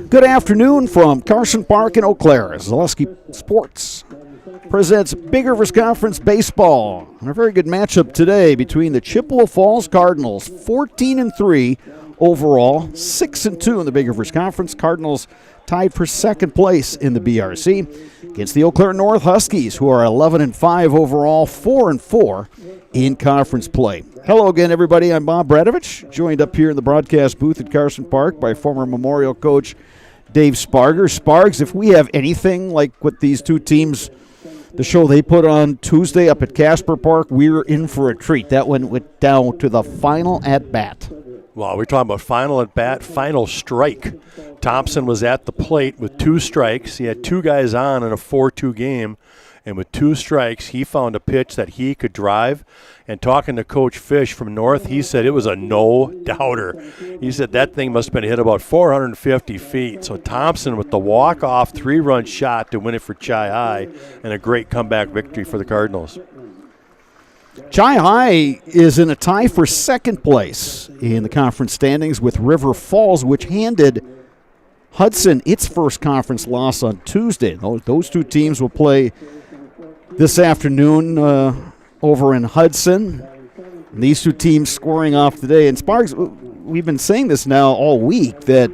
Good afternoon from Carson Park in Eau Claire. Zaleski Sports presents Big Rivers Conference Baseball. And a very good matchup today between the Chippewa Falls Cardinals, 14-3 overall, 6-2 in the Big Rivers Conference. Cardinals tied for second place in the BRC against the Eau Claire North Huskies, who are 11-5 overall, 4-4 in conference play. Hello again, everybody. I'm Bob Bradovich, joined up here in the broadcast booth at Carson Park by former Memorial coach Dave Sparger. Spargs, if we have anything like what these two teams, the show they put on Tuesday up at Casper Park, we're in for a treat. That one went down to the final at-bat. Well, we're talking about final at-bat, final strike. Thompson was at the plate with 2 strikes. He had 2 guys on in a 4-2 game, and with 2 strikes, he found a pitch that he could drive. And talking to Coach Fish from North, he said it was a no-doubter. He said that thing must have been hit about 450 feet. So Thompson with the walk-off 3-run shot to win it for Chi High, and a great comeback victory for the Cardinals. Chi High is in a tie for second place in the conference standings with River Falls, which handed Hudson its first conference loss on Tuesday. Those two teams will play this afternoon over in Hudson. And these two teams scoring off today. And Sparks, we've been saying this now all week, that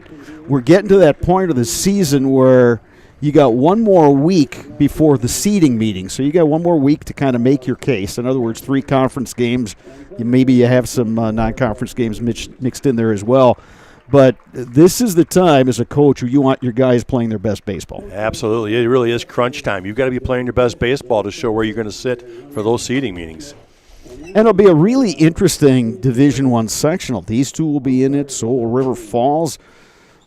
we're getting to that point of the season where you got one more week before the seeding meeting. So you got one more week to kind of make your case. In other words, 3 conference games. Maybe you have some non-conference games mixed in there as well. But this is the time as a coach where you want your guys playing their best baseball. Absolutely. It really is crunch time. You've got to be playing your best baseball to show where you're going to sit for those seeding meetings. And it'll be a really interesting Division I sectional. These two will be in it. So will River Falls.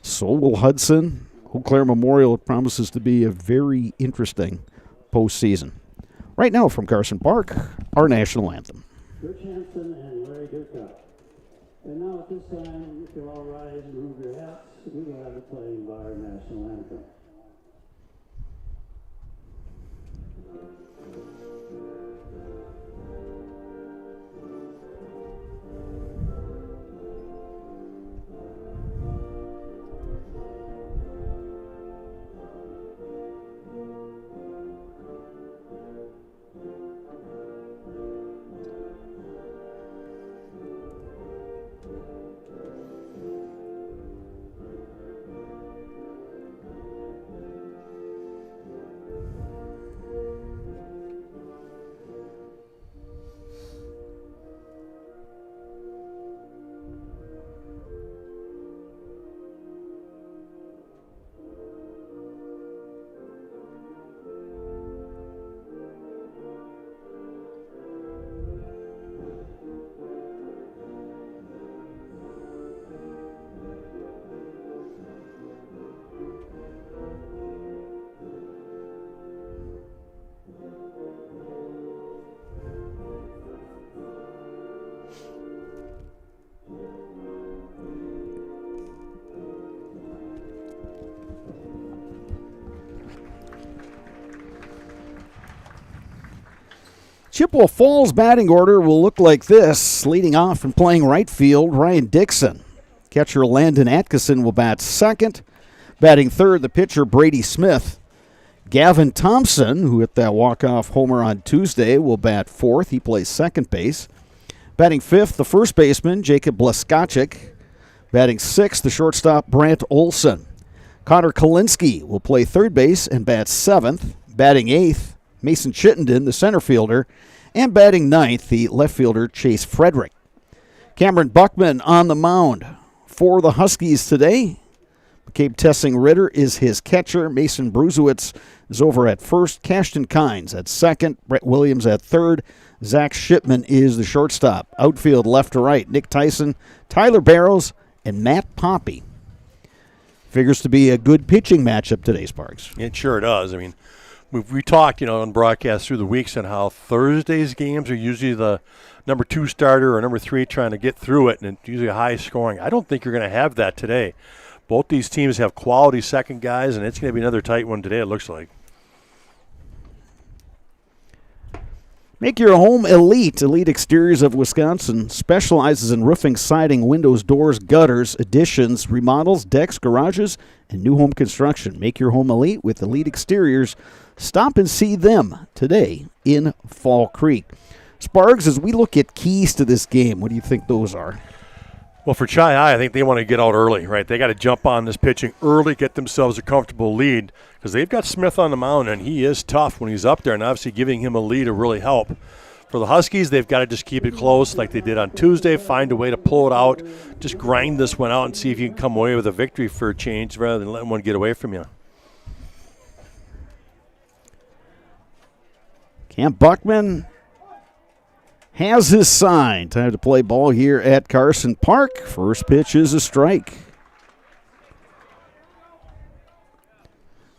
So will Hudson. Eau Claire Memorial promises to be a very interesting postseason. Right now from Carson Park, our national anthem. Rich Hansen and Larry Durkoff. And now at this time, if you'll all rise and move your hats, we will have the playing of our national anthem. Chippewa Falls batting order will look like this. Leading off and playing right field, Ryan Dixon. Catcher Landon Atkinson will bat second. Batting third, the pitcher Brady Smith. Gavin Thompson, who hit that walk-off homer on Tuesday, will bat fourth. He plays second base. Batting fifth, the first baseman, Jacob Bleskochik. Batting sixth, the shortstop, Brant Olson. Connor Kalinsky will play third base and bat seventh. Batting eighth, Mason Chittenden, the center fielder. And batting ninth, the left fielder, Chase Frederick. Cameron Buckman on the mound for the Huskies today. McCabe Tessing-Ritter is his catcher. Mason Bruzewitz is over at first. Cashton Kynes at second. Brett Williams at third. Zach Shipman is the shortstop. Outfield left to right, Nick Tyson, Tyler Barrows, and Matt Poppy. Figures to be a good pitching matchup today, Sparks. It sure does. I mean, we talked, on broadcast through the weeks on how Thursday's games are usually the number 2 starter or number 3 trying to get through it, and it's usually high scoring. I don't think you're going to have that today. Both these teams have quality second guys, and it's going to be another tight one today, it looks like. Make your home elite. Elite Exteriors of Wisconsin specializes in roofing, siding, windows, doors, gutters, additions, remodels, decks, garages, and new home construction. Make your home elite with Elite Exteriors. Stop and see them today in Fall Creek. Spargs, as we look at keys to this game, what do you think those are? Well, for Chi-High, I think they want to get out early, right? They got to jump on this pitching early, get themselves a comfortable lead, because they've got Smith on the mound, and he is tough when he's up there, and obviously giving him a lead will really help. For the Huskies, they've got to just keep it close like they did on Tuesday, find a way to pull it out, just grind this one out and see if you can come away with a victory for a change rather than letting one get away from you. Camp Buckman has his sign. Time to play ball here at Carson Park. First pitch is a strike.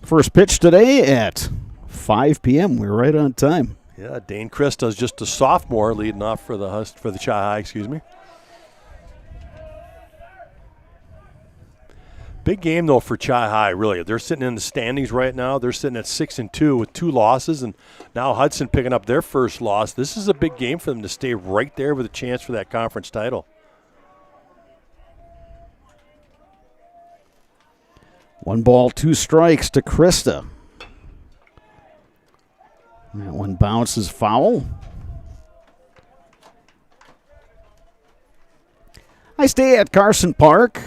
First pitch today at 5 p.m. We're right on time. Yeah, Dane Christa's just a sophomore leading off for the Chi-High, excuse me. Big game, though, for Chi-High, really. They're sitting in the standings right now. They're sitting at 6-2 with 2 losses, and now Hudson picking up their first loss. This is a big game for them to stay right there with a chance for that conference title. 1 ball, 2 strikes to Christa. That one bounces foul. I stay at Carson Park.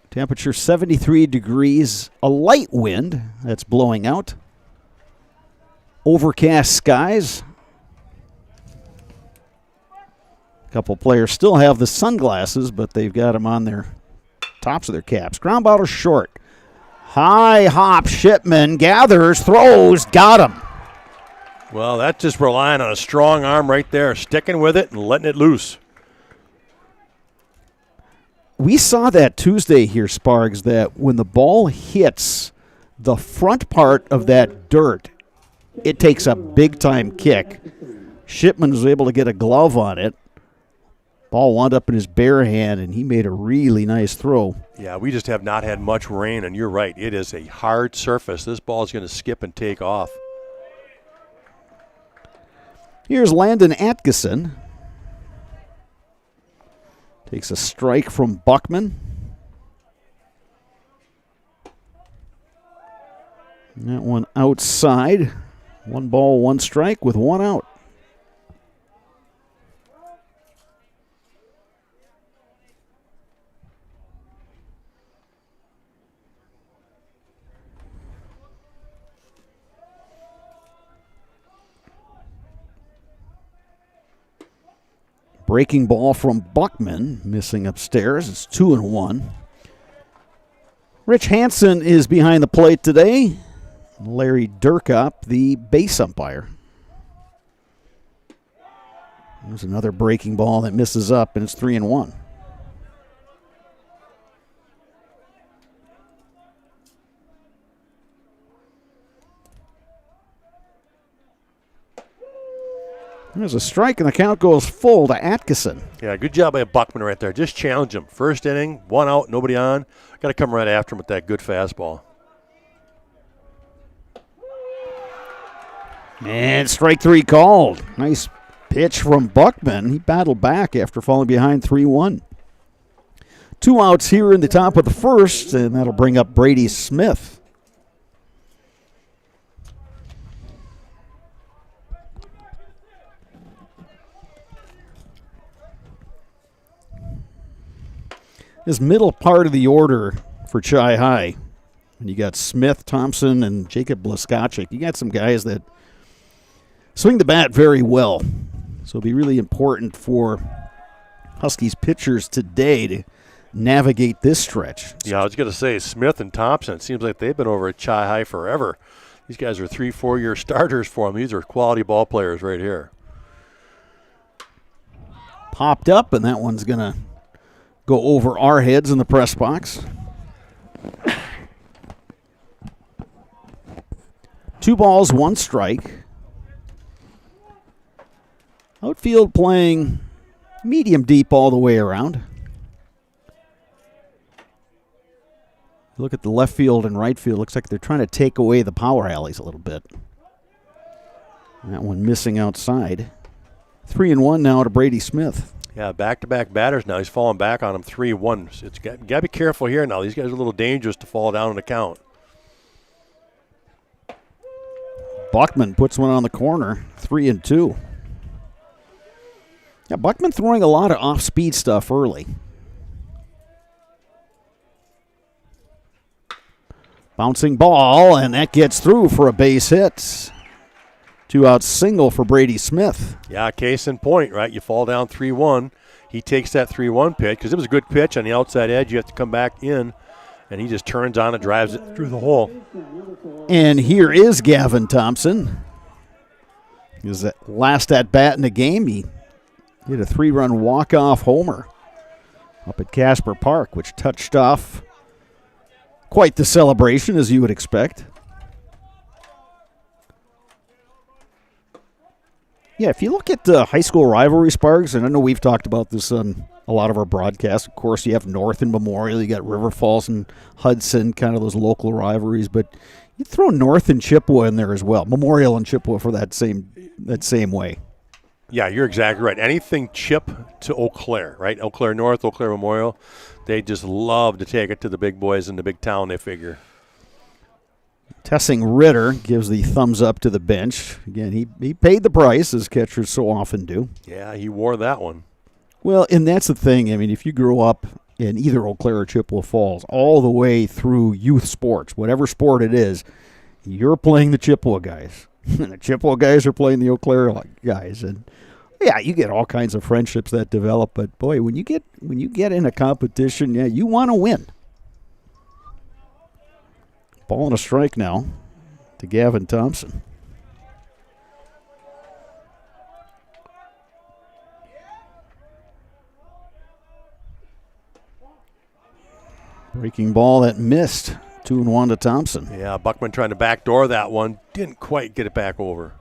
Temperature 73 degrees, a light wind that's blowing out. Overcast skies. A couple players still have the sunglasses, but they've got them on their tops of their caps. Ground ball short. High hop, Shipman gathers, throws, got him. Well, that's just relying on a strong arm right there, sticking with it and letting it loose. We saw that Tuesday here, Spargs, that when the ball hits the front part of that dirt, it takes a big-time kick. Shipman was able to get a glove on it. Ball wound up in his bare hand, and he made a really nice throw. Yeah, we just have not had much rain, and you're right. It is a hard surface. This ball is going to skip and take off. Here's Landon Atkinson. Takes a strike from Buckman. That one outside. 1 ball, 1 strike with 1 out. Breaking ball from Buckman, missing upstairs. It's 2-1. Rich Hansen is behind the plate today. Larry Durkop, the base umpire. There's another breaking ball that misses up, and it's 3-1. There's a strike, and the count goes full to Atkinson. Yeah, good job by Buckman right there. Just challenge him. First inning, 1 out, nobody on. Got to come right after him with that good fastball. And strike 3 called. Nice pitch from Buckman. He battled back after falling behind 3-1. 2 outs here in the top of the first, and that'll bring up Brady Smith. This middle part of the order for Chi-High, and you got Smith, Thompson, and Jacob Blaskacek. You got some guys that swing the bat very well. So it'll be really important for Huskies pitchers today to navigate this stretch. Yeah, I was going to say, Smith and Thompson, it seems like they've been over at Chi-High forever. These guys are 3-4 year starters for them. These are quality ball players right here. Popped up, and that one's going to go over our heads in the press box. 2 balls, 1 strike. Outfield playing medium deep all the way around. Look at the left field and right field. Looks like they're trying to take away the power alleys a little bit. That one missing outside. 3-1 now to Brady Smith. Yeah, back-to-back batters now. He's falling back on him 3-1. It's got to be careful here now. These guys are a little dangerous to fall down in the count. Buckman puts one on the corner, 3-2. Yeah, Buckman throwing a lot of off-speed stuff early. Bouncing ball, and that gets through for a base hit. 2-out single for Brady Smith. Yeah, case in point, right? You fall down 3-1. He takes that 3-1 pitch because it was a good pitch on the outside edge. You have to come back in, and he just turns on and drives it through the hole. And here is Gavin Thompson. His last at-bat in the game, he hit a 3-run walk-off homer up at Casper Park, which touched off quite the celebration, as you would expect. Yeah, if you look at high school rivalry, Sparks, and I know we've talked about this on a lot of our broadcasts. Of course, you have North and Memorial. You got River Falls and Hudson, kind of those local rivalries. But you throw North and Chippewa in there as well. Memorial and Chippewa for that same way. Yeah, you're exactly right. Anything Chip to Eau Claire, right? Eau Claire North, Eau Claire Memorial. They just love to take it to the big boys in the big town, they figure. Tessing Ritter gives the thumbs up to the bench. Again, he paid the price, as catchers so often do. Yeah, he wore that one. Well, and that's the thing. I mean, if you grow up in either Eau Claire or Chippewa Falls, all the way through youth sports, whatever sport it is, you're playing the Chippewa guys. And the Chippewa guys are playing the Eau Claire guys. And, yeah, you get all kinds of friendships that develop. But, boy, when you get in a competition, yeah, you want to win. Ball and a strike now to Gavin Thompson. Breaking ball that missed. 2-1 to Thompson. Yeah, Buckman trying to backdoor that one. Didn't quite get it back over.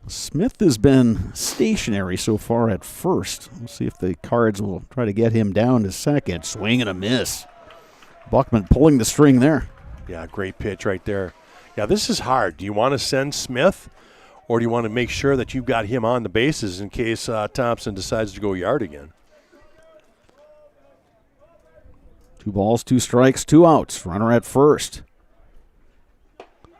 Smith has been stationary so far at first. We'll see if the Cards will try to get him down to second. Swing and a miss. Buckman pulling the string there. Yeah, great pitch right there. Yeah, this is hard. Do you want to send Smith, or do you want to make sure that you've got him on the bases in case Thompson decides to go yard again? 2 balls, 2 strikes, 2 outs. Runner at first.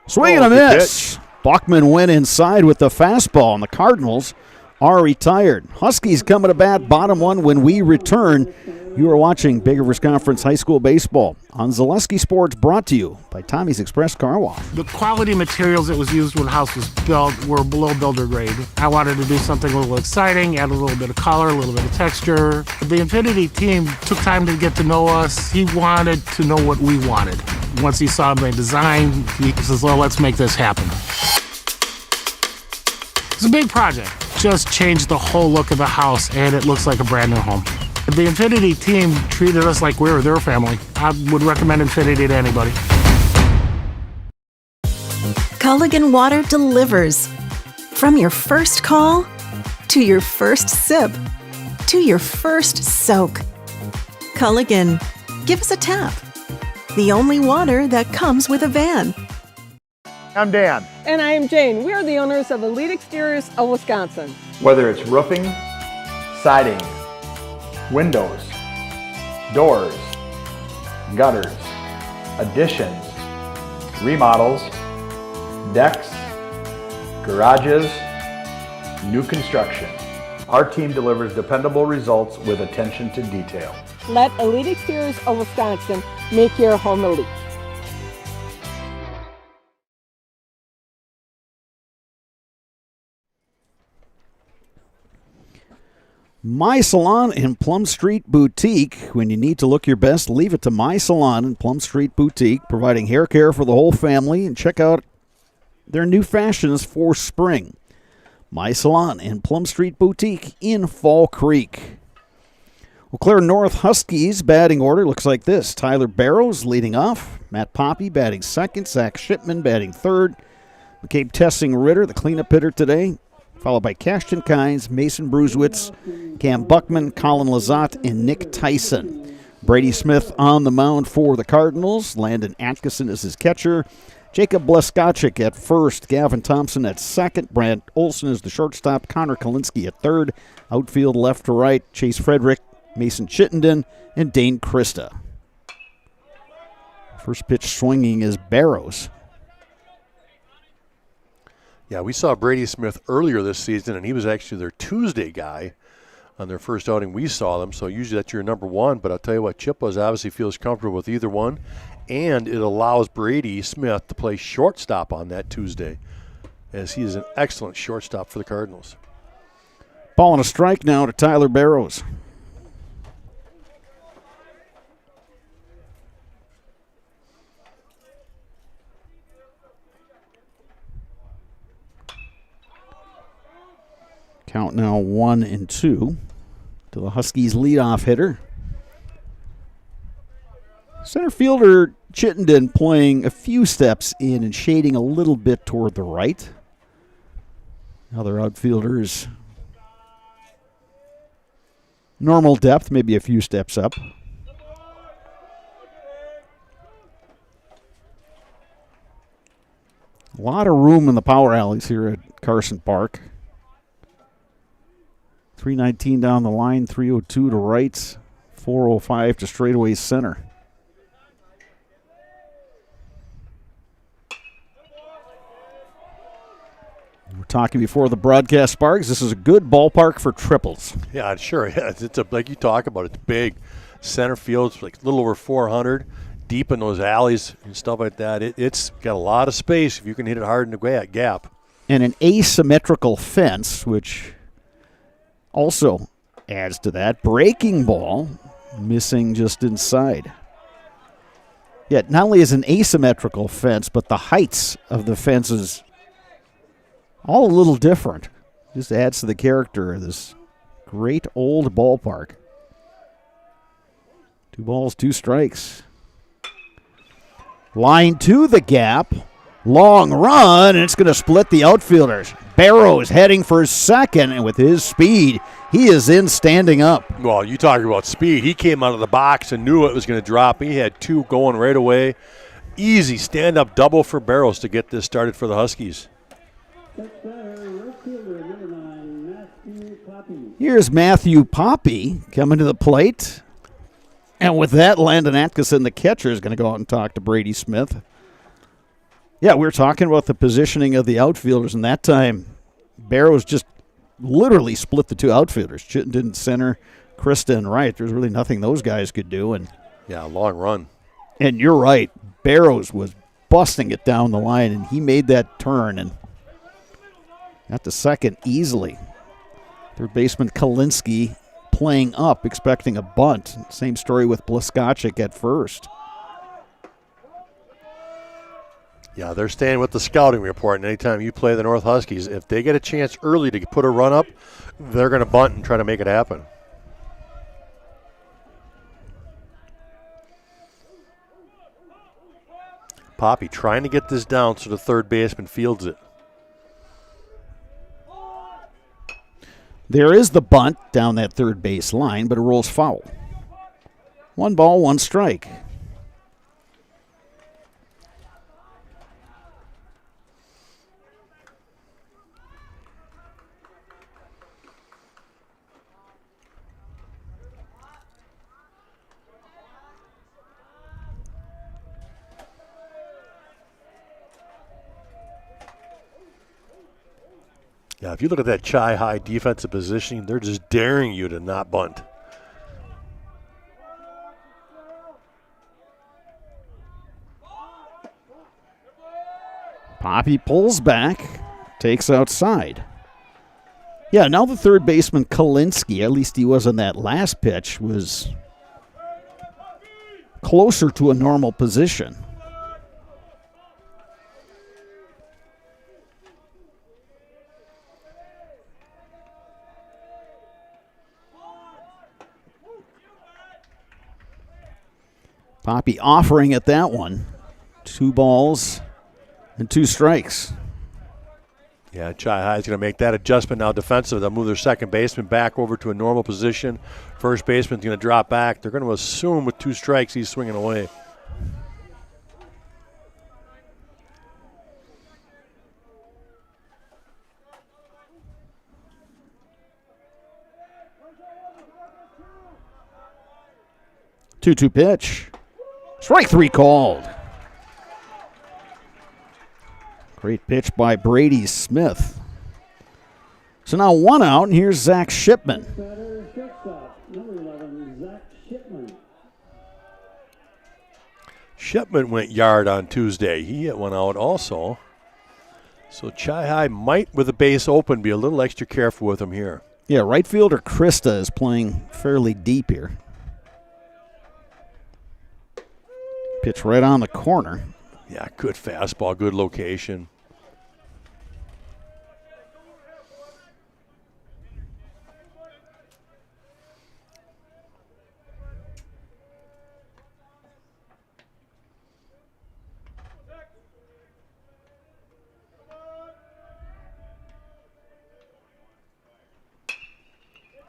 Swing and a miss. Buckman went inside with the fastball, and the Cardinals are retired. Huskies coming to bat, bottom one when we return. You are watching Big Rivers Conference High School Baseball on Zaleski Sports, brought to you by Tommy's Express Car Wash. The quality materials that was used when the house was built were below builder grade. I wanted to do something a little exciting, add a little bit of color, a little bit of texture. The Infinity team took time to get to know us. He wanted to know what we wanted. Once he saw my design, he says, well, let's make this happen. It's a big project. Just changed the whole look of the house, and it looks like a brand new home. The Infinity team treated us like we were their family. I would recommend Infinity to anybody. Culligan Water delivers. From your first call, to your first sip, to your first soak. Culligan, give us a tap. The only water that comes with a van. I'm Dan. And I am Jane. We are the owners of Elite Exteriors of Wisconsin. Whether it's roofing, siding, windows, doors, gutters, additions, remodels, decks, garages, new construction, our team delivers dependable results with attention to detail. Let Elite Exteriors of Wisconsin make your home elite. My Salon and Plum Street Boutique. When you need to look your best, leave it to My Salon and Plum Street Boutique, providing hair care for the whole family. And check out their new fashions for spring. My Salon and Plum Street Boutique in Fall Creek. Eau Claire North Huskies batting order looks like this. Tyler Barrows leading off. Matt Poppy batting second. Zach Shipman batting third. McCabe Tessing Ritter, the cleanup hitter today, followed by Cashton Kynes, Mason Brusewitz, Cam Buckman, Colin Lazat, and Nick Tyson. Brady Smith on the mound for the Cardinals. Landon Atkinson is his catcher. Jacob Bleskochik at first. Gavin Thompson at second. Brant Olson is the shortstop. Connor Kalinske at third. Outfield left to right. Chase Frederick, Mason Chittenden, and Dane Krista. First pitch swinging is Barrows. Yeah, we saw Brady Smith earlier this season, and he was actually their Tuesday guy on their first outing we saw them. So usually that's your number one. But I'll tell you what, Chippewa obviously feels comfortable with either one. And it allows Brady Smith to play shortstop on that Tuesday, as he is an excellent shortstop for the Cardinals. Ball and a strike now to Tyler Barrows. Count now 1-2 to the Huskies' leadoff hitter. Center fielder Chittenden playing a few steps in and shading a little bit toward the right. Other outfielders, normal depth, maybe a few steps up. A lot of room in the power alleys here at Carson Park. 319 down the line, 302 to right, 405 to straightaway center. We're talking before the broadcast sparks. This is a good ballpark for triples. Yeah, it sure is. It's like you talk about, it's big. Center field's like a little over 400, deep in those alleys and stuff like that. It's got a lot of space if you can hit it hard in the gap. And an asymmetrical fence, which also adds to that. Breaking ball, missing just inside. Yet not only is an asymmetrical fence, but the heights of the fences all a little different. Just adds to the character of this great old ballpark. 2 balls, 2 strikes. Line to the gap. Long run, and it's going to split the outfielders. Barrows heading for second, and with his speed, he is in standing up. Well, you talk about speed. He came out of the box and knew it was going to drop. He had 2 going right away. Easy stand-up double for Barrows to get this started for the Huskies. Here's Matthew Poppy coming to the plate. And with that, Landon Atkinson, the catcher, is going to go out and talk to Brady Smith. Yeah, we were talking about the positioning of the outfielders, and that time Barrows just literally split the 2 outfielders. Chittenden center, Krista and right. There's really nothing those guys could do. And yeah, long run. And you're right. Barrows was busting it down the line, and he made that turn and got to second easily. Third baseman Kalinske playing up, expecting a bunt. Same story with Bleskochik at first. Yeah, they're staying with the scouting report. And anytime you play the North Huskies, if they get a chance early to put a run up, they're going to bunt and try to make it happen. Poppy trying to get this down so the third baseman fields it. There is the bunt down that third base line, but it rolls foul. 1 ball, 1 strike. Yeah, if you look at that high defensive positioning, they're just daring you to not bunt. Poppy pulls back, takes outside. Yeah, now the third baseman Kalinske, at least he was on that last pitch, was closer to a normal position. Poppy offering at that one. 2 balls and 2 strikes. Yeah, Chi High is going to make that adjustment now defensively. They'll move their second baseman back over to a normal position. First baseman's going to drop back. They're going to assume with 2 strikes he's swinging away. Two pitch. Strike 3 called. Great pitch by Brady Smith. So now 1 out, and here's Zach Shipman. Batter, shortstop, number 11, Zach Shipman. Shipman went yard on Tuesday. He hit 1 out also. So Chi High might, with the base open, be a little extra careful with him here. Yeah, right fielder Krista is playing fairly deep here. Pitch right on the corner. Yeah, good fastball, good location.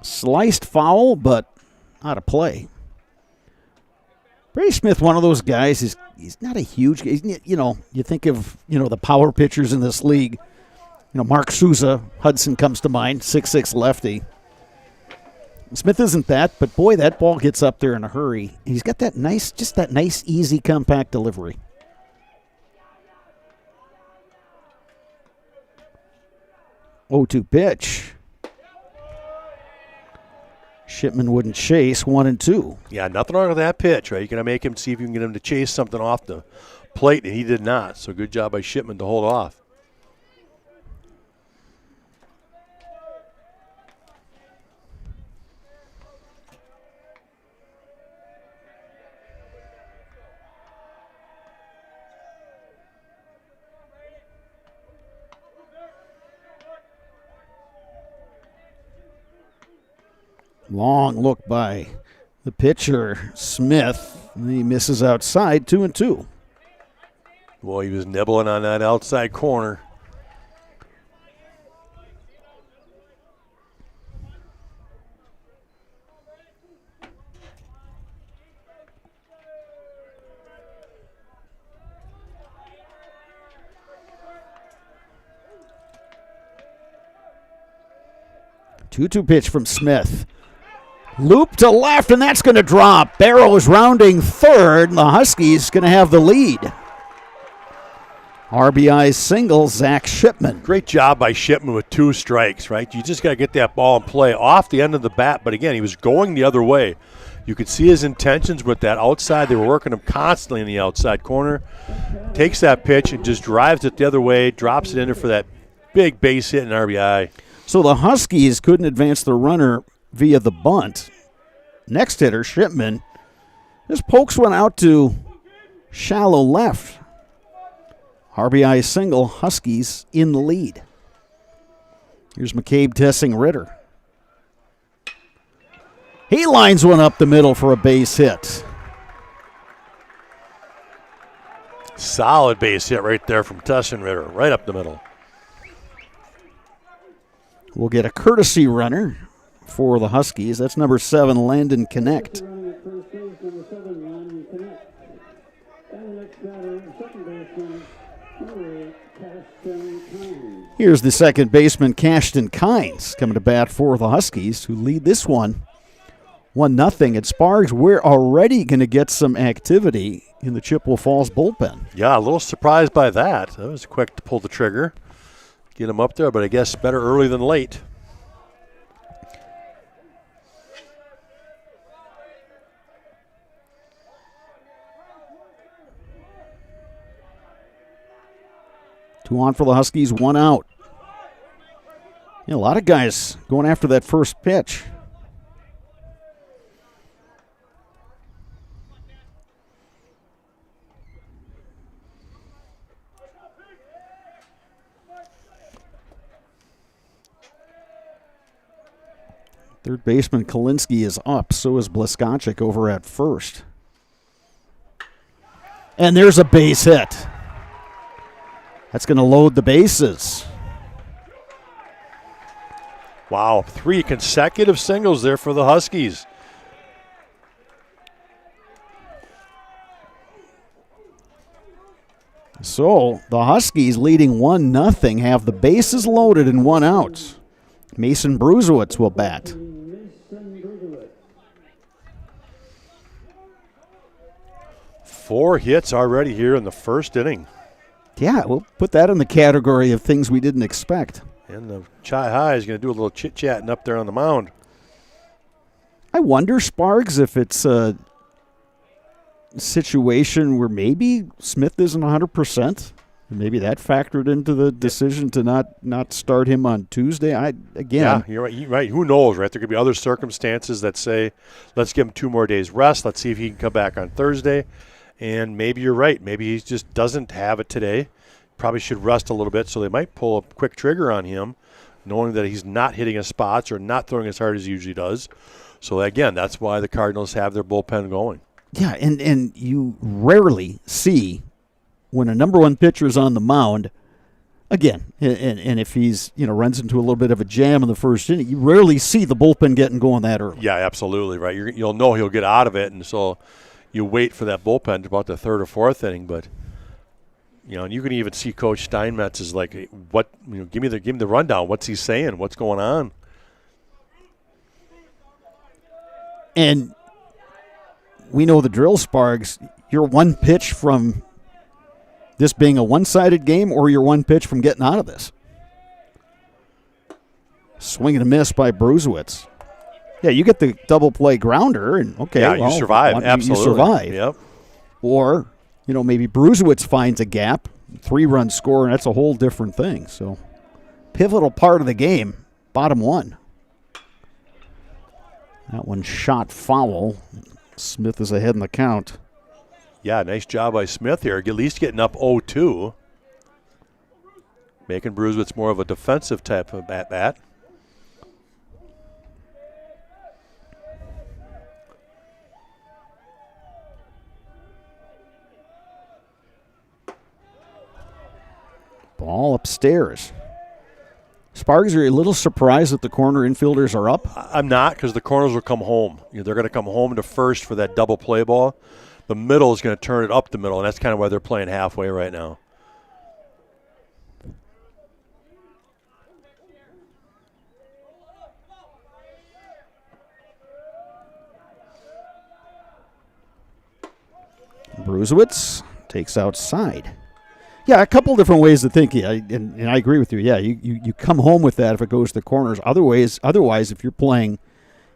Sliced foul, but out of play. Brady Smith, one of those guys, he's not a huge guy. You know, you think of, the power pitchers in this league. Mark Souza, Hudson comes to mind, 6'6" lefty. Smith isn't that, but boy, that ball gets up there in a hurry. He's got that nice, easy, compact delivery. Oh, 2 pitch. Shipman wouldn't chase, 1-2. Yeah, nothing wrong with that pitch, right? You're going to make him see if you can get him to chase something off the plate, and he did not. So good job by Shipman to hold off. Long look by the pitcher, Smith. He misses outside, 2-2. Boy, he was nibbling on that outside corner. Two pitch from Smith. Loop to left, and that's going to drop. Barrows rounding third, and the Huskies going to have the lead. RBI single, Zach Shipman. Great job by Shipman with 2 strikes, right? You just got to get that ball in play off the end of the bat, but again, he was going the other way. You could see his intentions with that outside. They were working him constantly in the outside corner. Takes that pitch and just drives it the other way, drops it in there for that big base hit and RBI. So the Huskies couldn't advance the runner via the bunt. Next hitter, Shipman, just pokes one out to shallow left. RBI single, Huskies in the lead. Here's McCabe testing Ritter. He lines one up the middle for a base hit. Solid base hit right there from Tessin Ritter, right up the middle. We'll get a courtesy runner for the Huskies. That's number 7, Landon Connect. Running at first base, number 7, Landon Connect. And the next batter, second baseman, number 8, Cashton Kynes. Here's the second baseman, Cashton Kynes, coming to bat for the Huskies, who lead this one 1-0 at Sparks. We're already going to get some activity in the Chippewa Falls bullpen. Yeah, a little surprised by that. That was quick to pull the trigger. Get him up there, but I guess better early than late. Two on for the Huskies, 1 out. Yeah, a lot of guys going after that first pitch. Third baseman Kalinsky is up. So is Blaskocic over at first. And there's a base hit. That's going to load the bases. Wow, 3 consecutive singles there for the Huskies. So the Huskies leading 1-0 have the bases loaded and 1 out. Mason Bruzewitz will bat. 4 hits already here in the first inning. Yeah, we'll put that in the category of things we didn't expect. And the Chi High is going to do a little chit-chatting up there on the mound. I wonder, Spargs, if it's a situation where maybe Smith isn't 100%. Maybe that factored into the decision to not start him on Tuesday. Yeah, you're right. You're right. Who knows, right? There could be other circumstances that say, let's give him 2 more days rest. Let's see if he can come back on Thursday. And maybe you're right. Maybe he just doesn't have it today. Probably should rest a little bit, so they might pull a quick trigger on him, knowing that he's not hitting his spots or not throwing as hard as he usually does. So, again, that's why the Cardinals have their bullpen going. Yeah, and you rarely see when a number 1 pitcher is on the mound, again, and if he's, runs into a little bit of a jam in the first inning, you rarely see the bullpen getting going that early. Yeah, absolutely, right. You'll know he'll get out of it, and so you wait for that bullpen to about the 3rd or 4th inning, but and you can even see Coach Steinmetz is like, "What? Give me the rundown. What's he saying? What's going on?" And we know the drill, Spargs. You're 1 pitch from this being a one-sided game, or you're 1 pitch from getting out of this. Swing and a miss by Bruzewitz. Yeah, you get the double play grounder, and okay, yeah, you survive. Absolutely, you survive. Yep. Or maybe Bruzewitz finds a gap, 3-run score, and that's a whole different thing. So, pivotal part of the game, bottom 1. That one shot foul. Smith is ahead in the count. Yeah, nice job by Smith here. At least getting up 0-2. Making Bruzewitz more of a defensive type of at-bat. Ball upstairs. Spargs, are you a little surprised that the corner infielders are up? I'm not, because the corners will come home. They're going to come home to first for that double play ball. The middle is going to turn it up the middle, and that's kind of why they're playing halfway right now. Bruzewitz takes outside. Yeah, a couple different ways to think. Yeah, and I agree with you. Yeah, you come home with that if it goes to the corners. Otherwise, if you're playing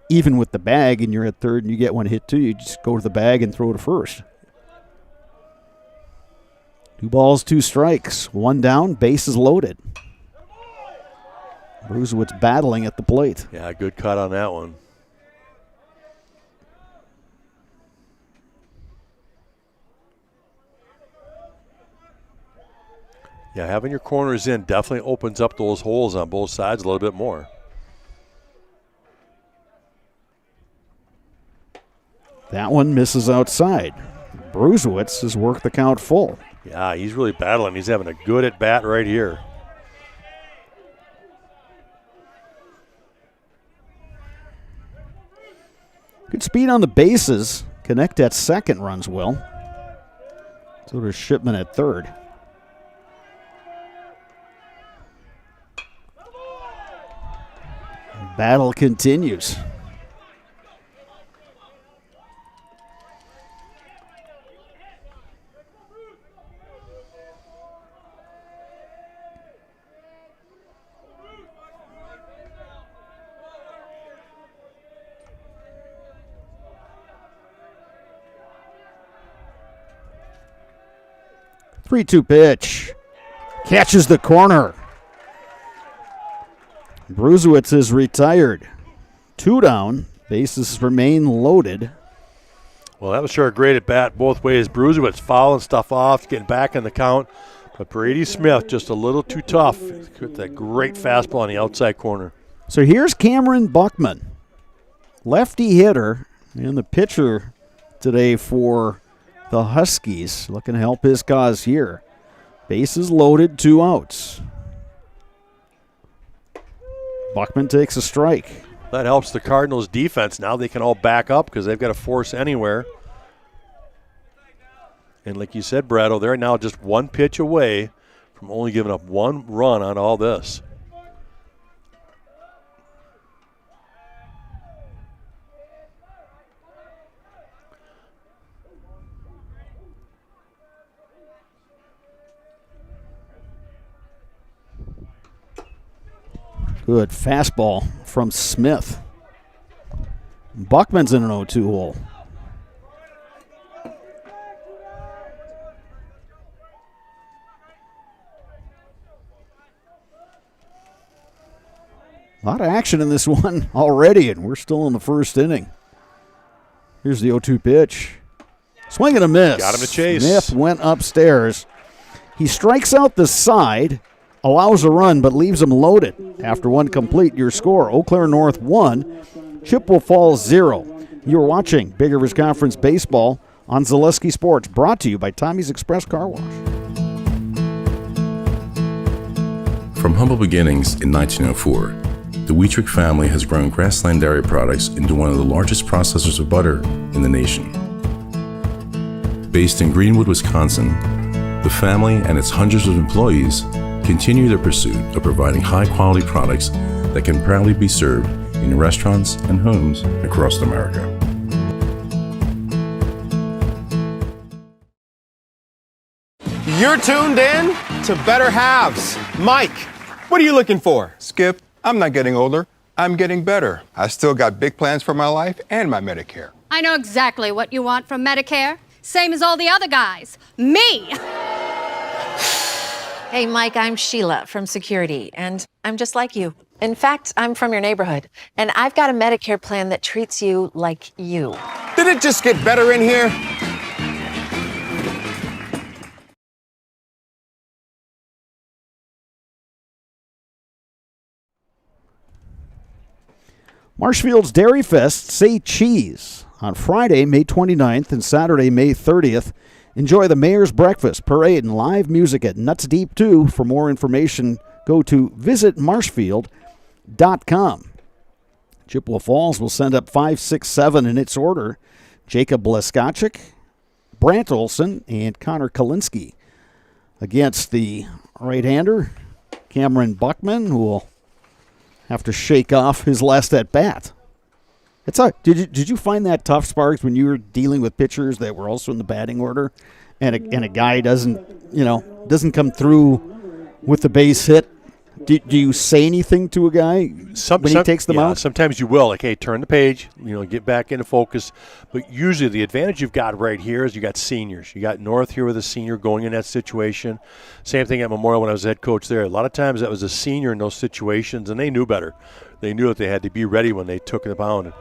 even with the bag and you're at third and you get 1 hit too, you just go to the bag and throw to first. 2 balls, 2 strikes. 1 down, bases loaded. Bruzewitz battling at the plate. Yeah, good cut on that one. Yeah, having your corners in definitely opens up those holes on both sides a little bit more. That one misses outside. Bruzewitz has worked the count full. Yeah, he's really battling. He's having a good at-bat right here. Good speed on the bases. Connect at second runs well. So does Shipman at third. Battle continues. Three-two pitch. Catches the corner. Bruzewitz is retired. 2 down. Bases remain loaded. Well, that was sure a great at bat both ways. Bruzewitz fouling stuff off, getting back in the count. But Brady Smith just a little too tough with that great fastball on the outside corner. So here's Cameron Buckman, lefty hitter, and the pitcher today for the Huskies, looking to help his cause here. Bases loaded, 2 outs. Buckman takes a strike. That helps the Cardinals' defense. Now they can all back up because they've got to force anywhere. And like you said, Brado, they're now just one pitch away from only giving up one run on all this. Good fastball from Smith. Buckman's in an 0-2 hole. A lot of action in this one already, and we're still in the first inning. Here's the 0-2 pitch. Swing and a miss. Got him to chase. Smith went upstairs. He strikes out the side, allows a run, but leaves him loaded. After one complete, your score, Eau Claire North 1, Chippewa Falls 0. You're watching Big Rivers Conference Baseball on Zaleski Sports, brought to you by Tommy's Express Car Wash. From humble beginnings in 1904, the Wheatrick family has grown Grassland Dairy Products into one of the largest processors of butter in the nation. Based in Greenwood, Wisconsin, the family and its hundreds of employees continue their pursuit of providing high-quality products that can proudly be served in restaurants and homes across America. You're tuned in to Better Halves. Mike, what are you looking for? Skip, I'm not getting older. I'm getting better. I still got big plans for my life and my Medicare. I know exactly what you want from Medicare. Same as all the other guys. Me! Hey, Mike, I'm Sheila from Security, and I'm just like you. In fact, I'm from your neighborhood, and I've got a Medicare plan that treats you like you. Did it just get better in here? Marshfield's Dairy Fest, Say Cheese, on Friday, May 29th and Saturday, May 30th. Enjoy the Mayor's Breakfast, parade, and live music at Nuts Deep 2. For more information, go to visitmarshfield.com. Chippewa Falls will send up 5, 6, 7 in its order. Jacob Bleskochik, Brant Olson, and Connor Kalinske against the right-hander, Cameron Buckman, who will have to shake off his last at-bat. Did you find that tough, Sparks, when you were dealing with pitchers that were also in the batting order, and a guy doesn't come through with the base hit? Do you say anything to a guy when he takes them out? Sometimes you will, like, hey, turn the page, get back into focus. But usually the advantage you've got right here is you got seniors. You got North here with a senior going in that situation. Same thing at Memorial when I was head coach there. A lot of times that was a senior in those situations, and they knew better. They knew that they had to be ready when they took the mound.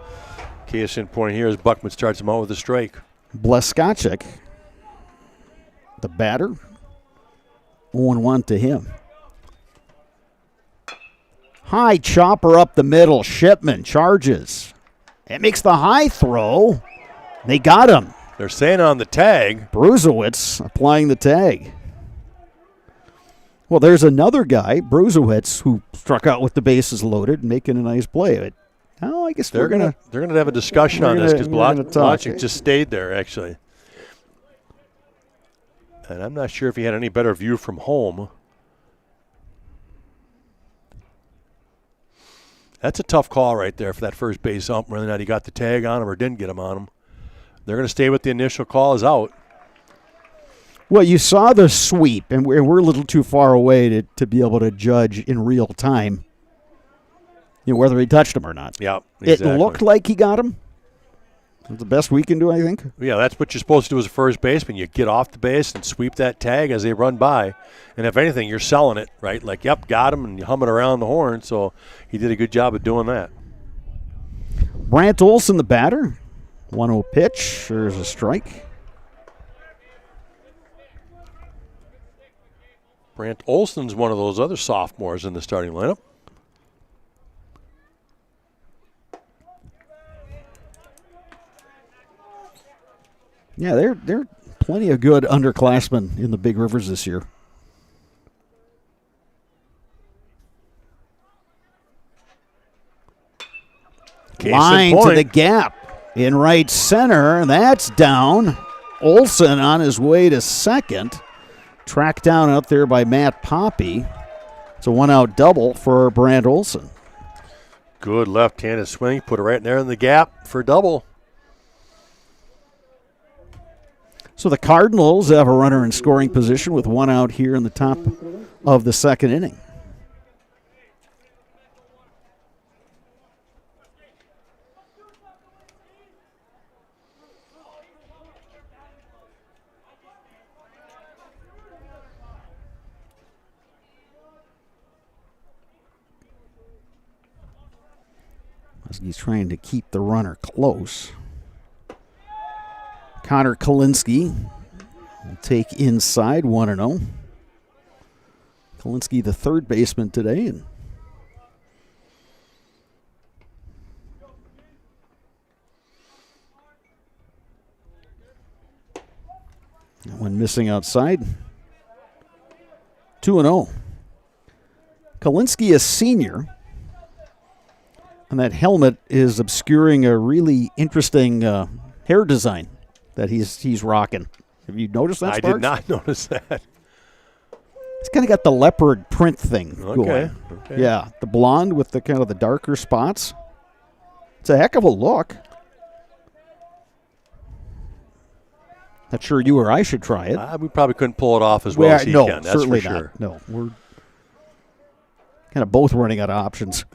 Case in point here is Buckman starts him out with a strike. Bleskochik, the batter, 0-1 to him. High chopper up the middle. Shipman charges. It makes the high throw. They got him. They're saying on the tag. Bruzewitz applying the tag. Well, there's another guy, Bruzewitz, who struck out with the bases loaded, making a nice play. I guess they're gonna have a discussion on this because Blachik just stayed there actually, and I'm not sure if he had any better view from home. That's a tough call right there for that first base ump, whether or not he got the tag on him or didn't get him on him. They're going to stay with the initial call is out. Well, you saw the sweep, and we're a little too far away to be able to judge in real time, whether he touched him or not. Yeah, exactly. It looked like he got him. That's the best we can do, I think. Yeah, that's what you're supposed to do as a first baseman. You get off the base and sweep that tag as they run by. And if anything, you're selling it, right? Like, yep, got him, and you hum it around the horn. So he did a good job of doing that. Brant Olson, the batter. 1-0 pitch. There's a strike. Brant Olson's one of those other sophomores in the starting lineup. Yeah, there are plenty of good underclassmen in the Big Rivers this year. Line point. to the gap in right center, and that's down. Olson on his way to second. Tracked down out there by Matt Poppy. It's a one-out double for Brant Olson. Good left-handed swing. Put it right there in the gap for double. So the Cardinals have a runner in scoring position with one out here in the top of the second inning. He's trying to keep the runner close. Connor Kalinsky will take inside 1-0. Kalinsky, the third baseman today. And that one missing outside. 2-0. Kalinsky, a senior. And that helmet is obscuring a really interesting hair design that he's rocking. Have you noticed that, Sparks? I did not notice that. It's kind of got the leopard print thing going. Okay. Yeah, the blonde with the kind of the darker spots. It's a heck of a look. Not sure you or I should try it. We probably couldn't pull it off as well as he no, can. That's certainly for sure. not. No, we're kind of both running out of options.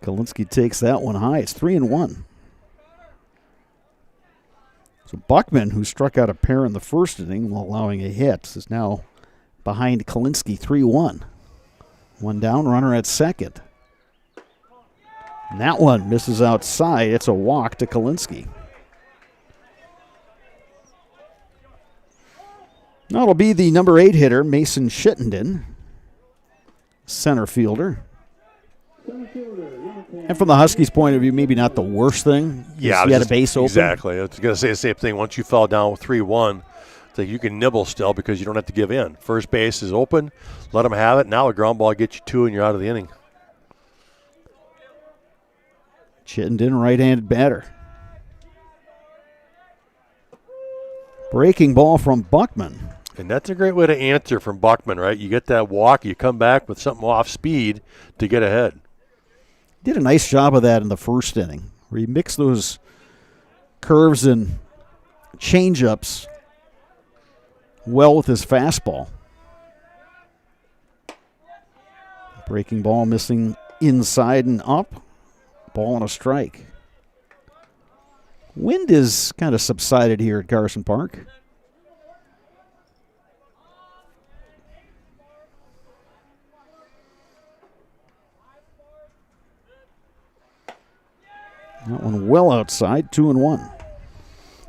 Kalinsky takes that one high. It's 3-1. So Buckman, who struck out a pair in the first inning while allowing a hit, is now behind Kalinsky 3-1. One down, runner at second. And that one misses outside. It's a walk to Kalinsky. Now it'll be the number 8 hitter, Mason Chittenden, center fielder. And from the Huskies' point of view, maybe not the worst thing. Yeah, you had a base open. Exactly. I was going to say the same thing. Once you fell down 3-1, it's like you can nibble still because you don't have to give in. First base is open. Let them have it. Now a ground ball gets you 2 and you're out of the inning. Chittenden, right-handed batter. Breaking ball from Buckman. And that's a great way to answer from Buckman, right? You get that walk, you come back with something off speed to get ahead. Did a nice job of that in the first inning, where he mixed those curves and change-ups well with his fastball. Breaking ball missing inside and up. Ball and a strike. Wind is kind of subsided here at Carson Park. That one well outside, 2-1.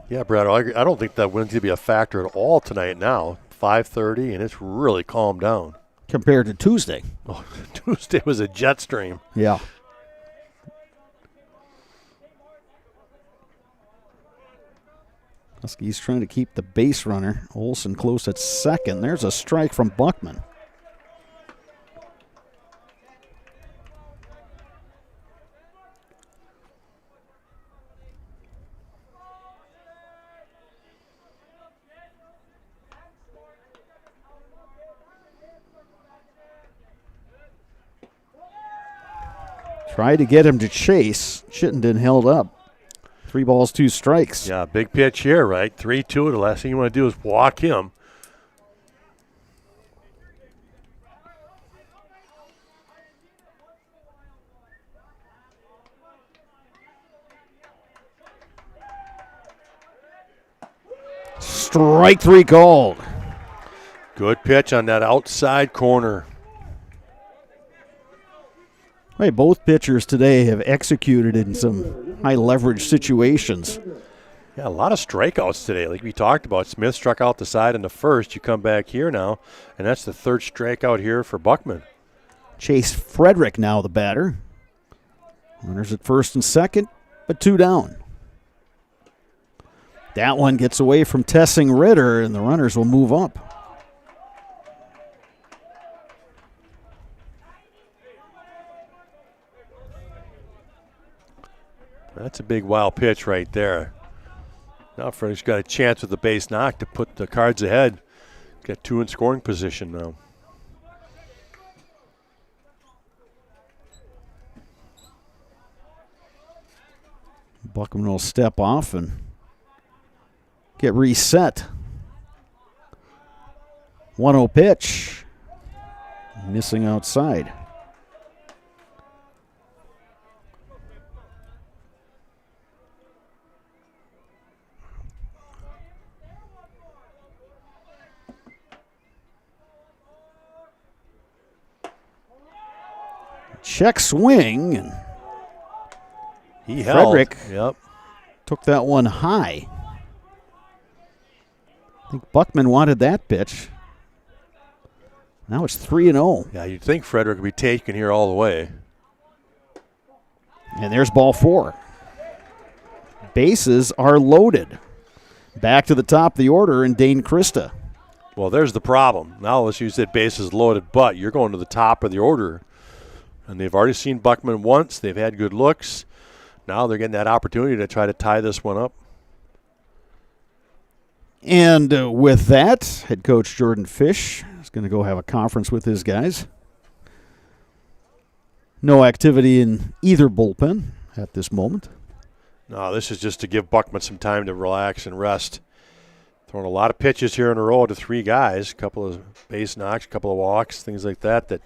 Yeah, Brad, I don't think that wind's going to be a factor at all tonight now. 5:30, and it's really calmed down. Compared to Tuesday. Oh, Tuesday was a jet stream. Yeah. Huskies trying to keep the base runner, Olson, close at second. There's a strike from Buckman. Tried to get him to chase. Chittenden held up. 3 balls, 2 strikes. Yeah, big pitch here, right? 3-2. The last thing you want to do is walk him. Strike 3 called. Good pitch on that outside corner. Hey, both pitchers today have executed in some high leverage situations. Yeah, a lot of strikeouts today. Like we talked about, Smith struck out the side in the first. You come back here now, and that's the third strikeout here for Buckman. Chase Frederick now the batter. Runners at first and second, but 2 down. That one gets away from Tessing Ritter, and the runners will move up. That's a big wild pitch right there. Now Frederick's got a chance with the base knock to put the Cards ahead. Got 2 in scoring position now. Buckman will step off and get reset. 1-0 pitch. Missing outside. Check swing, and he held. Frederick Yep. took that one high. I think Buckman wanted that pitch. Now it's 3-0. Yeah, you'd think Frederick would be taken here all the way. And there's ball 4. Bases are loaded. Back to the top of the order in Dane Krista. Well, there's the problem. Now let's use that bases loaded, but you're going to the top of the order. And they've already seen Buckman once. They've had good looks. Now they're getting that opportunity to try to tie this one up. And with that, head coach Jordan Fish is going to go have a conference with his guys. No activity in either bullpen at this moment. No, this is just to give Buckman some time to relax and rest. Throwing a lot of pitches here in a row to 3 guys. A couple of base knocks, a couple of walks, things like that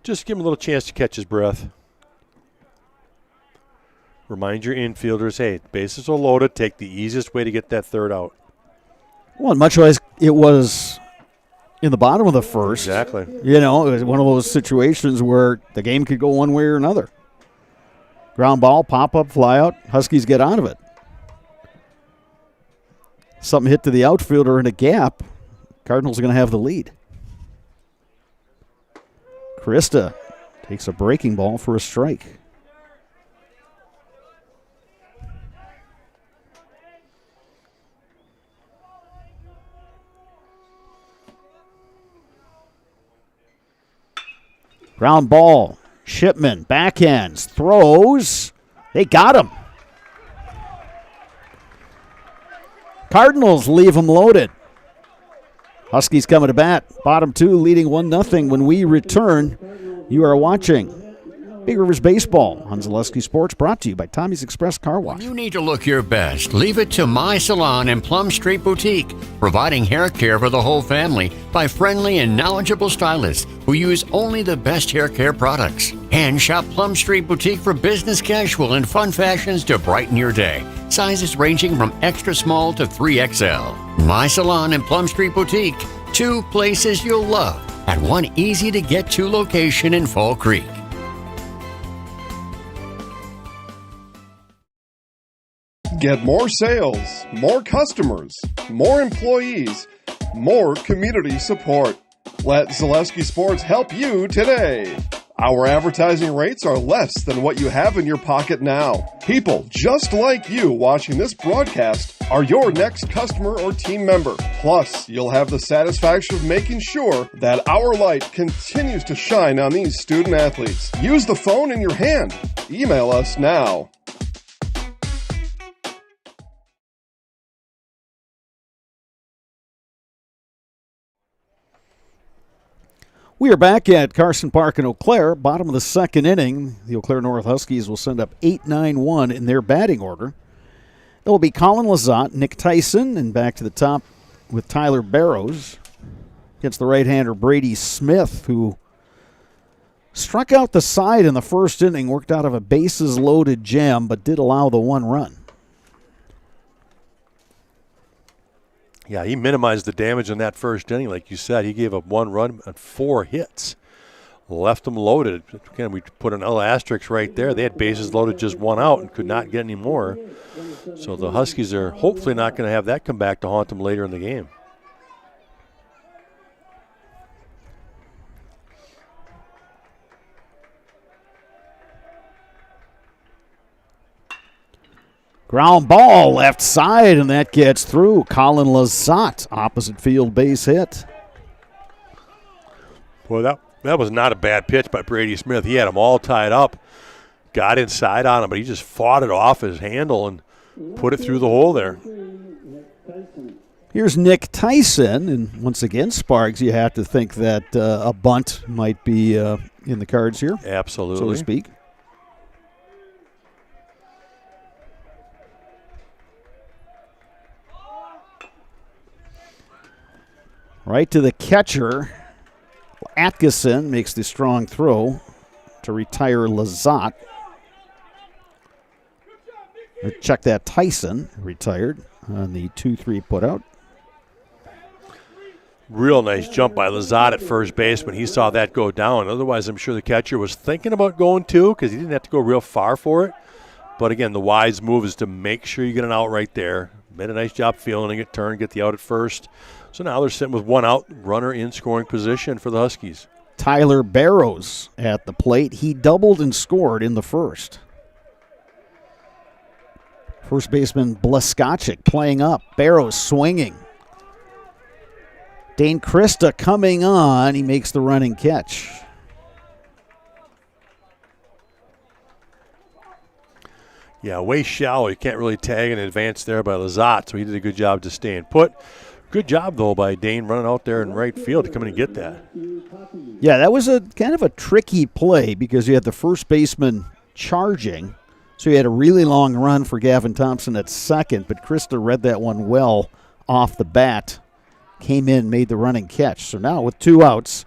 just give him a little chance to catch his breath. Remind your infielders, hey, bases are loaded. Take the easiest way to get that third out. Well, much like it was in the bottom of the first. Exactly. You know, it was one of those situations where the game could go one way or another. Ground ball, pop-up, fly-out. Huskies get out of it. Something hit to the outfielder in a gap. Cardinals are going to have the lead. Krista takes a breaking ball for a strike. Ground ball. Shipman backhands, throws. They got him. Cardinals leave him loaded. Huskies coming to bat. Bottom 2 leading 1-0 when we return. You are watching Big Rivers Baseball on Zaleski Sports, brought to you by Tommy's Express Car Wash. You need to look your best. Leave it to My Salon and Plum Street Boutique, providing hair care for the whole family by friendly and knowledgeable stylists who use only the best hair care products. And shop Plum Street Boutique for business casual and fun fashions to brighten your day. Sizes ranging from extra small to 3XL. My Salon and Plum Street Boutique, 2 places you'll love at one easy-to-get-to location in Fall Creek. Get more sales, more customers, more employees, more community support. Let Zaleski Sports help you today. Our advertising rates are less than what you have in your pocket now. People just like you watching this broadcast are your next customer or team member. Plus, you'll have the satisfaction of making sure that our light continues to shine on these student athletes. Use the phone in your hand. Email us now. We are back at Carson Park in Eau Claire, bottom of the 2nd inning. The Eau Claire North Huskies will send up 8-9-1 in their batting order. It will be Colin Lizotte, Nick Tyson, and back to the top with Tyler Barrows against the right-hander Brady Smith, who struck out the side in the 1st inning, worked out of a bases-loaded jam, but did allow the 1 run. Yeah, he minimized the damage in that 1st inning. Like you said, he gave up 1 run and 4 hits. Left them loaded. Again, we put an L asterisk right there. They had bases loaded, just 1 out, and could not get any more. So the Huskies are hopefully not going to have that come back to haunt them later in the game. Ground ball left side, and that gets through. Colin Lizotte, opposite field base hit. Well, that was not a bad pitch by Brady Smith. He had them all tied up. got inside on him, but he just fought it off his handle and put it through the hole there. Here's Nick Tyson, and once again, Sparks, you have to think that a bunt might be in the cards here. Absolutely. So to speak. Right to the catcher. Atkinson makes the strong throw to retire Lazat. Check that, Tyson retired on the 2-3 putout. Real nice jump by Lazat at first base when he saw that go down. Otherwise, I'm sure the catcher was thinking about going two because he didn't have to go real far for it. But again, the wise move is to make sure you get an out right there. Made a nice job fielding it, turn, get the out at first. So now they're sitting with one out, runner in scoring position for the Huskies. Tyler Barrows at the plate. He doubled and scored in the first. First baseman Bleskochik playing up. Barrows swinging. Dane Krista coming on. He makes the running catch. Yeah, way shallow. You can't really tag in advance there by Lazat, so he did a good job to stay and put. Good job, though, by Dane running out there in right field to come in and get that. Yeah, that was a kind of a tricky play because you had the first baseman charging, so you had a really long run for Gavin Thompson at second, but Krista read that one well off the bat, came in, made the running catch. So now with two outs,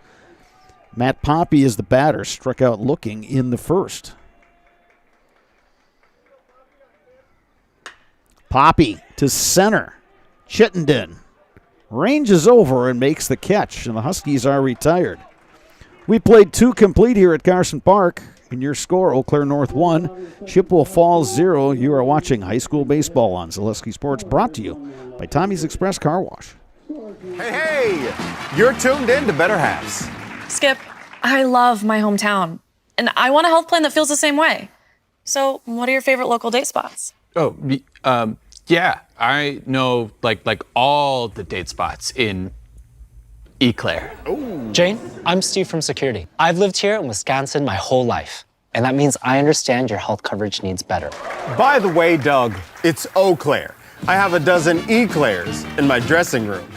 Matt Poppy is the batter, struck out looking in the first. Poppy to center. Chittenden ranges over and makes the catch, and the Huskies are retired. We played two complete here at Carson Park. In your score, Eau Claire North 1, Chippewa Falls 0. You are watching high school baseball on Zaleski Sports, brought to you by Tommy's Express Car Wash. Hey, you're tuned in to Better Halves. Skip, I love my hometown, and I want a health plan that feels the same way. So, what are your favorite local date spots? Oh, yeah, I know like all the date spots in Eau Claire. Jane, I'm Steve from Security. I've lived here in Wisconsin my whole life, and that means I understand your health coverage needs better. By the way, Doug, it's Eau Claire. I have a dozen Eclairs in my dressing room.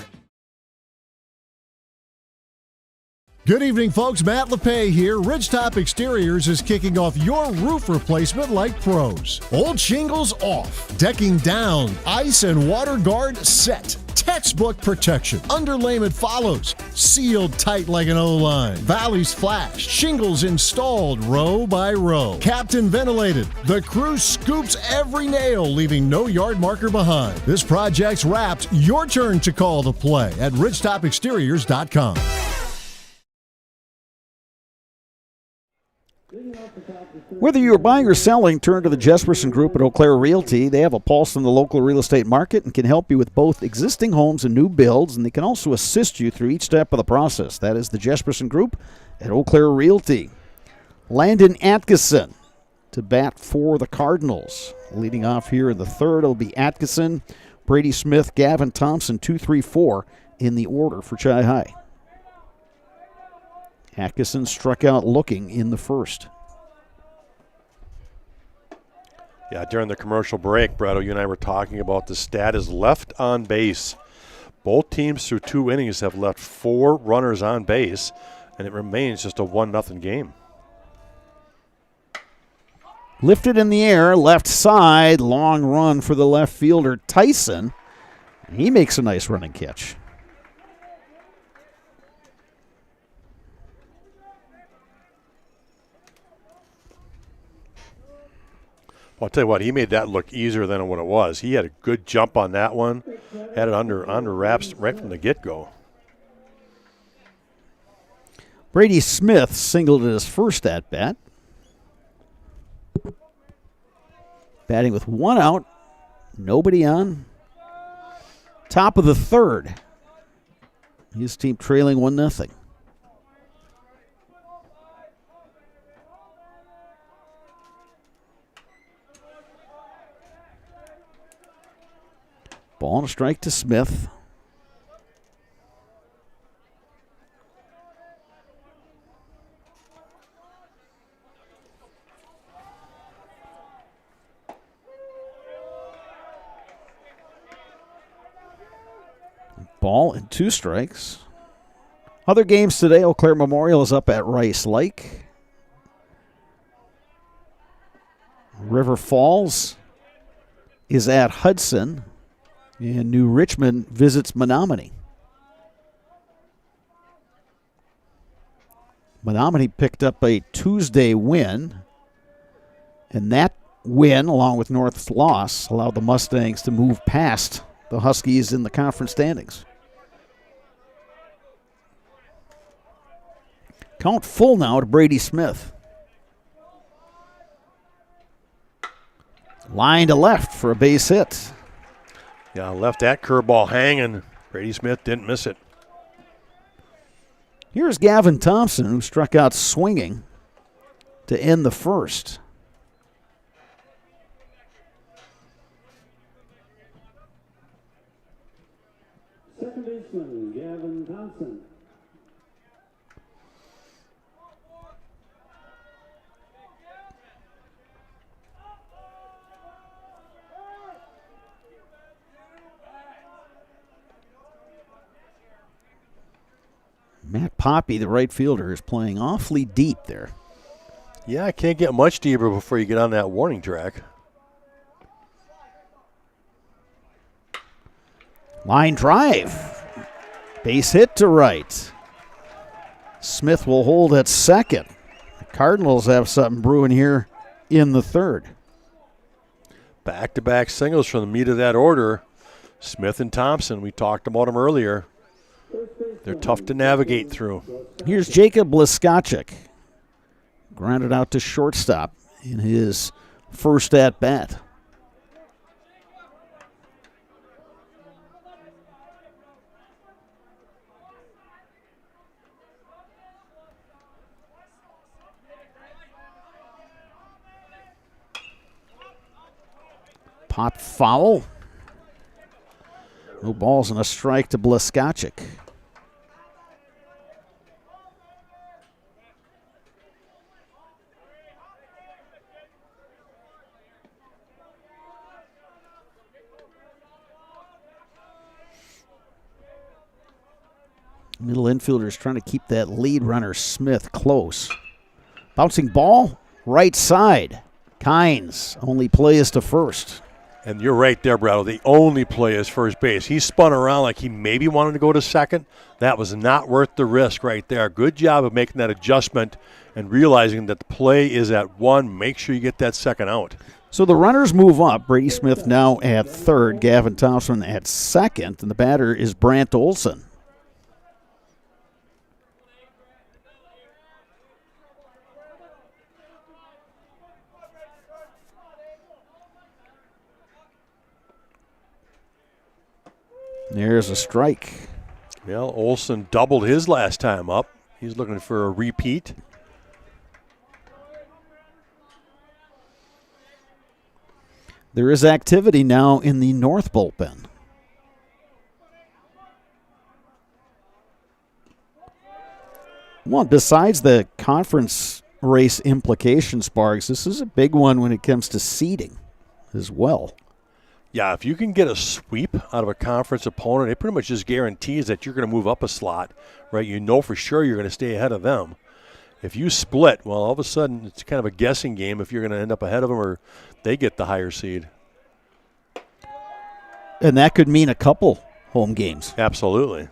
Good evening, folks. Matt LePay here. Ridgetop Exteriors is kicking off your roof replacement like pros. Old shingles off, decking down, ice and water guard set. Textbook protection. Underlayment follows. Sealed tight like an O-line. Valleys flashed. Shingles installed row by row. Captain ventilated. The crew scoops every nail, leaving no yard marker behind. This project's wrapped. Your turn to call the play at ridgetopexteriors.com. Whether you're buying or selling, turn to the Jesperson Group at Eau Claire Realty. They have a pulse on the local real estate market and can help you with both existing homes and new builds, and they can also assist you through each step of the process. That is the Jesperson Group at Eau Claire Realty. Landon Atkinson to bat for the Cardinals. Leading off here in the third, it'll be Atkinson, Brady Smith, Gavin Thompson, 2, 3, 4 in the order for Chi High. Atkinson struck out looking in the first. Yeah, during the commercial break, Bretto, you and I were talking about the stat is left on base. Both teams through 2 innings have left 4 runners on base, and it remains just a 1-0 game. Lifted in the air, left side, long run for the left fielder, Tyson. And he makes a nice running catch. Well, I'll tell you what, he made that look easier than what it was. He had a good jump on that one, had it under wraps right from the get-go. Brady Smith singled at his first at-bat. Batting with 1 out, nobody on. Top of the third. His team trailing 1-0. Ball and a strike to Smith. Ball and 2 strikes. Other games today, Eau Claire Memorial is up at Rice Lake. River Falls is at Hudson. And New Richmond visits Menominee. Menominee picked up a Tuesday win. And that win, along with North's loss, allowed the Mustangs to move past the Huskies in the conference standings. Count full now to Brady Smith. Line to left for a base hit. Yeah, left that curveball hanging. Brady Smith didn't miss it. Here's Gavin Thompson, who struck out swinging to end the first. Second baseman, Gavin Thompson. Matt Poppy, the right fielder, is playing awfully deep there. Yeah, I can't get much deeper before you get on that warning track. Line drive. Base hit to right. Smith will hold at second. The Cardinals have something brewing here in the third. Back-to-back singles from the meat of that order. Smith and Thompson, we talked about them earlier. They're tough to navigate through. Here's Jacob Liskocic. Grounded out to shortstop in his first at-bat. Pop foul. No balls and a strike to Bliskocic. Middle infielders trying to keep that lead runner Smith close. Bouncing ball, right side. Kynes only plays to first. And you're right there, Brad. The only play is first base. He spun around like he maybe wanted to go to second. That was not worth the risk right there. Good job of making that adjustment and realizing that the play is at 1. Make sure you get that second out. So the runners move up. Brady Smith now at third. Gavin Thompson at second. And the batter is Brant Olson. There's a strike. Well, Olson doubled his last time up. He's looking for a repeat. There is activity now in the north bullpen. Well, besides the conference race implication, Sparks, this is a big one when it comes to seeding as well. Yeah, if you can get a sweep out of a conference opponent, it pretty much just guarantees that you're going to move up a slot, right? You know for sure you're going to stay ahead of them. If you split, well, all of a sudden it's kind of a guessing game if you're going to end up ahead of them or they get the higher seed. And that could mean a couple home games. Absolutely.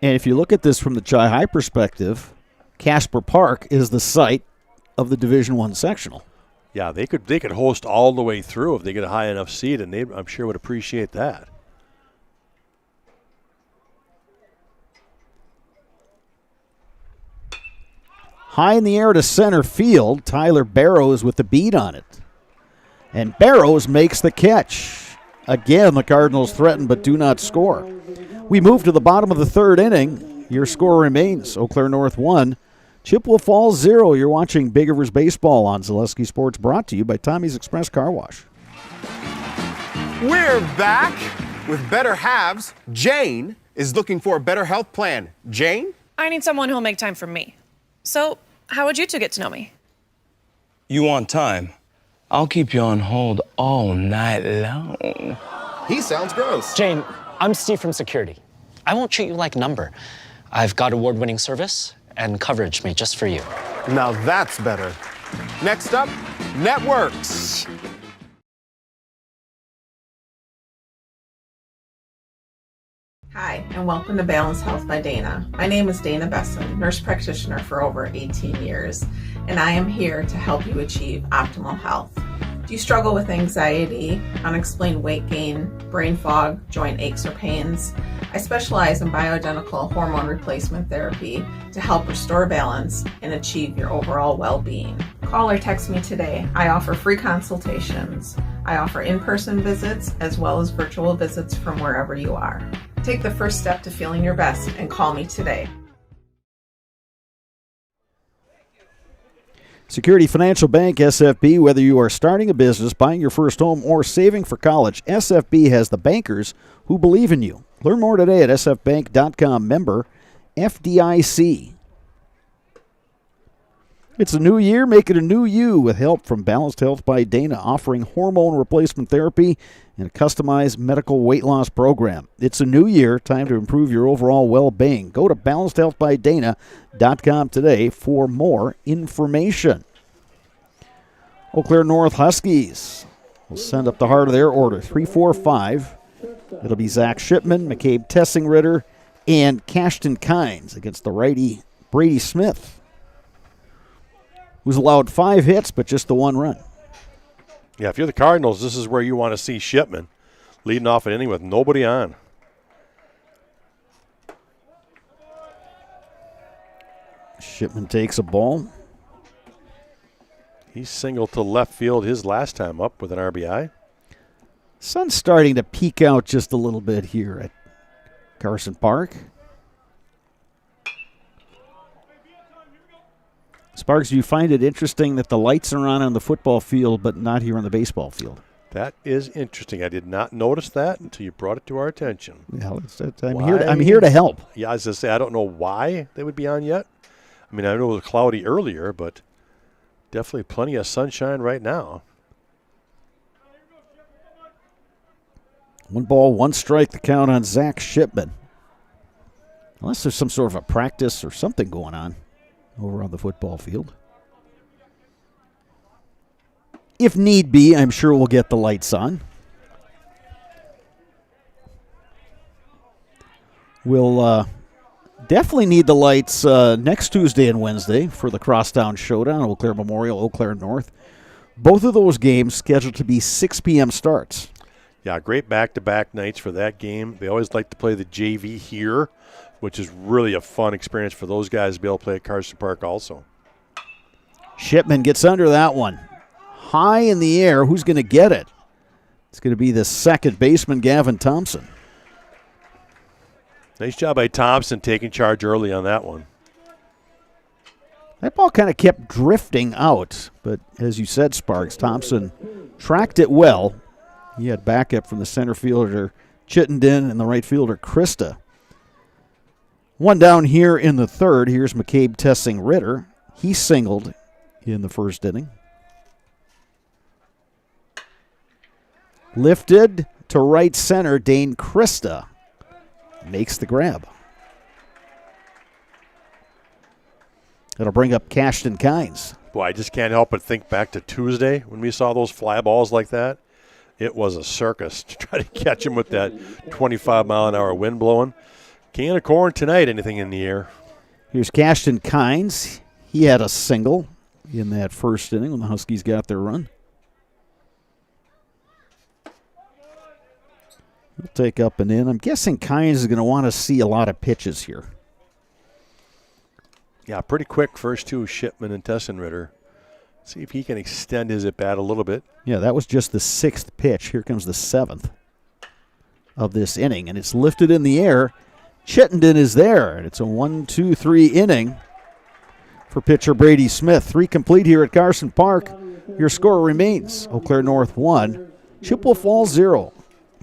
And if you look at this from the Chi High perspective, Casper Park is the site of the Division I sectional. Yeah, they could host all the way through if they get a high enough seed, and they, I'm sure, would appreciate that. High in the air to center field, Tyler Barrows with the beat on it. And Barrows makes the catch. Again, the Cardinals threaten but do not score. We move to the bottom of the third inning. Your score remains Eau Claire North 1, Chippewa Falls 0. You're watching Big Rivers Baseball on Zaleski Sports, brought to you by Tommy's Express Car Wash. We're back with better halves. Jane is looking for a better health plan. Jane? I need someone who'll make time for me. So, how would you two get to know me? You want time? I'll keep you on hold all night long. He sounds gross. Jane, I'm Steve from security. I won't treat you like a number. I've got award-winning service and coverage made just for you. Now that's better. Next up, networks. Hi, and welcome to Balanced Health by Dana. My name is Dana Besson, nurse practitioner for over 18 years, and I am here to help you achieve optimal health. Do you struggle with anxiety, unexplained weight gain, brain fog, joint aches or pains? I specialize in bioidentical hormone replacement therapy to help restore balance and achieve your overall well-being. Call or text me today. I offer free consultations. I offer in-person visits as well as virtual visits from wherever you are. Take the first step to feeling your best and call me today. Security Financial Bank, SFB, whether you are starting a business, buying your first home, or saving for college, SFB has the bankers who believe in you. Learn more today at sfbank.com, member FDIC. It's a new year, make it a new you with help from Balanced Health by Dana, offering hormone replacement therapy and a customized medical weight loss program. It's a new year, time to improve your overall well-being. Go to balancedhealthbydana.com today for more information. Eau Claire North Huskies will send up the heart of their order, 3-4-5. It'll be Zach Shipman, McCabe Tessing-Ritter, and Cashton Kynes against the righty Brady Smith, who's allowed 5 hits but just the 1 run. Yeah, if you're the Cardinals, this is where you want to see Shipman leading off an inning with nobody on. Shipman takes a ball. He singled to left field his last time up with an RBI. Sun's starting to peek out just a little bit here at Carson Park. Sparks, do you find it interesting that the lights are on the football field but not here on the baseball field? That is interesting. I did not notice that until you brought it to our attention. Yeah, I'm here to help. Yeah, I was going to say, I don't know why they would be on yet. I mean, I know it was cloudy earlier, but definitely plenty of sunshine right now. 1 ball, 1 strike, the count on Zach Shipman. Unless there's some sort of a practice or something going on over on the football field. If need be, I'm sure we'll get the lights on. We'll definitely need the lights next Tuesday and Wednesday for the Crosstown Showdown, Eau Claire Memorial, Eau Claire North. Both of those games scheduled to be 6 p.m. starts. Yeah, great back-to-back nights for that game. They always like to play the JV here, which is really a fun experience for those guys to be able to play at Carson Park also. Shipman gets under that one. High in the air. Who's going to get it? It's going to be the second baseman, Gavin Thompson. Nice job by Thompson taking charge early on that one. That ball kind of kept drifting out, but as you said, Sparks, Thompson tracked it well. He had backup from the center fielder Chittenden and the right fielder Krista. 1 down here in the third. Here's McCabe Tessing-Ritter. He singled in the first inning. Lifted to right center, Dane Krista makes the grab. That'll bring up Cashton Kynes. Boy, I just can't help but think back to Tuesday when we saw those fly balls like that. It was a circus to try to catch him with that 25-mile-an-hour wind blowing. Can of corn tonight, anything in the air. Here's Cashton Kynes. He had a single in that first inning when the Huskies got their run. He'll take up and in. I'm guessing Kynes is going to want to see a lot of pitches here. Yeah, pretty quick first 2, Shipman and Tessing-Ritter. See if he can extend his at-bat a little bit. Yeah, that was just the 6th pitch. Here comes the 7th of this inning, and it's lifted in the air. Chittenden is there, and it's a 1-2-3 inning for pitcher Brady Smith. 3 complete here at Carson Park. Your score remains Eau Claire North 1, Chippewa Falls 0.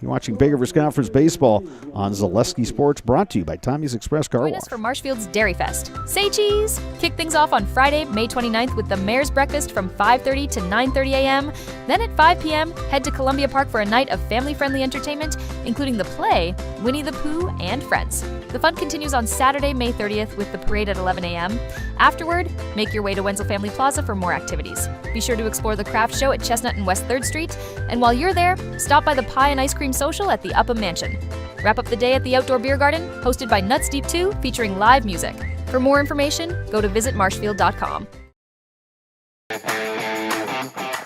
You're watching Big Rivers Conference Baseball on Zaleski Sports, brought to you by Tommy's Express Car Join Wash. us for Marshfield's Dairy Fest. Say cheese! Kick things off on Friday, May 29th with the Mayor's Breakfast from 5:30 to 9:30 a.m. Then at 5 p.m., head to Columbia Park for a night of family-friendly entertainment, including the play, Winnie the Pooh, and Friends. The fun continues on Saturday, May 30th with the parade at 11 a.m. Afterward, make your way to Wenzel Family Plaza for more activities. Be sure to explore the craft show at Chestnut and West 3rd Street, and while you're there, stop by the Pie and Ice Cream Social at the Upham Mansion. Wrap up the day at the Outdoor Beer Garden, hosted by Nuts Deep 2, featuring live music. For more information, go to visitmarshfield.com.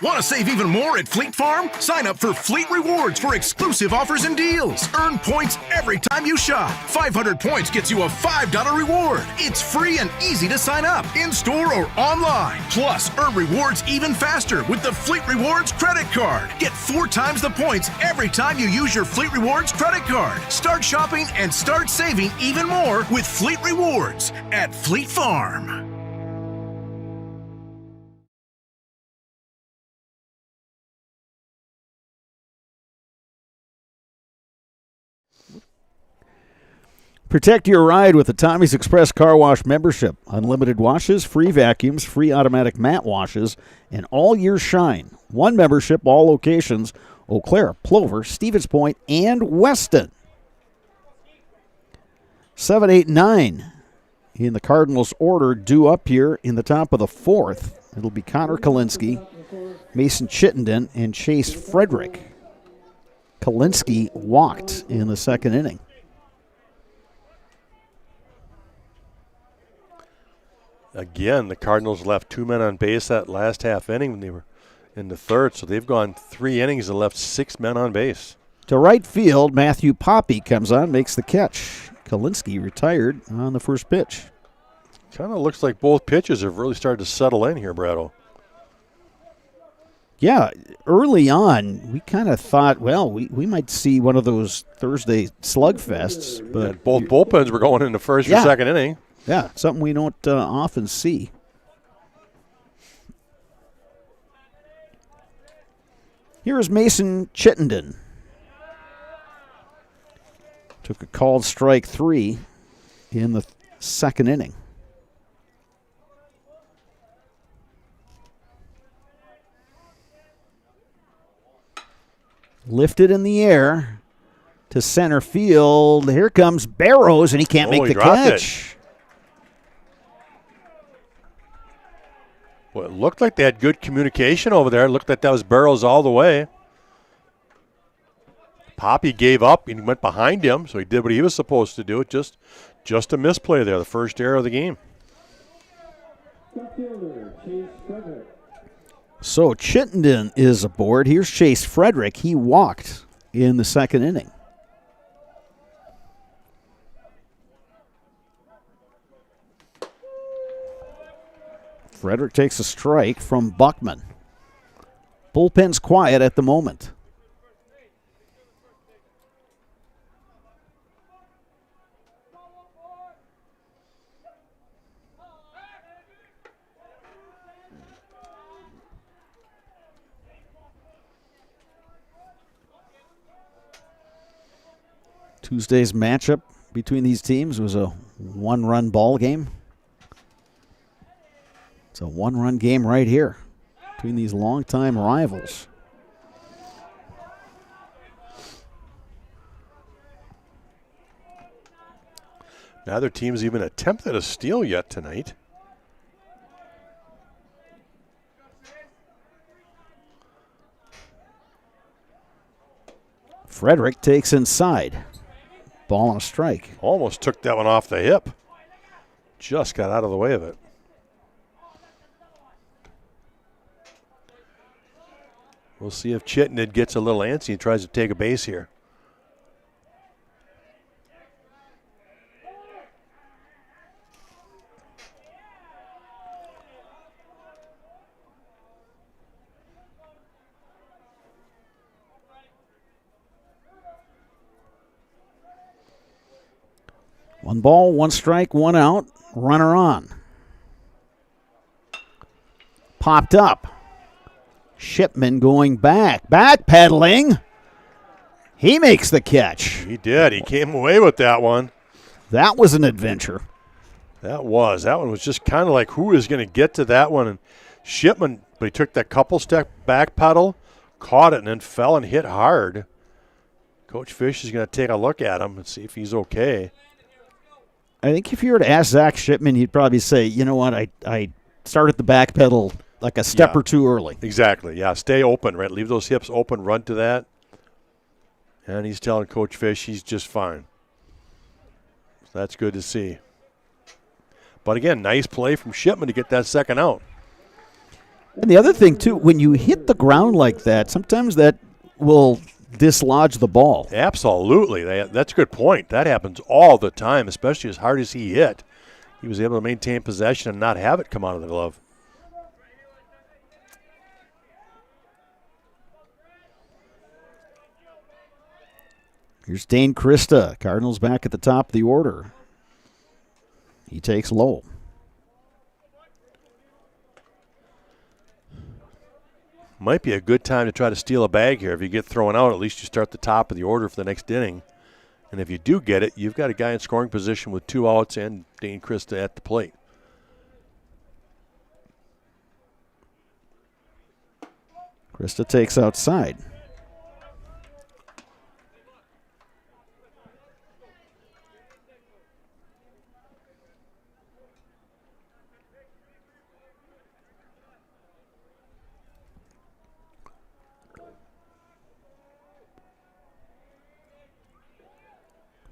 Want to save even more at Fleet Farm? Sign up for Fleet Rewards for exclusive offers and deals. Earn points every time you shop. 500 points gets you a $5 reward. It's free and easy to sign up, in-store or online. Plus, earn rewards even faster with the Fleet Rewards credit card. Get 4 times the points every time you use your Fleet Rewards credit card. Start shopping and start saving even more with Fleet Rewards at Fleet Farm. Protect your ride with the Tommy's Express Car Wash membership. Unlimited washes, free vacuums, free automatic mat washes, and all year shine. One membership, all locations, Eau Claire, Plover, Stevens Point, and Weston. 7, 8, 9 in the Cardinals order due up here in the top of the 4th. It'll be Connor Kalinske, Mason Chittenden, and Chase Frederick. Kalinske walked in the 2nd inning. Again, the Cardinals left 2 men on base that last half inning when they were in the 3rd, so they've gone 3 innings and left 6 men on base. To right field, Matthew Poppy comes on, makes the catch. Kalinske retired on the first pitch. Kind of looks like both pitches have really started to settle in here, Brado. Yeah, early on, we kind of thought, well, we might see one of those Thursday slugfests. But both bullpens were going in the first or second inning. Yeah, something we don't often see. Here is Mason Chittenden. Took a called strike 3 in the 2nd inning. Lifted in the air to center field. Here comes Barrows, and he can't make the catch. Well, it looked like they had good communication over there. It looked like that was Barrows all the way. Poppy gave up and went behind him, so he did what he was supposed to do. Just a misplay there, the first error of the game. So Chittenden is aboard. Here's Chase Frederick. He walked in the 2nd inning. Frederick takes a strike from Buckman. Bullpen's quiet at the moment. Tuesday's matchup between these teams was a 1-run ball game. It's a 1-run game right here between these longtime rivals. Neither team's even attempted a steal yet tonight. Frederick takes inside. Ball on a strike. Almost took that one off the hip. Just got out of the way of it. We'll see if Chittenden gets a little antsy and tries to take a base here. One ball, one strike, one out. Runner on. Popped up. Shipman going back. Backpedaling. He makes the catch. He did. He came away with that one. That was an adventure. That was. That one was just kind of like who is going to get to that one. And Shipman, but he took that couple step back pedal, caught it and then fell and hit hard. Coach Fish is going to take a look at him and see if he's okay. I think if you were to ask Zach Shipman, he'd probably say, you know what, I started the back pedal like a step or two early. Exactly, yeah. Stay open, right? Leave those hips open, run to that. And he's telling Coach Fish he's just fine. So that's good to see. But again, nice play from Shipman to get that second out. And the other thing, too, when you hit the ground like that, sometimes that will dislodge the ball. Absolutely. That's a good point. That happens all the time, especially as hard as he hit. He was able to maintain possession and not have it come out of the glove. Here's Dane Krista. Cardinals back at the top of the order. He takes low. Might be a good time to try to steal a bag here. If you get thrown out, at least you start the top of the order for the next inning. And if you do get it, you've got a guy in scoring position with 2 outs and Dane Krista at the plate. Krista takes outside.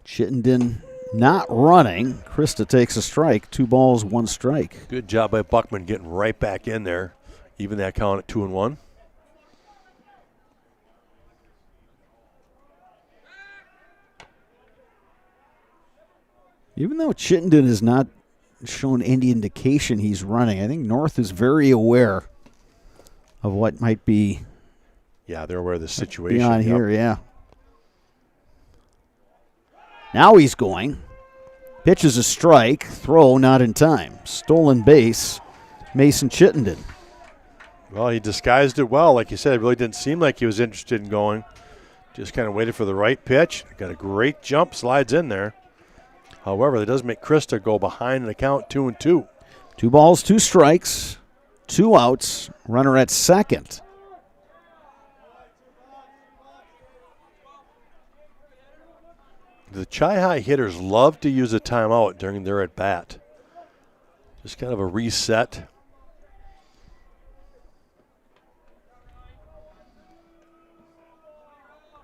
Chittenden not running. Krista takes a strike. 2 balls, 1 strike. Good job by Buckman getting right back in there. Even that count at 2-1. Even though Chittenden has not shown any indication he's running, I think North is very aware of what might be. Yeah, they're aware of the situation. Beyond here, yeah. Now he's going. Pitches a strike. Throw not in time. Stolen base. Mason Chittenden. Well, he disguised it well. Like you said, it really didn't seem like he was interested in going. Just kind of waited for the right pitch. Got a great jump. Slides in there. However, that does make Krista go behind the count 2-2. 2 balls, 2 strikes. 2 outs. Runner at second. The Chi-High hitters love to use a timeout during their at-bat. Just kind of a reset.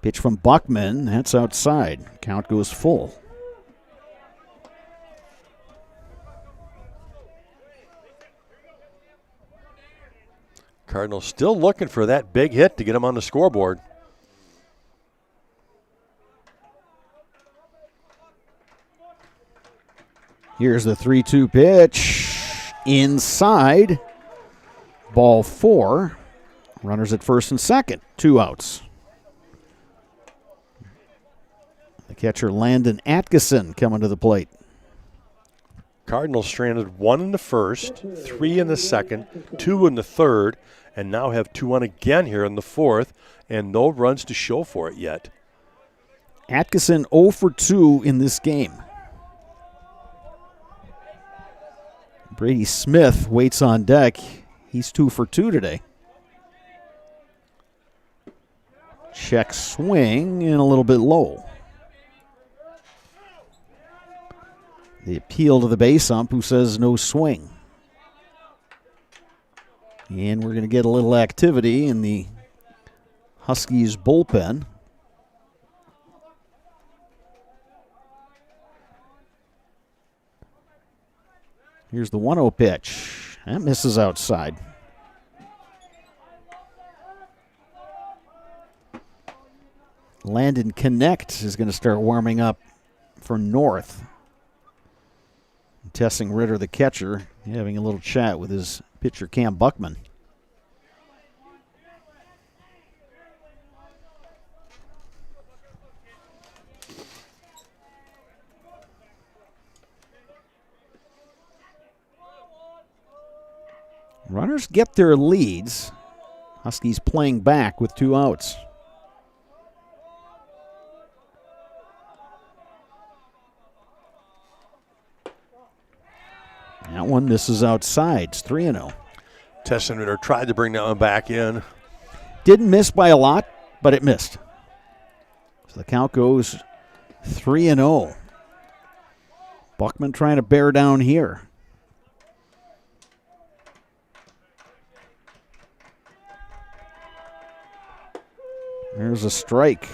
Pitch from Buckman. That's outside. Count goes full. Cardinals still looking for that big hit to get them on the scoreboard. Here's the 3-2 pitch. Inside. Ball 4. Runners at first and second. 2 outs. The catcher Landon Atkinson coming to the plate. Cardinals stranded 1 in the first, 3 in the second, 2 in the third, and now have 2 on again here in the fourth, and no runs to show for it yet. Atkinson 0 for 2 in this game. Brady Smith waits on deck. He's 2 for 2 today. Check swing and a little bit low. The appeal to the base ump who says no swing. And we're going to get a little activity in the Huskies bullpen. Here's the 1-0 pitch. That misses outside. Landon Connect is going to start warming up for North. Tessing Ritter, the catcher, having a little chat with his pitcher Cam Buckman. Runners get their leads. Huskies playing back with 2 outs. That one misses outside. It's 3-0. Tessenritter tried to bring that one back in. Didn't miss by a lot, but it missed. So the count goes 3-0. Buckman trying to bear down here. There's a strike.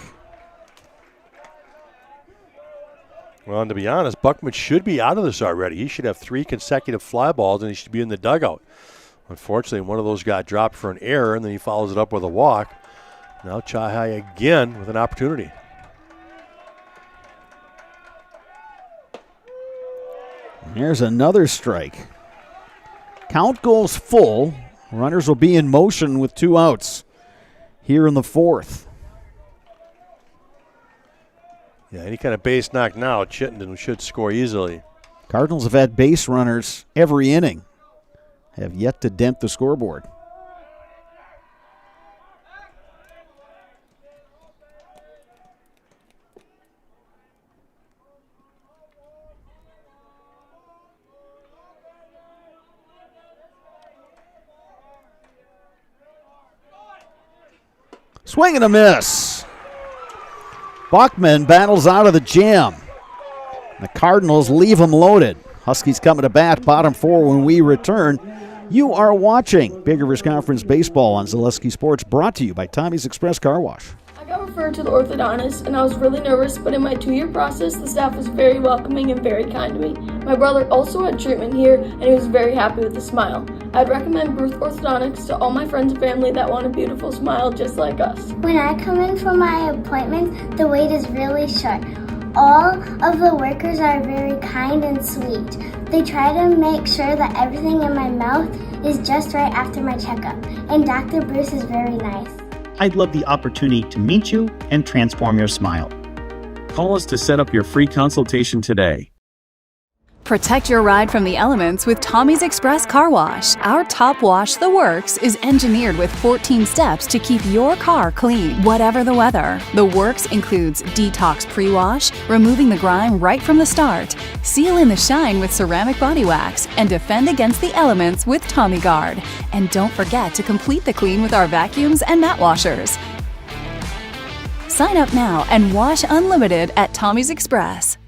Well, and to be honest, Buckman should be out of this already. He should have 3 consecutive fly balls, and he should be in the dugout. Unfortunately, one of those got dropped for an error, and then he follows it up with a walk. Now Chahai again with an opportunity. And here's another strike. Count goes full. Runners will be in motion with 2 outs here in the 4th. Yeah, any kind of base knock now, Chittenden should score easily. Cardinals have had base runners every inning. Have yet to dent the scoreboard. Swing and a miss. Buckman battles out of the jam. The Cardinals leave him loaded. Huskies coming to bat, bottom 4 when we return. You are watching Big Rivers Conference Baseball on Zaleski Sports, brought to you by Tommy's Express Car Wash. I got referred to the orthodontist, and I was really nervous, but in my 2-year process, the staff was very welcoming and very kind to me. My brother also had treatment here, and he was very happy with the smile. I'd recommend Bruce Orthodontics to all my friends and family that want a beautiful smile just like us. When I come in for my appointment, the wait is really short. All of the workers are very kind and sweet. They try to make sure that everything in my mouth is just right after my checkup, and Dr. Bruce is very nice. I'd love the opportunity to meet you and transform your smile. Call us to set up your free consultation today. Protect your ride from the elements with Tommy's Express Car Wash. Our Top Wash The Works is engineered with 14 steps to keep your car clean, whatever the weather. The Works includes detox pre-wash, removing the grime right from the start, seal in the shine with ceramic body wax, and defend against the elements with Tommy Guard. And don't forget to complete the clean with our vacuums and mat washers. Sign up now and wash unlimited at Tommy's Express.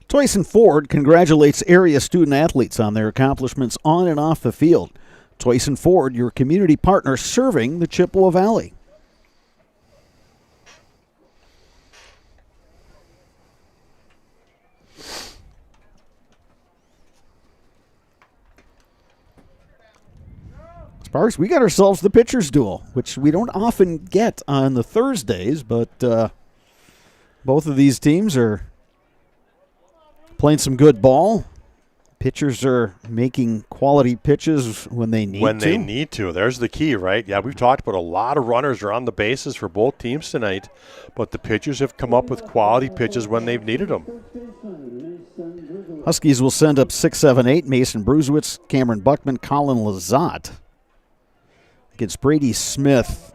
Toyson Ford congratulates area student athletes on their accomplishments on and off the field. Toyson Ford, your community partner serving the Chippewa Valley. Sparks, we got ourselves the pitcher's duel, which we don't often get on the Thursdays, but both of these teams are playing some good ball. Pitchers are making quality pitches when they need to. When they need to. There's the key, right? Yeah, we've talked about a lot of runners are on the bases for both teams tonight, but the pitchers have come up with quality pitches when they've needed them. Huskies will send up 6, 7, 8. Mason Bruzewitz, Cameron Buckman, Colin Lazat against Brady Smith,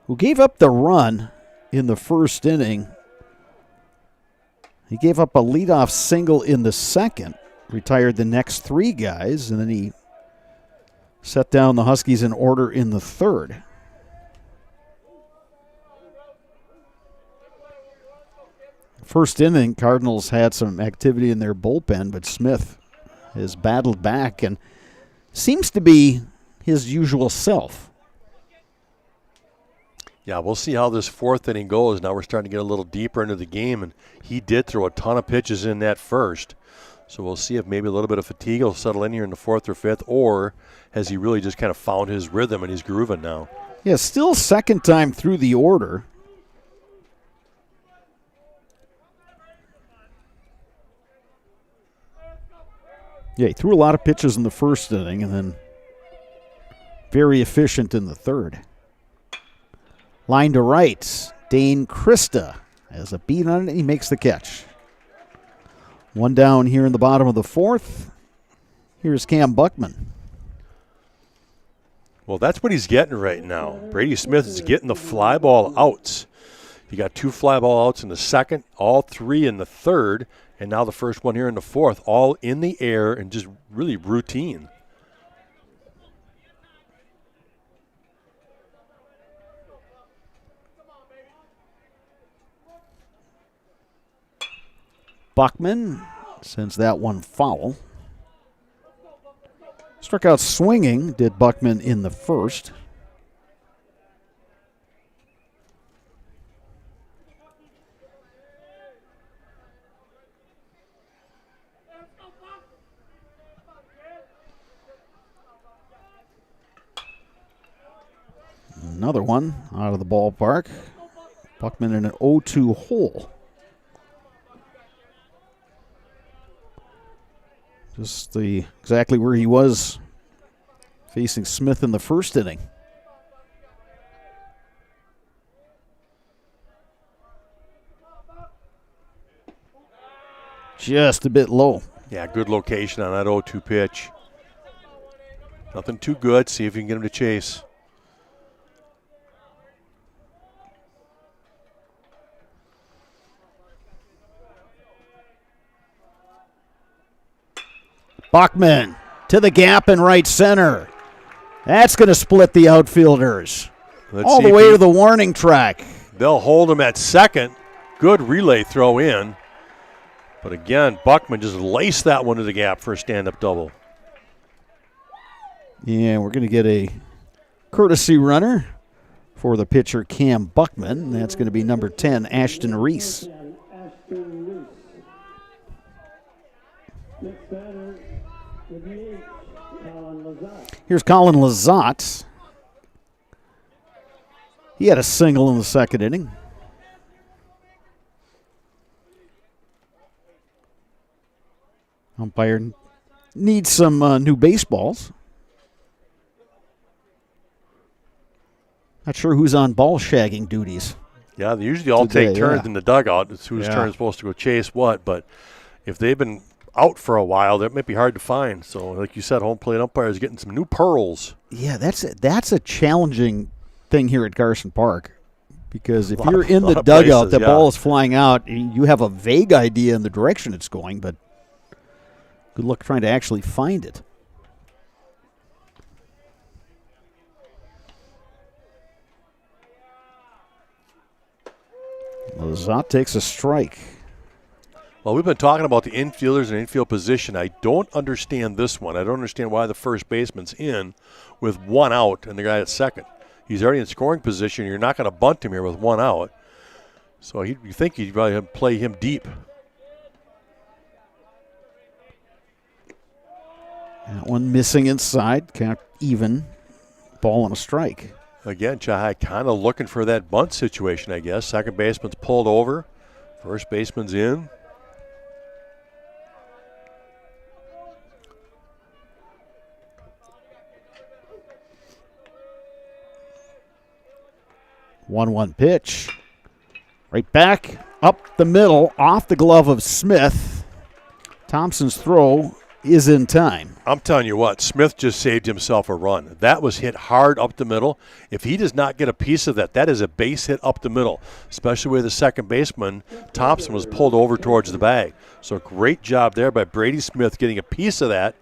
who gave up the run in the first inning. He gave up a leadoff single in the second, retired the next 3 guys, and then he set down the Huskies in order in the third. First inning, Cardinals had some activity in their bullpen, but Smith has battled back and seems to be his usual self. Yeah, we'll see how this 4th inning goes. Now we're starting to get a little deeper into the game, and he did throw a ton of pitches in that first. So we'll see if maybe a little bit of fatigue will settle in here in the 4th or 5th, or has he really just kind of found his rhythm and he's grooving now? Yeah, still second time through the order. Yeah, he threw a lot of pitches in the first inning and then very efficient in the third. Line to right, Dane Krista has a beat on it, and he makes the catch. 1 down here in the bottom of the 4th. Here's Cam Buckman. Well, that's what he's getting right now. Brady Smith is getting the fly ball outs. He got 2 fly ball outs in the second, all 3 in the third, and now the first one here in the 4th, all in the air and just really routine. Buckman sends that one foul. Struck out swinging, did Buckman in the first. Another one out of the ballpark. Buckman in an 0-2 hole. Just exactly where he was facing Smith in the first inning. Just a bit low. Yeah, good location on that 0-2 pitch. Nothing too good. See if you can get him to chase. Buckman to the gap in right center. That's going to split the outfielders. All the way to the warning track. They'll hold him at second. Good relay throw in. But again, Buckman just laced that one to the gap for a stand-up double. Yeah, we're going to get a courtesy runner for the pitcher Cam Buckman. That's going to be number 10, Ashton Reese. Here's Colin Lazat. He had a single in the second inning. Umpire needs some new baseballs. Not sure who's on ball shagging duties. Yeah, they usually all take turns in the dugout. It's whose turn is supposed to go chase what. But if they've been out for a while, that might be hard to find. So, like you said, home plate umpire is getting some new pearls. Yeah, that's a challenging thing here at Carson Park. Because if you're in the dugout, the ball is flying out, you have a vague idea in the direction it's going, but good luck trying to actually find it. Lazat takes a strike. Well, we've been talking about the infielders and infield position. I don't understand this one. I don't understand why the first baseman's in with one out and the guy at second. He's already in scoring position. You're not going to bunt him here with one out. So you think you'd probably play him deep. That one missing inside. Count even. Ball and a strike. Again, Chahai kind of looking for that bunt situation, I guess. Second baseman's pulled over. First baseman's in. One pitch. Right back, up the middle, off the glove of Smith. Thompson's throw is in time. I'm telling you what, Smith just saved himself a run. That was hit hard up the middle. If he does not get a piece of that, that is a base hit up the middle, especially where the second baseman, Thompson, was pulled over towards the bag. So great job there by Brady Smith getting a piece of that,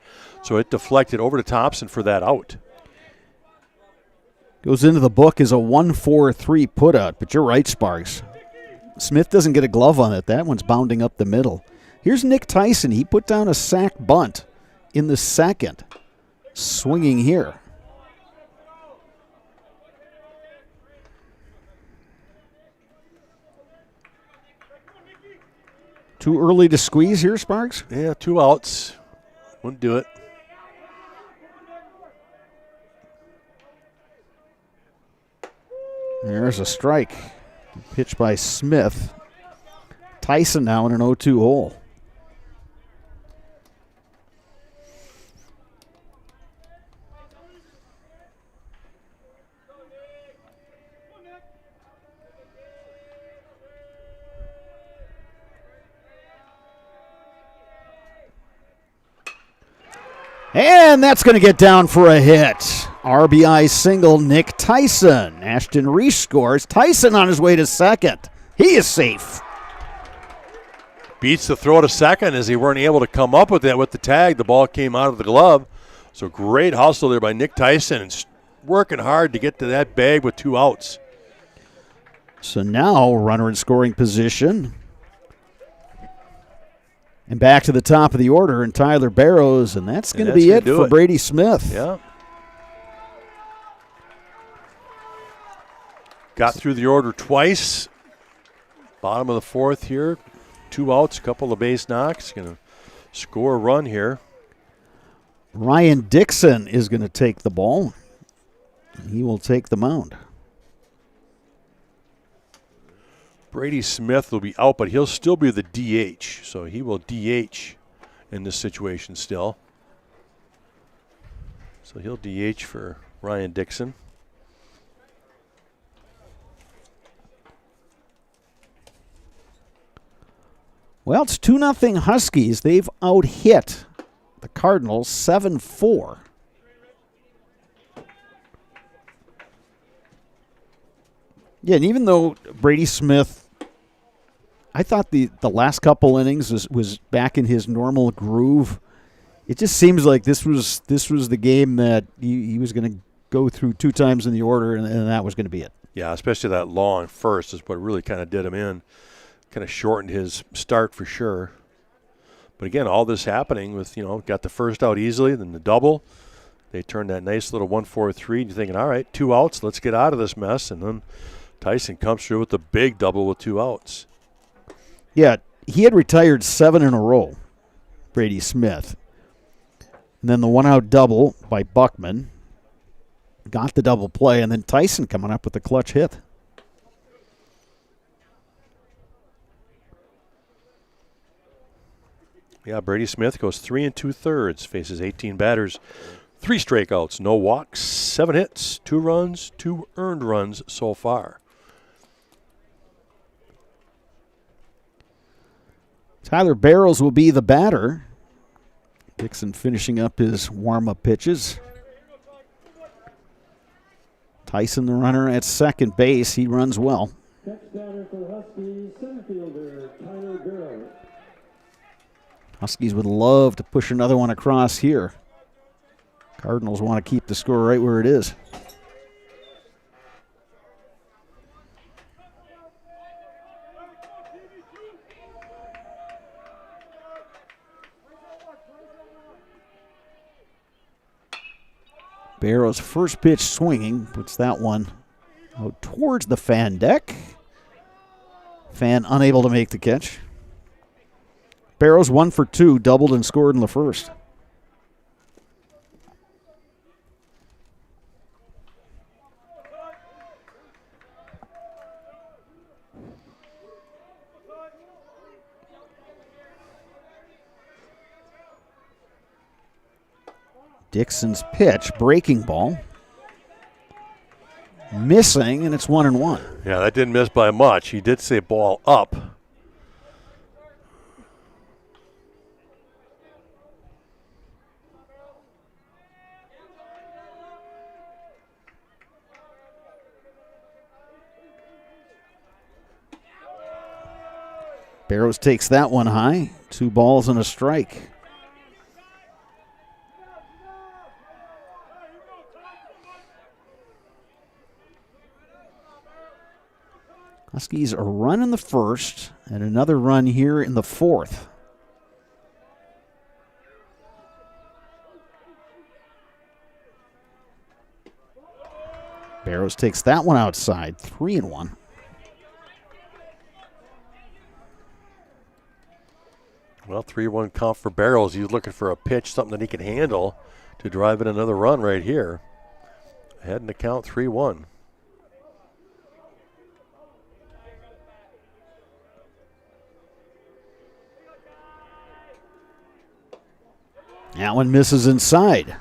so it deflected over to Thompson for that out. Goes into the book as a 1-4-3 putout, but you're right, Sparks. Smith doesn't get a glove on it. That one's bounding up the middle. Here's Nick Tyson. He put down a sac bunt in the second. Swinging here. Too early to squeeze here, Sparks? Yeah, 2 outs. Wouldn't do it. There's a strike. Pitch by Smith. Tyson now in an 0-2 hole. And that's going to get down for a hit. RBI single, Nick Tyson. Ashton Reese scores. Tyson on his way to second. He is safe. Beats the throw to second as he weren't able to come up with that with the tag. The ball came out of the glove. So great hustle there by Nick Tyson. And working hard to get to that bag with 2 outs. So now runner in scoring position. And back to the top of the order, and Tyler Barrows, and that's going to be it for Brady Smith. Yeah. Got through the order twice. Bottom of the fourth here. 2 outs, a couple of base knocks. Going to score a run here. Ryan Dixon is going to take the ball. He will take the mound. Brady Smith will be out, but he'll still be the DH. So he will DH in this situation still. So he'll DH for Ryan Dixon. Well, it's 2-0 Huskies. They've out-hit the Cardinals 7-4. Yeah, and even though Brady Smith, I thought the last couple innings was back in his normal groove. It just seems like this was the game that he was going to go through 2 times in the order, and that was going to be it. Yeah, especially that long first is what really kind of did him in. Kind of shortened his start for sure. But again, all this happening with, got the first out easily, then the double. They turned that nice little 1-4-3, and you're thinking, all right, 2 outs, let's get out of this mess. And then Tyson comes through with the big double with 2 outs. Yeah, he had retired 7 in a row, Brady Smith. And then the 1-out double by Buckman. Got the double play, and then Tyson coming up with the clutch hit. Yeah, Brady Smith goes 3 2/3, faces 18 batters, 3 strikeouts, no walks, 7 hits, 2 runs, 2 earned runs so far. Tyler Barrows will be the batter. Dixon finishing up his warm-up pitches. Tyson, the runner at second base. He runs well. Next batter for the Huskies, center fielder Tyler Barrows. Huskies would love to push another one across here. Cardinals want to keep the score right where it is. Barrows' first pitch swinging, puts that one out towards the fan deck. Fan unable to make the catch. Barrows 1 for 2, doubled and scored in the first. Dixon's pitch, breaking ball. Missing, and it's 1-1. Yeah, that didn't miss by much. He did say ball up. Barrows takes that one high. 2 balls and a strike. Huskies a run in the first and another run here in the fourth. Barrows takes that one outside. 3-1. Well, 3-1 count for Barrows. He's looking for a pitch, something that he can handle to drive in another run right here. Ahead in the count, 3-1. That one misses inside.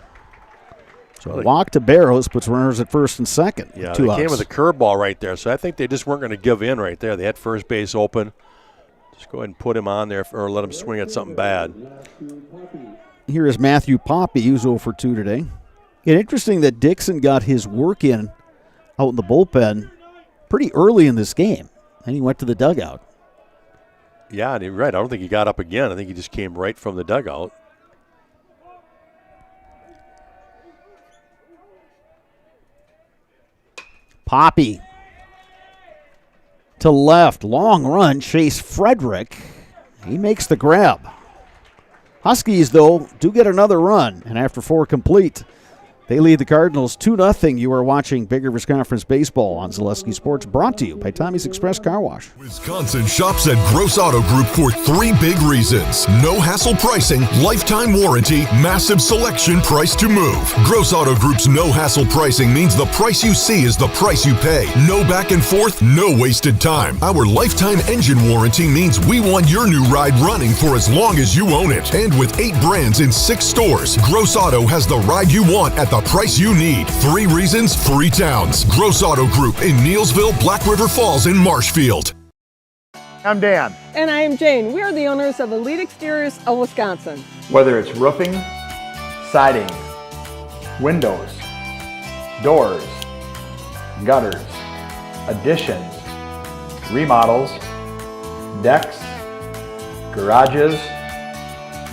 So a walk to Barrows puts runners at first and second. Yeah, 2 they outs. came with a curveball right there, so I think they just weren't going to give in right there. They had first base open. Just go ahead and put him on there or let him swing at something bad. Here is Matthew Poppy, who's 0 for 2 today. It's interesting that Dixon got his work in out in the bullpen pretty early in this game. Then he went to the dugout. Yeah, and you're right. I don't think he got up again. I think he just came right from the dugout. Poppy to left, long run, Chase Frederick. He makes the grab. Huskies, though, do get another run, and after 4 complete, they lead the Cardinals 2-0. You are watching Big Rivers Conference Baseball on Zaleski Sports, brought to you by Tommy's Express Car Wash. Wisconsin shops at Gross Auto Group for 3 big reasons. No hassle pricing, lifetime warranty, massive selection, price to move. Gross Auto Group's no hassle pricing means the price you see is the price you pay. No back and forth, no wasted time. Our lifetime engine warranty means we want your new ride running for as long as you own it. And with 8 brands in 6 stores, Gross Auto has the ride you want at the price you need. 3 reasons, 3 towns. Gross Auto Group in Neelsville, Black River Falls, and Marshfield. I'm Dan. And I am Jane. We are the owners of Elite Exteriors of Wisconsin. Whether it's roofing, siding, windows, doors, gutters, additions, remodels, decks, garages,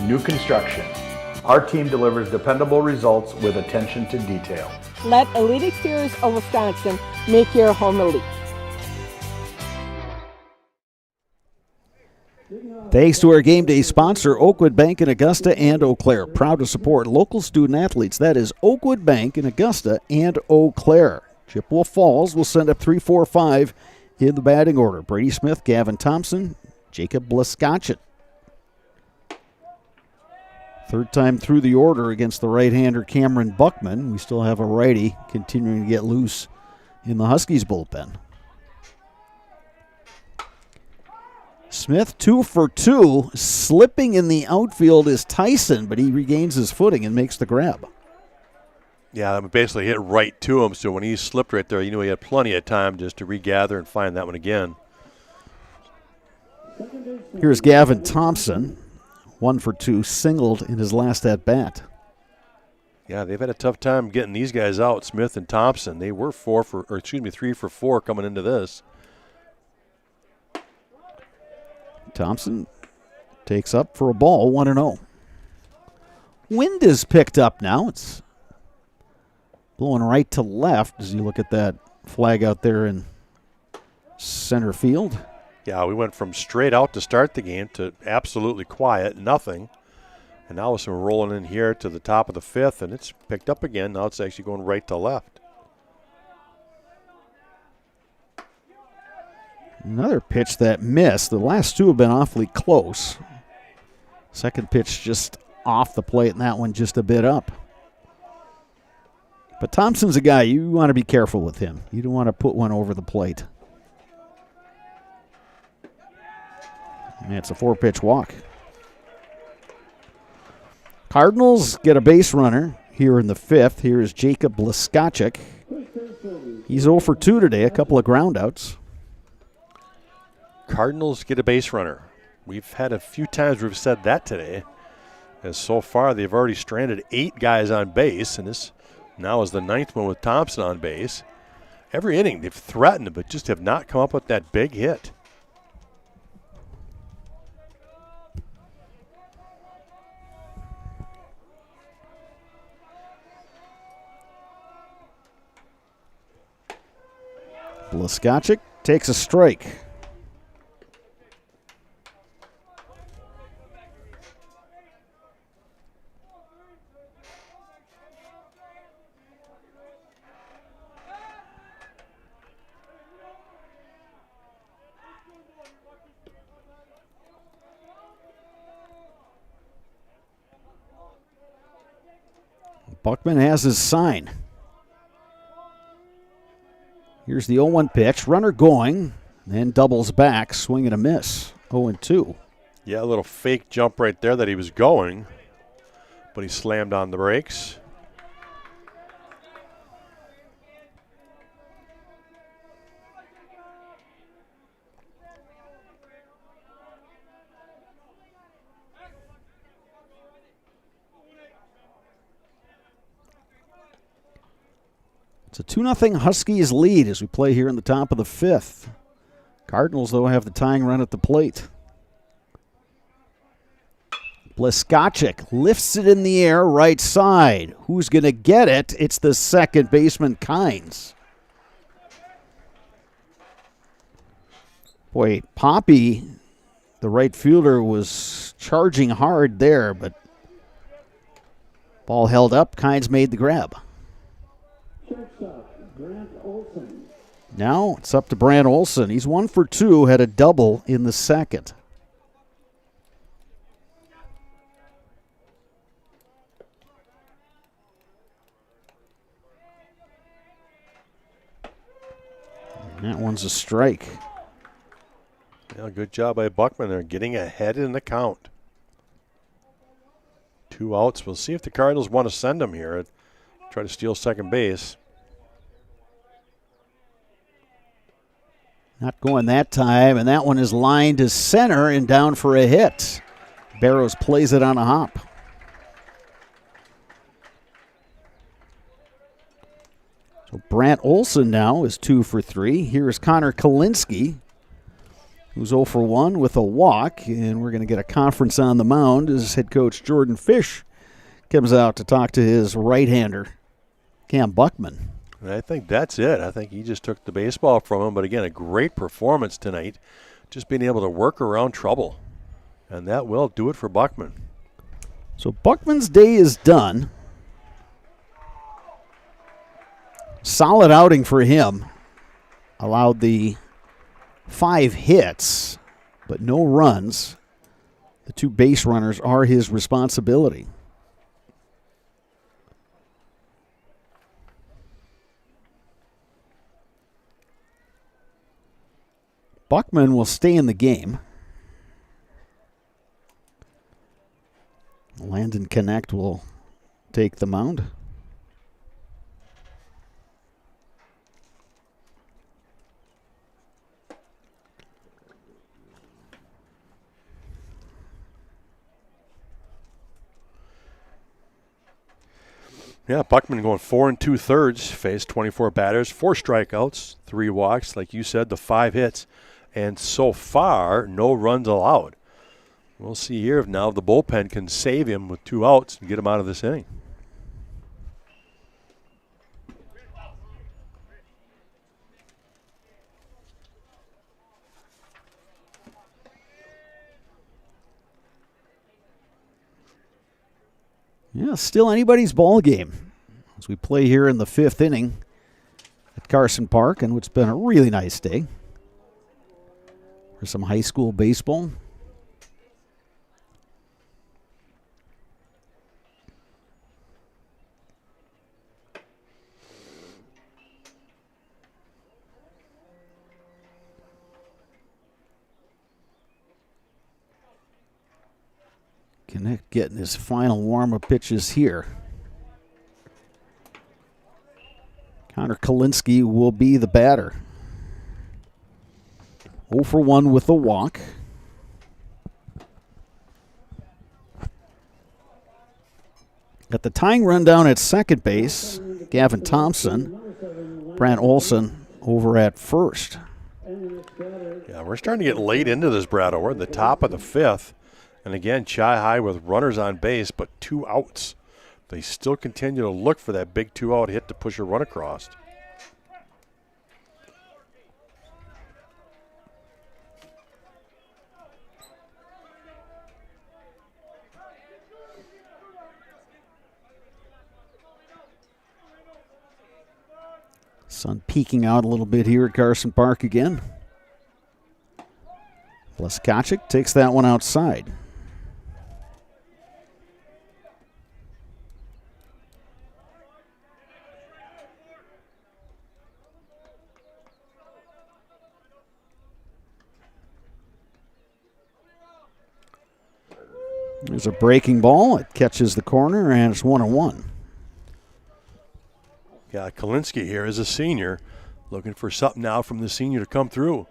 new construction, our team delivers dependable results with attention to detail. Let Elite Exteriors of Wisconsin make your home elite. Thanks to our game day sponsor, Oakwood Bank in Augusta and Eau Claire. Proud to support local student athletes. That is Oakwood Bank in Augusta and Eau Claire. Chippewa Falls will send up 3-4-5 in the batting order. Brady Smith, Gavin Thompson, Jacob Bleskochin. Third time through the order against the right-hander Cameron Buckman. We still have a righty continuing to get loose in the Huskies bullpen. Smith 2 for 2. Slipping in the outfield is Tyson, but he regains his footing and makes the grab. Yeah, basically hit right to him, so when he slipped right there, he had plenty of time just to regather and find that one again. Here's Gavin Thompson. 1 for 2, singled in his last at-bat. Yeah, they've had a tough time getting these guys out, Smith and Thompson. They were 3 for 4 coming into this. Thompson takes up for a ball, 1-0. Wind is picked up now. It's blowing right to left as you look at that flag out there in center field. Yeah, we went from straight out to start the game to absolutely quiet, nothing. And now we're rolling in here to the top of the 5th, and it's picked up again. Now it's actually going right to left. Another pitch that missed. The last 2 have been awfully close. Second pitch just off the plate, and that one just a bit up. But Thompson's a guy, you want to be careful with him. You don't want to put one over the plate. And it's a 4-pitch walk. Cardinals get a base runner here in the 5th. Here is Jacob Bleskochin. He's 0 for 2 today, a couple of groundouts. Cardinals get a base runner. We've had a few times we've said that today. As so far, they've already stranded 8 guys on base, and this now is the 9th one with Thompson on base. Every inning, they've threatened, but just have not come up with that big hit. Bleskochin takes a strike. Buckman has his sign. Here's the 0-1 pitch. Runner going, then doubles back, swing and a miss. 0-2. Yeah, a little fake jump right there that he was going, but he slammed on the brakes. It's a 2-0 Huskies lead as we play here in the top of the 5th. Cardinals, though, have the tying run at the plate. Bleskochin lifts it in the air, right side. Who's going to get it? It's the second baseman, Kynes. Boy, Poppy, the right fielder, was charging hard there, but Ball held up. Kynes made the grab. Shortstop, Grant Olson. Now it's up to Brant Olson. He's 1 for 2, had a double in the second. And that one's a strike. Yeah, good job by Buckman there, getting ahead in the count. 2 outs. We'll see if the Cardinals want to send him here. Try to steal second base. Not going that time, and that one is lined to center and down for a hit. Barrows plays it on a hop. So Brant Olson now is 2 for 3. Here's Connor Kalinsky, who's 0 for 1 with a walk, and we're going to get a conference on the mound as head coach Jordan Fish comes out to talk to his right-hander, Cam Buckman. And I think that's it. I think he just took the baseball from him. But again, a great performance tonight. Just being able to work around trouble. And that will do it for Buckman. So Buckman's day is done. Solid outing for him. Allowed the 5 hits, but no runs. The 2 base runners are his responsibility. Buckman will stay in the game. Landon Connect will take the mound. Yeah, Buckman going 4 2/3, faced 24 batters, 4 strikeouts, 3 walks, like you said, the 5 hits, and so far, no runs allowed. We'll see here if now the bullpen can save him with 2 outs and get him out of this inning. Yeah, still anybody's ball game as we play here in the 5th inning at Carson Park, and it's been a really nice day for some high school baseball. Connect getting his final warm-up pitches here. Connor Kalinsky will be the batter. 0 for 1 with a walk. At the tying rundown at second base, Gavin Thompson, Brant Olson over at first. Yeah, we're starting to get late into this, Brado. We're at the top of the 5th. And again, Chi High with runners on base, but 2 outs. They still continue to look for that big 2-out hit to push a run across. Sun peeking out a little bit here at Carson Park again. Leskoczyk takes that one outside. There's a breaking ball. It catches the corner, and it's 1-1. Yeah, Kalinsky here is a senior, looking for something now from the senior to come through.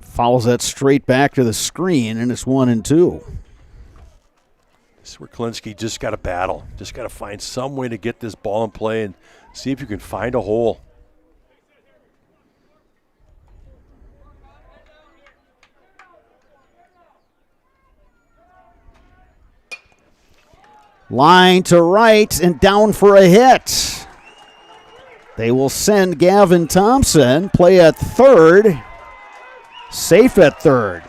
Fouls that straight back to the screen, and it's 1-2. This is where Kalinsky just got to battle. Just got to find some way to get this ball in play and see if you can find a hole. Line to right and down for a hit. They will send Gavin Thompson, play at third, safe at third.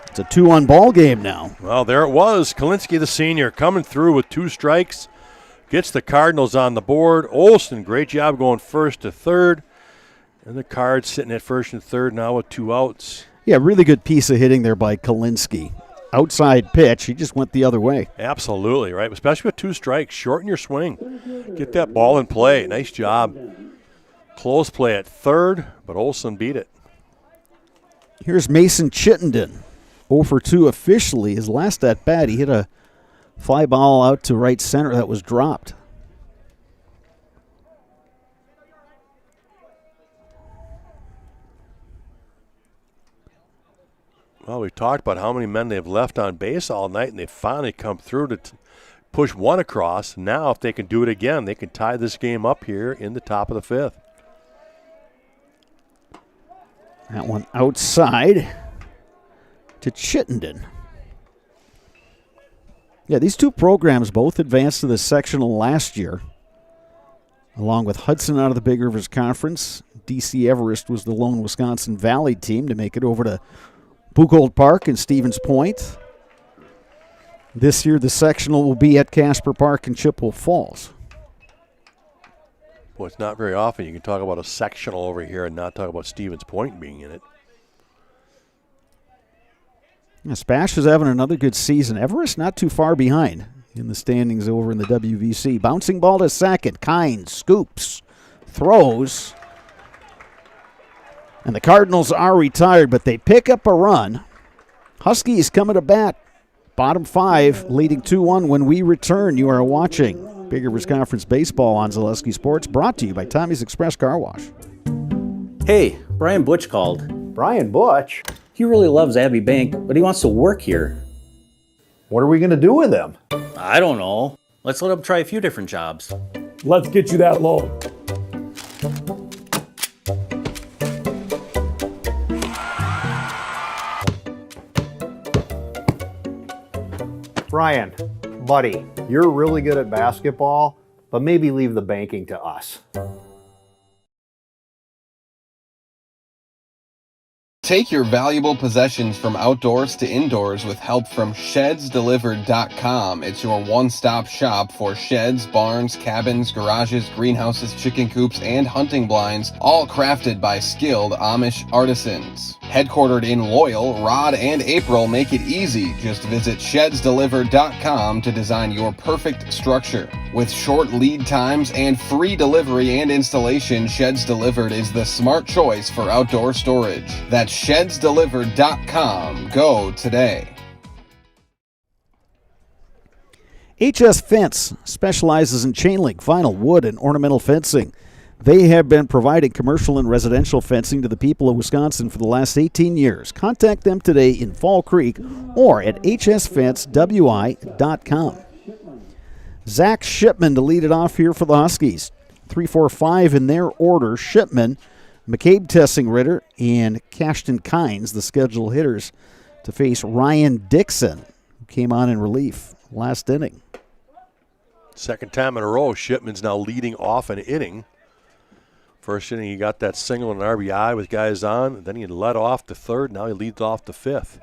It's a 2-1 ball game now. Well, there it was. Kalinsky, the senior, coming through with 2 strikes. Gets the Cardinals on the board. Olson, great job going first to third. And the Cards sitting at first and third now with 2 outs. Yeah, really good piece of hitting there by Kalinsky. Outside pitch, he just went the other way. Absolutely, right? Especially with 2 strikes. Shorten your swing. Get that ball in play. Nice job. Close play at third, but Olson beat it. Here's Mason Chittenden. 0 for 2 officially. His last at bat, he hit a fly ball out to right center that was dropped. Well, we've talked about how many men they've left on base all night, and they finally come through to push one across. Now, if they can do it again, they can tie this game up here in the top of the 5th. That one outside to Chittenden. Yeah, these 2 programs both advanced to the sectional last year, along with Hudson out of the Big Rivers Conference. DC Everest was the lone Wisconsin Valley team to make it over to Buchholz Park and Stevens Point. This year, the sectional will be at Casper Park in Chippewa Falls. Well, it's not very often you can talk about a sectional over here and not talk about Stevens Point being in it. Yeah, Spash is having another good season. Everest not too far behind in the standings over in the WVC. Bouncing ball to second. Kynes scoops, throws. And the Cardinals are retired, but they pick up a run. Huskies coming to bat. Bottom 5, leading 2-1 when we return. You are watching Big Rivers Conference Baseball on Zaleski Sports, brought to you by Tommy's Express Car Wash. Hey, Brian Butch called. Brian Butch? He really loves Abbey Bank, but he wants to work here. What are we going to do with him? I don't know. Let's let him try a few different jobs. Let's get you that loan. Brian, buddy, you're really good at basketball, but maybe leave the banking to us. Take your valuable possessions from outdoors to indoors with help from ShedsDelivered.com. It's your one-stop shop for sheds, barns, cabins, garages, greenhouses, chicken coops, and hunting blinds, all crafted by skilled Amish artisans. Headquartered in Loyal, Rod and April make it easy. Just visit ShedsDelivered.com to design your perfect structure. With short lead times and free delivery and installation, Sheds Delivered is the smart choice for outdoor storage. That's ShedsDelivered.com. Go today. HS Fence specializes in chain link, vinyl, wood, and ornamental fencing. They have been providing commercial and residential fencing to the people of Wisconsin for the last 18 years. Contact them today in Fall Creek or at hsfencewi.com. Zach Shipman to lead it off here for the Huskies. 3-4-5 in their order. Shipman, McCabe Tessing-Ritter, and Cashton Kynes, the scheduled hitters, to face Ryan Dixon, who came on in relief last inning. Second time in a row, Shipman's now leading off an inning. First inning, he got that single and RBI with guys on. And then he led off the third. Now he leads off the 5th.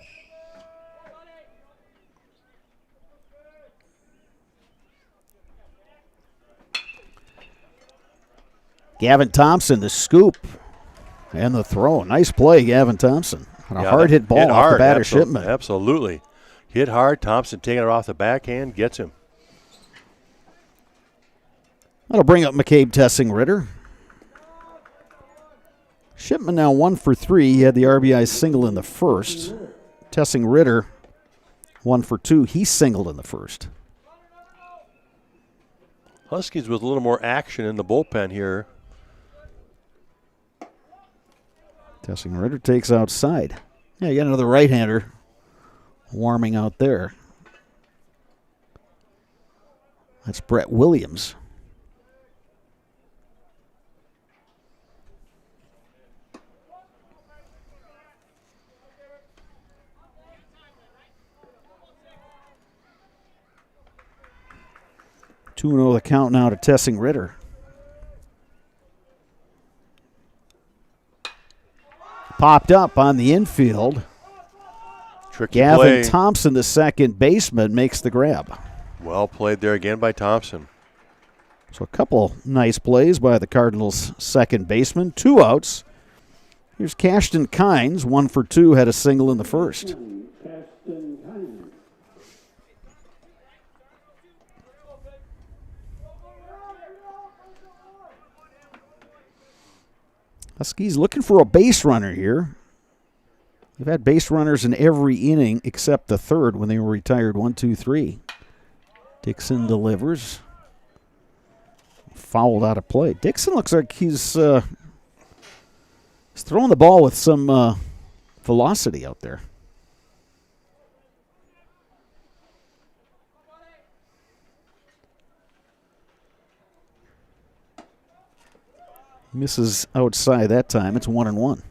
Gavin Thompson, the scoop and the throw. Nice play, Gavin Thompson. On a hard hit ball off the bat of Shipman. Absolutely. Hit hard. Thompson taking it off the backhand, gets him. That'll bring up McCabe Tessing-Ritter. Shipman now 1 for 3. He had the RBI single in the first. Tessing-Ritter 1 for 2. He singled in the first. Huskies with a little more action in the bullpen here. Tessing-Ritter takes outside. Yeah, you got another right-hander warming out there. That's Brett Williams. Two 2-0 the count now to Tessing-Ritter. popped up on the infield. Tricky Gavin play. Thompson, the second baseman, makes the grab. Well played there again by Thompson. So a couple nice plays by the Cardinals' second baseman. 2 outs. Here's Cashton Kynes, 1 for 2, had a single in the first. Huskies looking for a base runner here. They've had base runners in every inning except the third when they were retired. 1-2-3. Dixon delivers. Fouled out of play. Dixon looks like he's throwing the ball with some velocity out there. Misses outside that time. It's 1-1.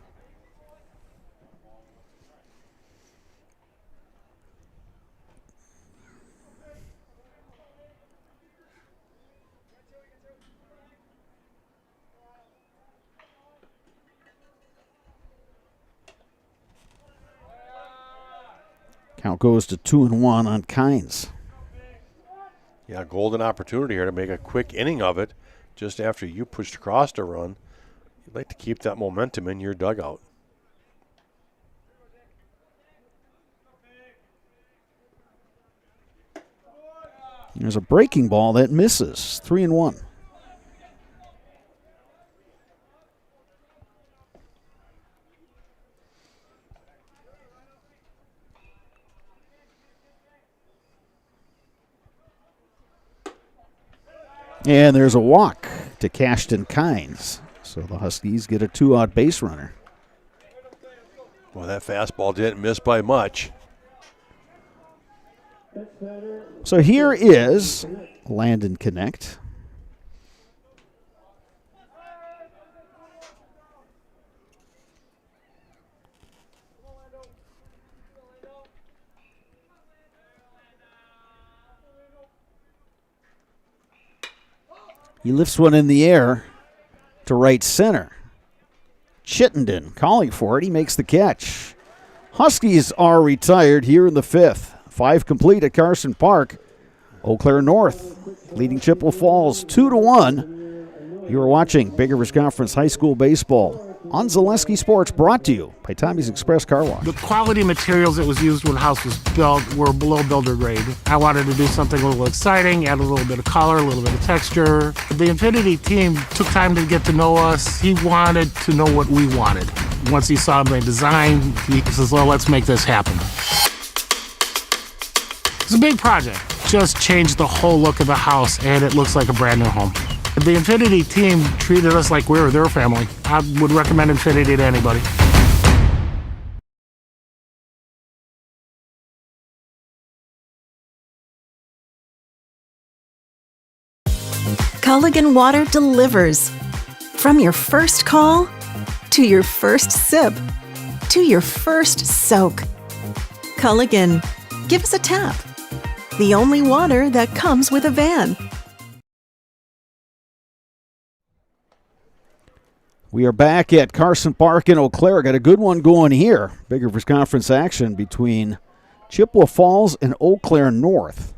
Count goes to 2-1 on Kynes. Yeah, golden opportunity here to make a quick inning of it just after you pushed across to run. You'd like to keep that momentum in your dugout. There's a breaking ball that misses. 3-1. And there's a walk to Cashton Kynes. So the Huskies get a 2-out base runner. Well, that fastball didn't miss by much. So here is Landon Connect. He lifts one in the air to right center. Chittenden calling for it. He makes the catch. Huskies are retired here in the 5th. 5 complete at Carson Park. Eau Claire North leading Chippewa Falls 2-1. You are watching Big Rivers Conference High School Baseball on Zaleski Sports, brought to you by Tommy's Express Car Wash. The quality materials that was used when the house was built were below builder grade. I wanted to do something a little exciting, add a little bit of color, a little bit of texture. The Infinity team took time to get to know us. He wanted to know what we wanted. Once he saw my design, he says, well, let's make this happen. It's a big project. Just changed the whole look of the house, and it looks like a brand new home. The Infinity team treated us like we were their family. I would recommend Infinity to anybody. Culligan Water delivers. From your first call, to your first sip, to your first soak. Culligan, give us a tap. The only water that comes with a van. We are back at Carson Park in Eau Claire. Got a good one going here. Big Rivers Conference action between Chippewa Falls and Eau Claire North.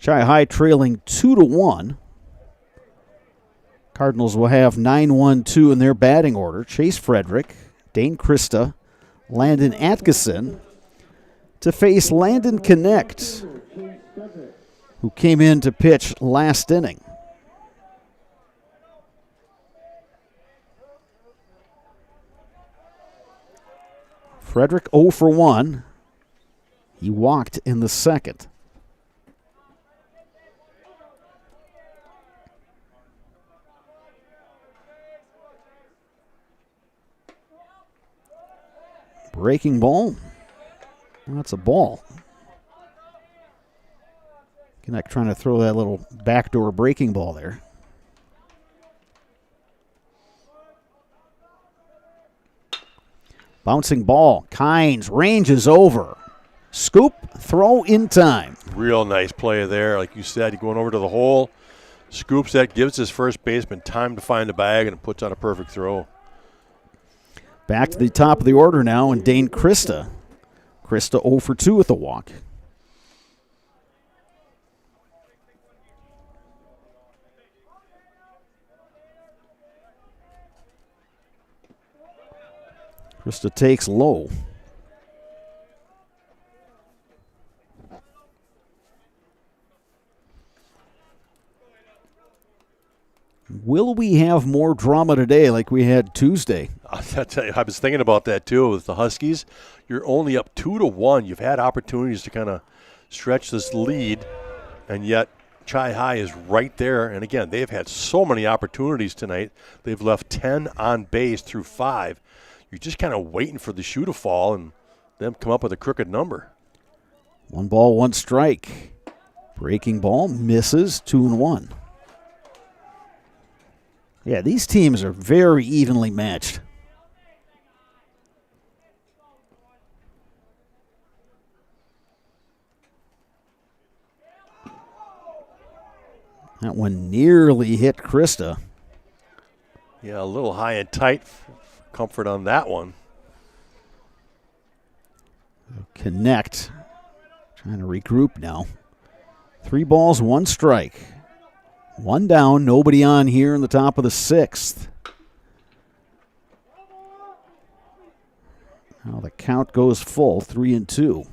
Chi-High trailing 2-1. Cardinals will have 9-1-2 in their batting order. Chase Frederick, Dane Christa, Landon Atkinson to face Landon Connect, who came in to pitch last inning. Frederick 0 for 1. He walked in the second. Breaking ball. That's a ball. Connect trying to throw that little backdoor breaking ball there. Bouncing ball. Kynes ranges over. Scoop, throw in time. Real nice play there. Like you said, going over to the hole. Scoops that, gives his first baseman time to find the bag, and puts on a perfect throw. Back to the top of the order now, and Dane Krista. Krista 0 for 2 with the walk. Krista takes low. Will we have more drama today like we had Tuesday? I tell you, I was thinking about that too with the Huskies. You're only up 2-1. You've had opportunities to kind of stretch this lead, and yet Chi High is right there. And again, they've had so many opportunities tonight. They've left 10 on base through 5. You're just kind of waiting for the shoe to fall and them come up with a crooked number. 1 ball, 1 strike. Breaking ball misses, 2-1. Yeah, these teams are very evenly matched. That one nearly hit Krista. Yeah, a little high and tight. Comfort on that one. Connect. Trying to regroup now. 3 balls, 1 strike. 1 down, nobody on here in the top of the 6th. Now the count goes full, 3-2.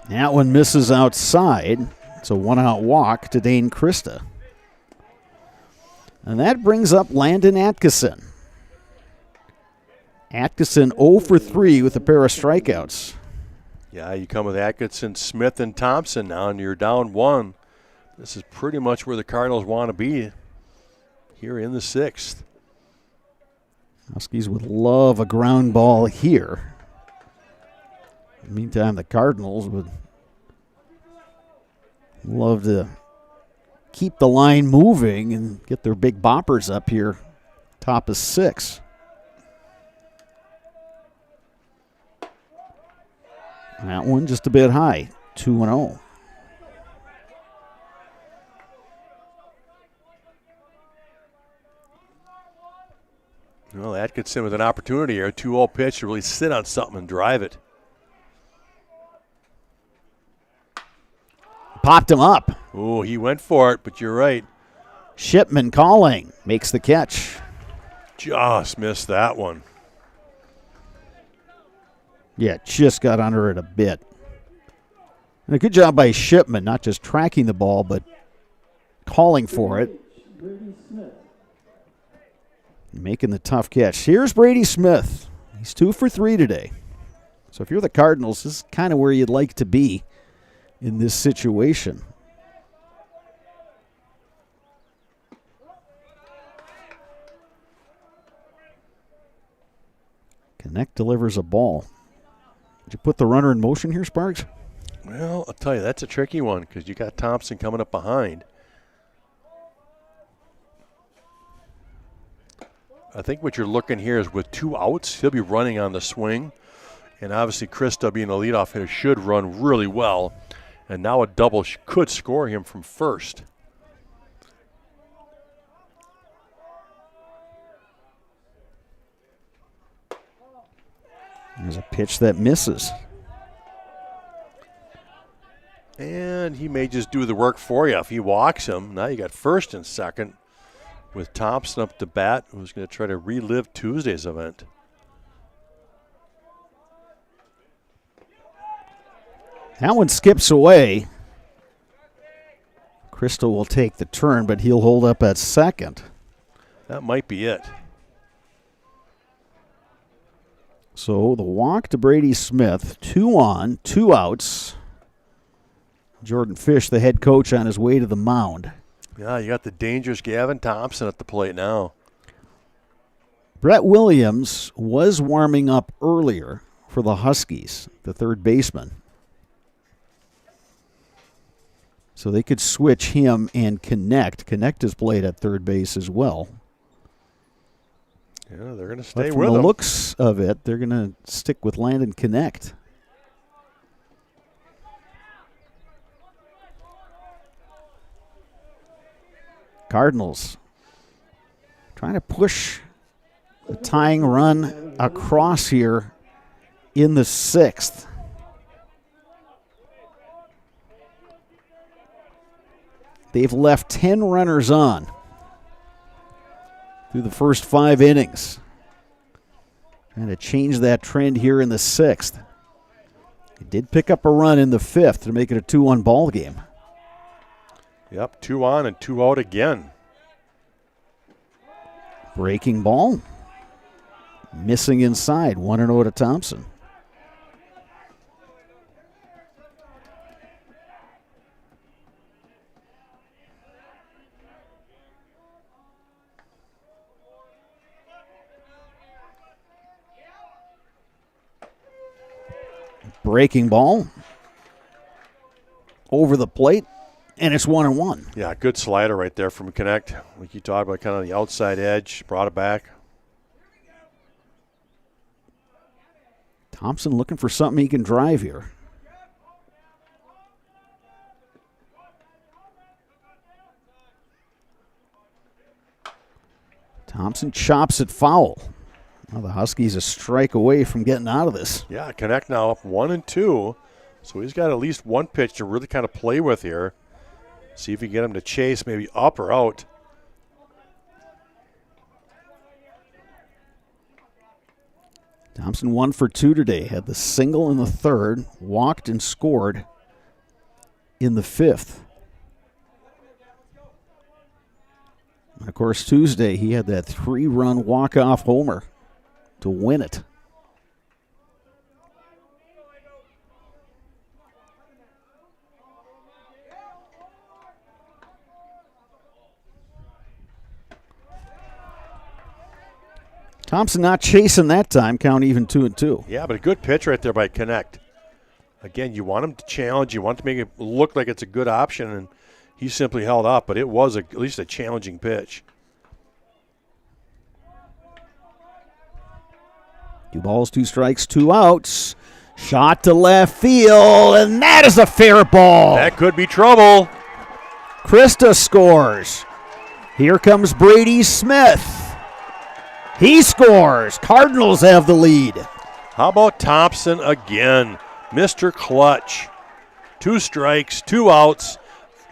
That one misses outside. It's a 1-out walk to Dane Krista. And that brings up Landon Atkinson. Atkinson 0 for 3 with a pair of strikeouts. Yeah, you come with Atkinson, Smith, and Thompson now, and you're down 1. This is pretty much where the Cardinals want to be here in the 6th. Huskies would love a ground ball here. In the meantime, the Cardinals would love to keep the line moving and get their big boppers up here, top of 6. That one just a bit high, 2-0. Well, Atkinson with an opportunity here, a 2-0 pitch to really sit on something and drive it. Popped him up. Oh, he went for it, but you're right. Shipman calling, makes the catch. Just missed that one. Yeah, just got under it a bit. And a good job by Shipman, not just tracking the ball, but calling for it. Making the tough catch. Here's Brady Smith. He's 2 for 3 today. So if you're the Cardinals, this is kind of where you'd like to be in this situation. Connect delivers a ball. Did you put the runner in motion here, Sparks? Well, I'll tell you, that's a tricky one because you got Thompson coming up behind. I think what you're looking here is with 2 outs, he'll be running on the swing. And obviously Krista being a leadoff hitter should run really well. And now a double could score him from first. There's a pitch that misses. And he may just do the work for you. If he walks him, now you got first and second with Thompson up to bat, who's going to try to relive Tuesday's event. That one skips away. Crystal will take the turn, but he'll hold up at second. That might be it. So the walk to Brady Smith, 2 on, 2 outs. Jordan Fish, the head coach, on his way to the mound. Yeah, you got the dangerous Gavin Thompson at the plate now. Brett Williams was warming up earlier for the Huskies, the third baseman. So they could switch him and Connect. Connect has played at third base as well. Yeah, they're going to stay from with the him. looks of it, they're going to stick with Landon Connect. Cardinals trying to push the tying run across here in the 6th. They've left 10 runners on through the first 5 innings. Trying to change that trend here in the 6th. They did pick up a run in the 5th to make it a 2-1 ball game. Yep, 2 on and 2 out again. Breaking ball. Missing inside. 1-0 to Thompson. Breaking ball. Over the plate. And it's 1-1. Yeah, good slider right there from Connect. Like you talked about, kind of the outside edge, brought it back. Thompson looking for something he can drive here. Thompson chops it foul. Now the Huskies a strike away from getting out of this. Yeah, Connect now up 1-2. So he's got at least one pitch to really kind of play with here. See if you can get him to chase, maybe up or out. Thompson 1 for 2 today. Had the single in the 3rd, walked and scored in the 5th. And of course, Tuesday he had that 3-run walk-off homer to win it. Thompson not chasing that time, count even 2-2. Yeah, but a good pitch right there by Connect. Again, you want him to challenge. You want to make it look like it's a good option, and he simply held up, but it was at least a challenging pitch. 2 balls, 2 strikes, 2 outs. Shot to left field, and that is a fair ball. That could be trouble. Krista scores. Here comes Brady Smith. He scores. Cardinals have the lead. How about Thompson again? Mr. Clutch. 2 strikes, 2 outs.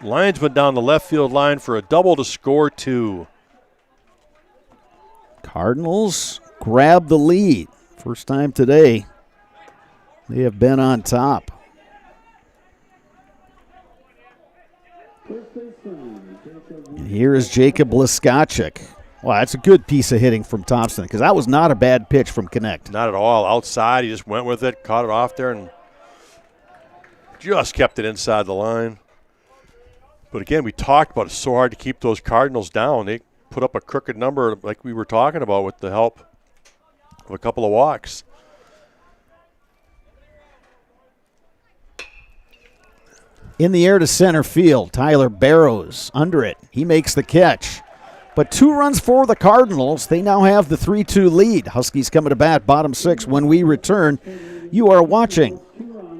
Linesman down the left field line for a double to score 2. Cardinals grab the lead. First time today they have been on top. And here is Jacob Liskachik. Wow, that's a good piece of hitting from Thompson because that was not a bad pitch from Connect. Not at all. Outside, he just went with it, caught it off there, and just kept it inside the line. But again, we talked about it's so hard to keep those Cardinals down. They put up a crooked number like we were talking about with the help of a couple of walks. In the air to center field, Tyler Barrows under it. He makes the catch. But 2 runs for the Cardinals. They now have the 3-2 lead. Huskies coming to bat, bottom 6. When we return, you are watching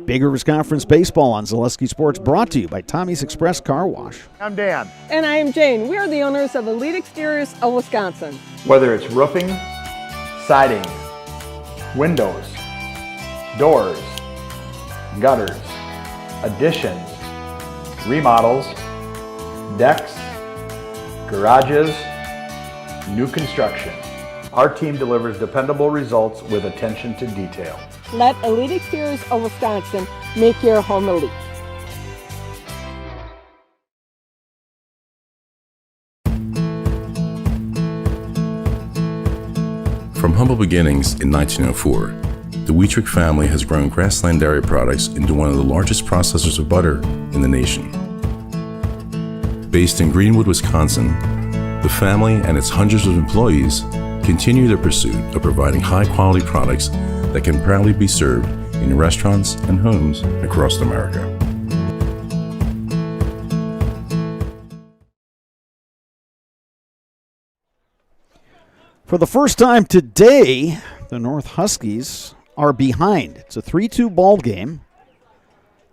Big Rivers Conference Baseball on Zaleski Sports, brought to you by Tommy's Express Car Wash. I'm Dan. And I am Jane. We are the owners of Elite Exteriors of Wisconsin. Whether it's roofing, siding, windows, doors, gutters, additions, remodels, decks, garages, new construction. Our team delivers dependable results with attention to detail. Let Elite Exteriors of Wisconsin make your home elite. From humble beginnings in 1904, the Wheatrick family has grown Grassland Dairy Products into one of the largest processors of butter in the nation. Based in Greenwood, Wisconsin, the family and its hundreds of employees continue their pursuit of providing high-quality products that can proudly be served in restaurants and homes across America. For the first time today, the North Huskies are behind. It's a 3-2 ball game.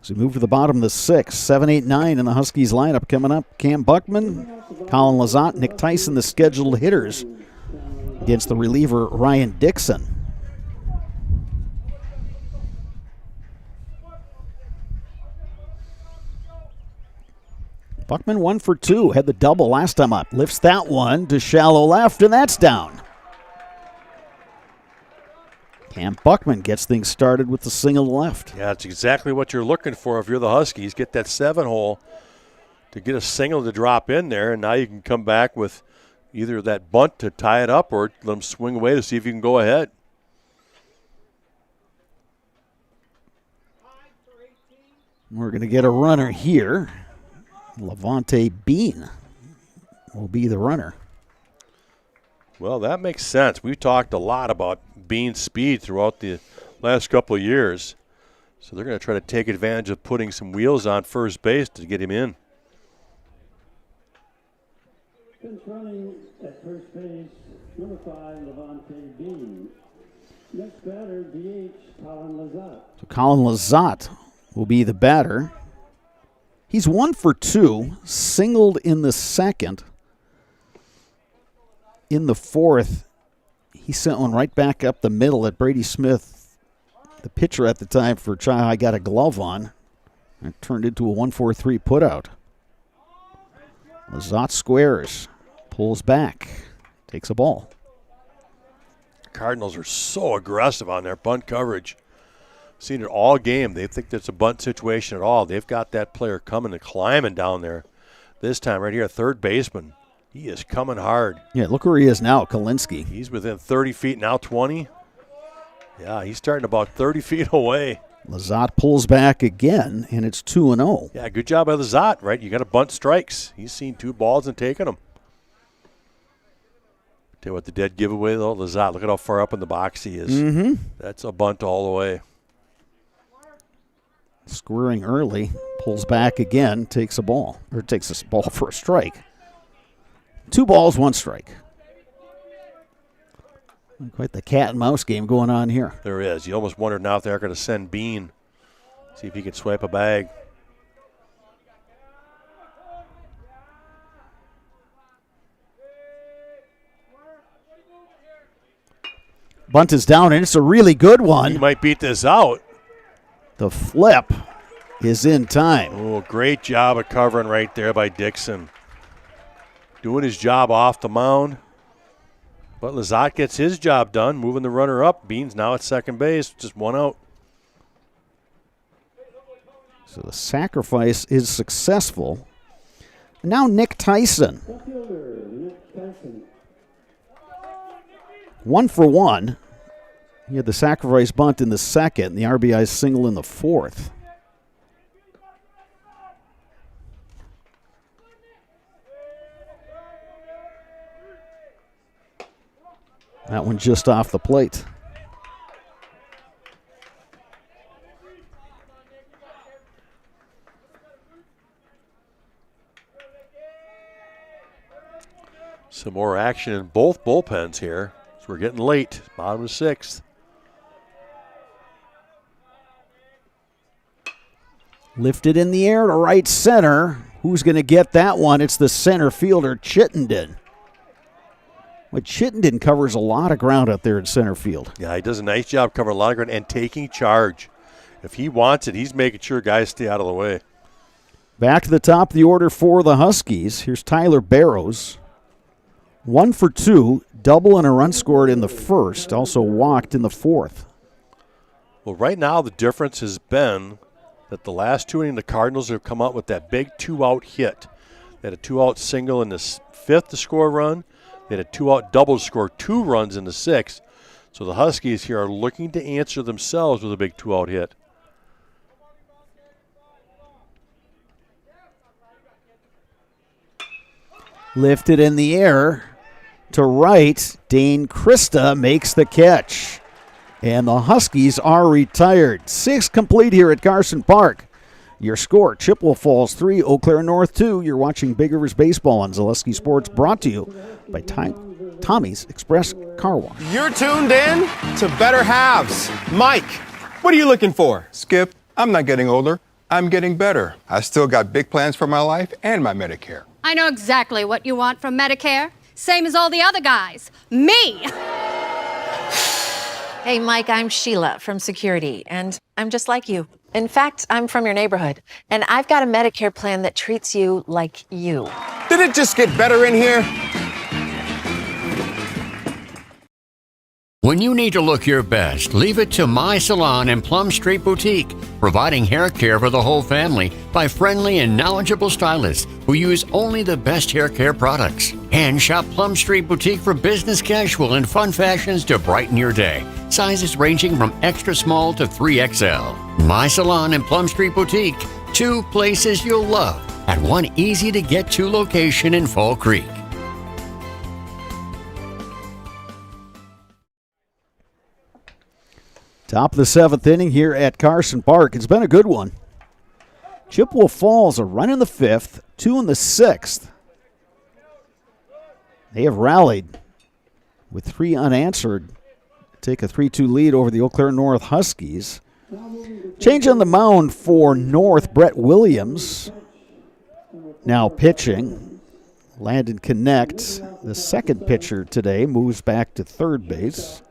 As we move to the bottom of the 6th, 7, 8, 9 in the Huskies lineup coming up. Cam Buckman, Colin Lazat, Nick Tyson, the scheduled hitters against the reliever Ryan Dixon. Buckman 1 for 2, had the double last time up. Lifts that one to shallow left, and that's down. Cam Buckman gets things started with the single to left. Yeah, it's exactly what you're looking for if you're the Huskies. Get that 7-hole to get a single to drop in there, and now you can come back with either that bunt to tie it up or let them swing away to see if you can go ahead. We're going to get a runner here. Levante Bean will be the runner. Well, that makes sense. We've talked a lot about Bean's speed throughout the last couple of years. So they're going to try to take advantage of putting some wheels on first base to get him in. Running at first base, number 5, Levante Bean. Next batter, DH, Colin Lazat. So Colin Lazat will be the batter. He's 1 for 2, singled in the 2nd. In the 4th, he sent one right back up the middle at Brady Smith, the pitcher at the time for Chi got a glove on. It turned into a 1-4-3 putout. Lazat squares, pulls back, takes a ball. Cardinals are so aggressive on their bunt coverage. Seen it all game. They think that's a bunt situation at all. They've got that player coming and climbing down there. This time right here, third baseman. He is coming hard. Yeah, look where he is now, Kalinske. He's within 30 feet, now 20. Yeah, he's starting about 30 feet away. Lazat pulls back again, and it's 2-0. Yeah, good job by Lazat, right? You got to bunt strikes. He's seen 2 balls and taken them. Tell you what, the dead giveaway, though, Lazat, look at how far up in the box he is. Mm-hmm. That's a bunt all the way. Squaring early, pulls back again, takes a ball for a strike. 2 balls, 1 strike. Quite the cat and mouse game going on here. There is. You almost wondered now if they're going to send Bean. See if he can swipe a bag. Bunt is down, and it's a really good one. He might beat this out. The flip is in time. Oh, great job of covering right there by Dixon. Doing his job off the mound. But Lazat gets his job done, moving the runner up. Bean's now at second base, just 1 out. So the sacrifice is successful. Now Nick Tyson. 1 for 1. He had the sacrifice bunt in the 2nd, and the RBI single in the 4th. That one just off the plate. Some more action in both bullpens here. So we're getting late, bottom of 6th. Lifted in the air to right center. Who's going to get that one? It's the center fielder, Chittenden. But Chittenden covers a lot of ground out there in center field. Yeah, he does a nice job covering a lot of ground and taking charge. If he wants it, he's making sure guys stay out of the way. Back to the top of the order for the Huskies. Here's Tyler Barrows. 1 for 2, double and a run scored in the 1st, also walked in the 4th. Well, right now the difference has been that the last 2 innings, the Cardinals have come out with that big 2-out hit. They had a 2-out single in the 5th to score a run. They had a 2-out double to score 2 runs in the 6th. So the Huskies here are looking to answer themselves with a big 2-out hit. Lifted in the air to right. Dane Krista makes the catch. And the Huskies are retired. 6 complete here at Carson Park. Your score, Chippewa Falls 3, Eau Claire North 2. You're watching Big Rivers Baseball on Zaleski Sports, brought to you by Tommy's Express Car Wash. You're tuned in to Better Halves. Mike, what are you looking for? Skip, I'm not getting older. I'm getting better. I still got big plans for my life and my Medicare. I know exactly what you want from Medicare. Same as all the other guys. Me! Hey, Mike, I'm Sheila from Security, and I'm just like you. In fact, I'm from your neighborhood, and I've got a Medicare plan that treats you like you. Did it just get better in here? When you need to look your best, leave it to My Salon and Plum Street Boutique, providing hair care for the whole family by friendly and knowledgeable stylists who use only the best hair care products. And shop Plum Street Boutique for business casual and fun fashions to brighten your day. Sizes ranging from extra small to 3XL. My Salon and Plum Street Boutique, 2 places you'll love at one easy-to-get-to location in Fall Creek. Top of the 7th inning here at Carson Park. It's been a good one. Chippewa Falls a run in the 5th, 2 in the 6th. They have rallied with 3 unanswered. Take a 3-2 lead over the Eau Claire North Huskies. Change on the mound for North, Brett Williams. Now pitching. Landon Connect, the second pitcher today, moves back to third base.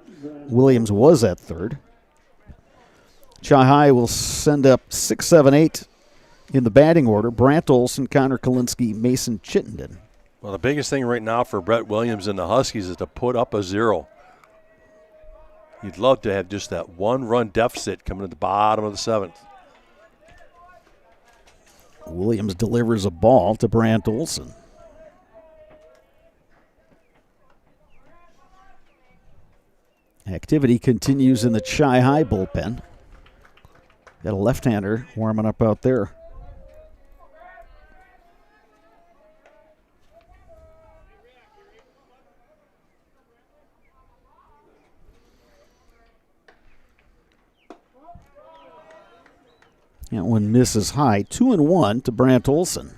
Williams was at third. Chi High will send up 6, 7, 8 in the batting order. Brant Olson, Connor Kalinske, Mason Chittenden. Well, the biggest thing right now for Brett Williams and the Huskies is to put up a 0. You'd love to have just that 1-run deficit coming at the bottom of the 7th. Williams delivers a ball to Brant Olson. Activity continues in the Chi High bullpen. Got a left-hander warming up out there. That one misses high. 2-1 to Brant Olson.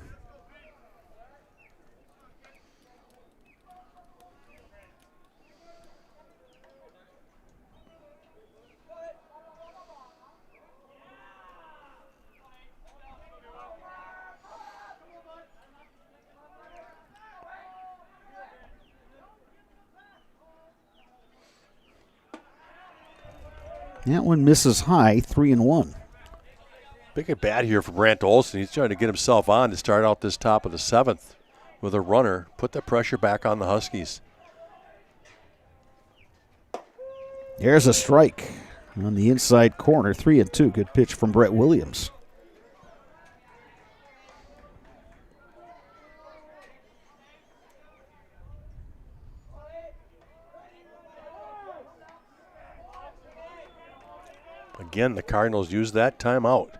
That one misses high, 3-1. Big at bat here for Brant Olson. He's trying to get himself on to start out this top of the 7th with a runner. Put the pressure back on the Huskies. There's a strike on the inside corner, 3-2. Good pitch from Brett Williams. Again, the Cardinals use that timeout.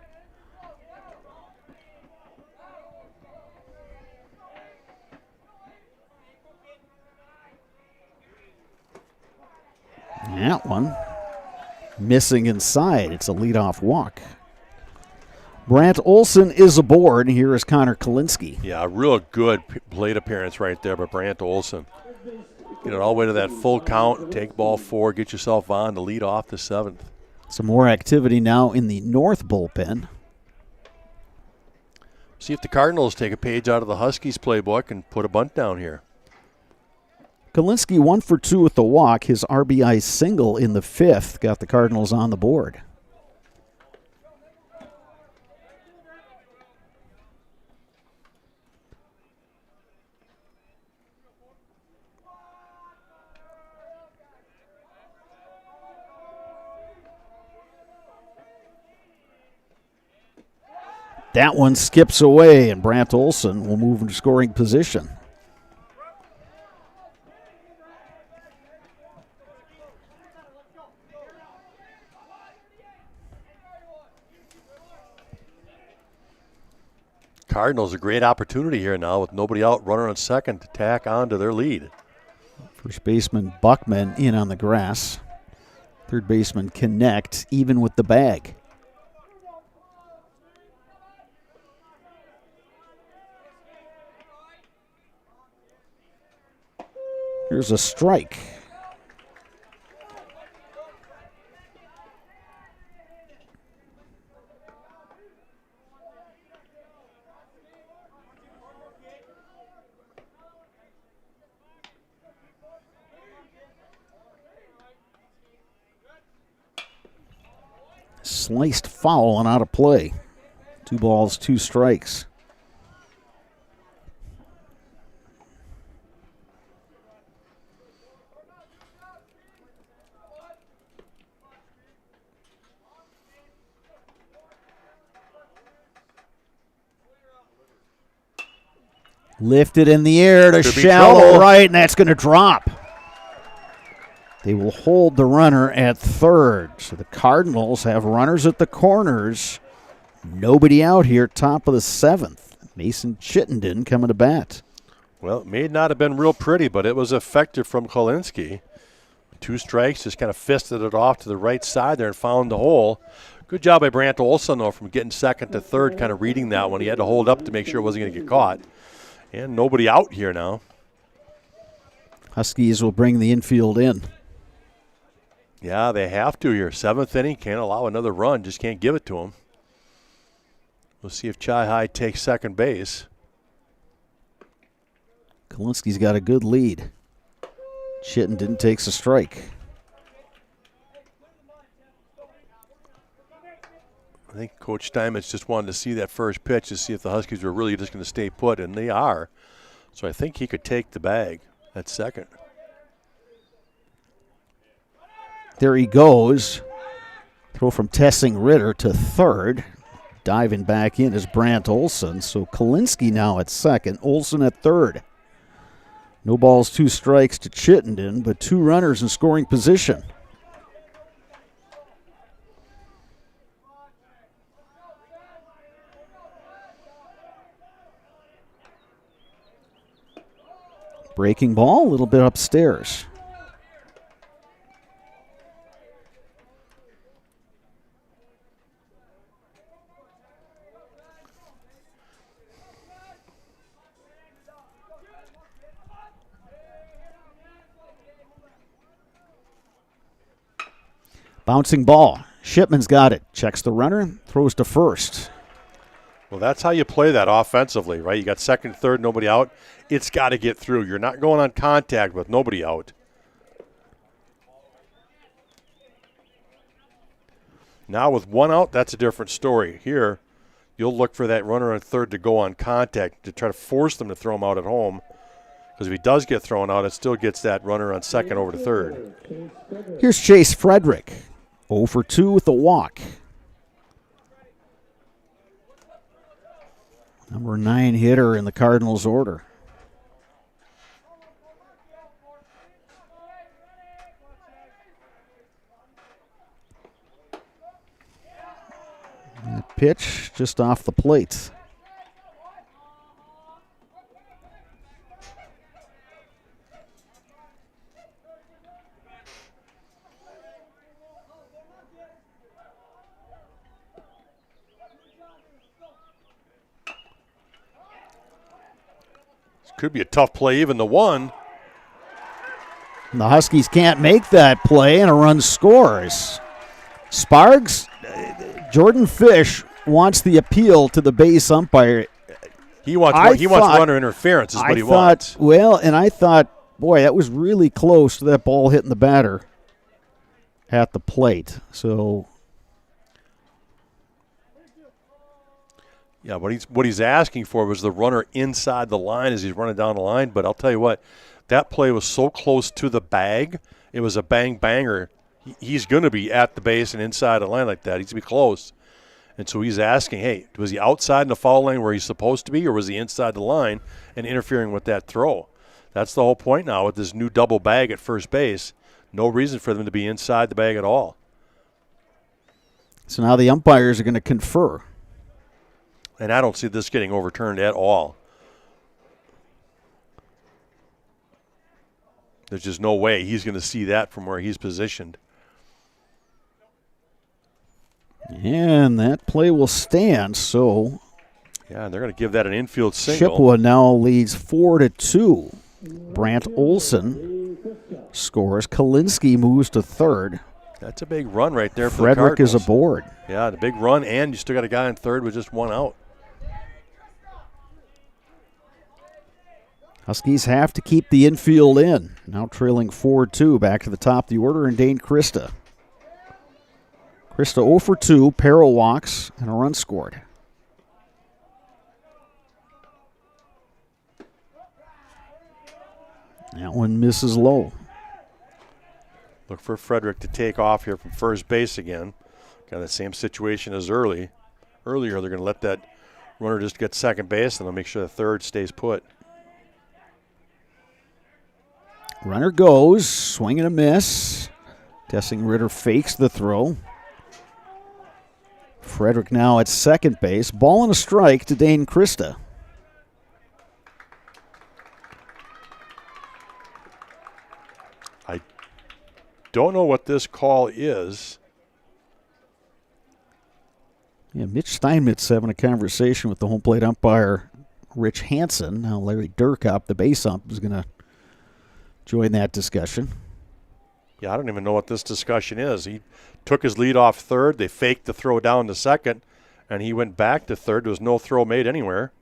That one missing inside. It's a leadoff walk. Brant Olson is aboard. Here is Connor Kalinske. Yeah, a real good plate appearance right there by Brant Olson. Get it all the way to that full count, take ball 4, get yourself on to lead off the 7th. Some more activity now in the North bullpen. See if the Cardinals take a page out of the Huskies playbook and put a bunt down here. Kalinske 1 for 2 with the walk. His RBI single in the 5th got the Cardinals on the board. That one skips away, and Brant Olson will move into scoring position. Cardinals a great opportunity here now with nobody out, runner on second to tack on to their lead. First baseman Buckman in on the grass. Third baseman Connect even with the bag. Here's a strike. Sliced foul and out of play. 2 balls, 2 strikes. Lifted in the air to shallow right, and that's going to drop. They will hold the runner at third. So the Cardinals have runners at the corners. Nobody out here, top of the 7th. Mason Chittenden coming to bat. Well, it may not have been real pretty, but it was effective from Kolinski. 2 strikes, just kind of fisted it off to the right side there and found the hole. Good job by Brant Olson, though, from getting second to third, kind of reading that one. He had to hold up to make sure it wasn't going to get caught. And nobody out here now. Huskies will bring the infield in. Yeah, they have to here. 7th inning, can't allow another run, just can't give it to them. We'll see if Chi High takes second base. Kolinski's got a good lead. Chittenden takes a strike. I think Coach Steinmetz just wanted to see that first pitch to see if the Huskies were really just going to stay put, and they are. So I think he could take the bag at second. There he goes. Throw from Tessing Ritter to third. Diving back in is Brant Olson. So Kolinski now at second, Olson at third. No balls, 2 strikes to Chittenden, but 2 runners in scoring position. Breaking ball, a little bit upstairs. Bouncing ball. Shipman's got it. Checks the runner, throws to first. Well, that's how you play that offensively, right? You got second, third, nobody out. It's got to get through. You're not going on contact with nobody out. Now with 1 out, that's a different story. Here, you'll look for that runner on third to go on contact to try to force them to throw him out at home. Because if he does get thrown out, it still gets that runner on second over to third. Here's Chase Frederick. 0 for 2 with a walk. Number 9 hitter in the Cardinals order. That pitch just off the plate. Could be a tough play, even the 1. And the Huskies can't make that play, and a run scores. Sparks, Jordan Fish wants the appeal to the base umpire. He wants runner interference is what he wants. Well, and I thought, boy, that was really close to that ball hitting the batter at the plate. So, yeah, what he's asking for was the runner inside the line as he's running down the line. But I'll tell you what, that play was so close to the bag, it was a bang-banger. He's going to be at the base and inside the line like that. He's going to be close. And so he's asking, hey, was he outside in the foul lane where he's supposed to be, or was he inside the line and interfering with that throw? That's the whole point now with this new double bag at first base. No reason for them to be inside the bag at all. So now the umpires are going to confer. And I don't see this getting overturned at all. There's just no way he's going to see that from where he's positioned. And that play will stand, so. Yeah, and they're going to give that an infield single. Chippewa now leads 4-2. Brant Olson scores. Kalinsky moves to third. That's a big run right there for Frederick the is Cardinals. aboard. Yeah, the big run, and you still got a guy in third with just one out. Huskies have to keep the infield in. Now trailing 4-2. Back to the top of the order, and Dane Krista. Krista 0 for 2, Peril walks, and a run scored. That one misses low. Look for Frederick to take off here from first base again. Got the same situation as earlier. They're going to let that runner just get second base, and they'll make sure the third stays put. Runner goes, swing and a miss. Tessing Ritter fakes the throw. Frederick now at second base. Ball and a strike to Dane Krista. I don't know what this call is. Yeah, Mitch Steinmetz having a conversation with the home plate umpire, Rich Hansen. Now Larry Durkop, the base ump, is going to join that discussion. Yeah, I don't even know what this discussion is. He took his lead off third. They faked the throw down to second, and he went back to third. There was no throw made anywhere.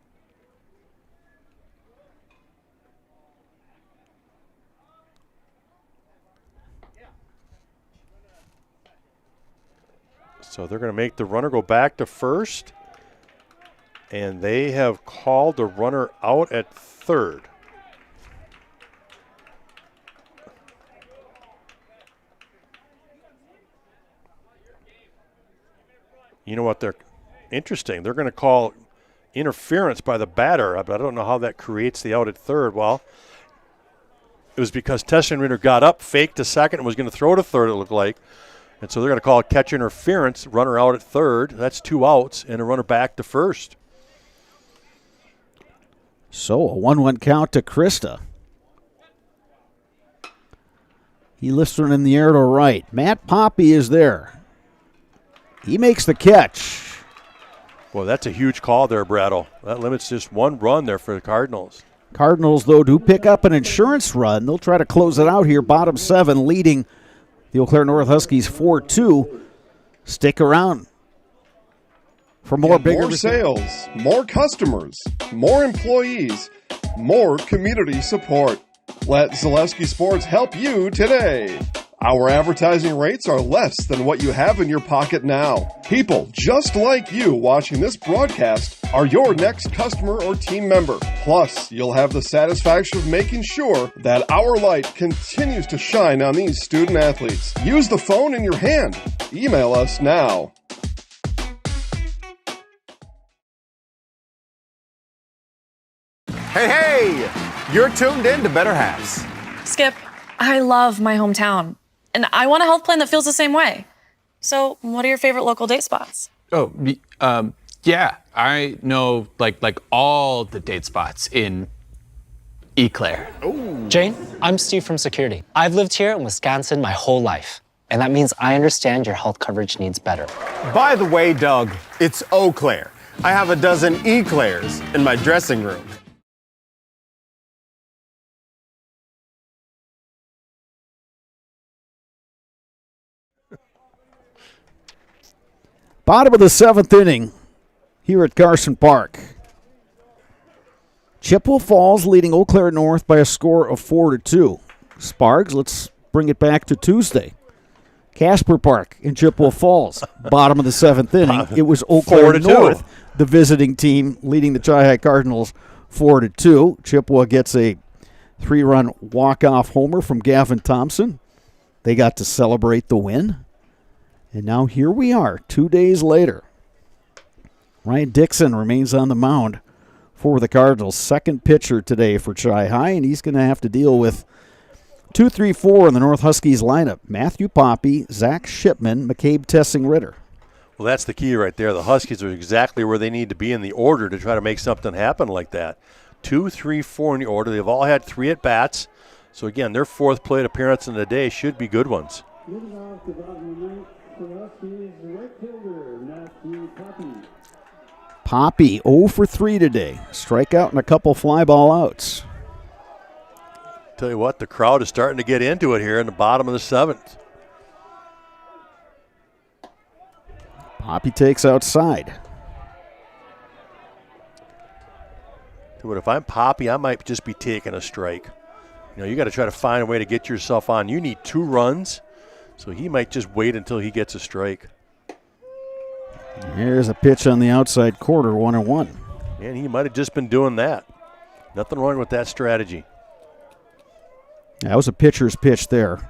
So they're going to make the runner go back to first, and they have called the runner out at third. You know what? They're interesting. They're going to call interference by the batter, but I don't know how that creates the out at third. Well, it was because Tessenritter got up, faked to second, and was going to throw to third, it looked like. And so they're going to call catch interference, runner out at third. That's 2 outs, and a runner back to first. So a 1-1 count to Krista. He lifts one in the air to right. Matt Poppy is there. He makes the catch. Well, that's a huge call there, Brattle. That limits just 1 run there for the Cardinals. Cardinals, though, do pick up an insurance run. They'll try to close it out here. Bottom 7 leading the Eau Claire North Huskies 4-2. Stick around for more bigger more sales, more customers, more employees, more community support. Let Zaleski Sports help you today. Our advertising rates are less than what you have in your pocket now. People just like you watching this broadcast are your next customer or team member. Plus, you'll have the satisfaction of making sure that our light continues to shine on these student athletes. Use the phone in your hand. Email us now. Hey, you're tuned in to Better Halves. Skip, I love my hometown, and I want a health plan that feels the same way. So, what are your favorite local date spots? Oh, yeah, I know like all the date spots in Eau Claire. Jane, I'm Steve from Security. I've lived here in Wisconsin my whole life, and that means I understand your health coverage needs better. By the way, Doug, it's Eau Claire. I have a dozen Eclairs in my dressing room. Bottom of the 7th inning here at Carson Park. Chippewa Falls leading Eau Claire North by a score of 4-2. Sparks, let's bring it back to Tuesday. Casper Park in Chippewa Falls. Bottom of the 7th inning. It was Eau Claire North, the visiting team, leading the Chi-High Cardinals 4-2. Chippewa gets a 3-run walk-off homer from Gavin Thompson. They got to celebrate the win. And now here we are, 2 days later. Ryan Dixon remains on the mound for the Cardinals. Second pitcher today for Chi-High, and he's going to have to deal with 2, 3, 4 in the North Huskies lineup. Matthew Poppy, Zach Shipman, McCabe Tessing-Ritter. Well, that's the key right there. The Huskies are exactly where they need to be in the order to try to make something happen like that. 2, 3, 4 in the order. They've all had 3 at-bats. So, again, their 4th plate appearance in the day should be good ones. Poppy 0 for 3 today. Strikeout and a couple fly ball outs. Tell you what, the crowd is starting to get into it here in the bottom of the 7th. Poppy takes outside. But if I'm Poppy, I might just be taking a strike. You got to try to find a way to get yourself on. You need 2 runs, so he might just wait until he gets a strike. Here's a pitch on the outside quarter, 1-1. And he might have just been doing that. Nothing wrong with that strategy. That was a pitcher's pitch there.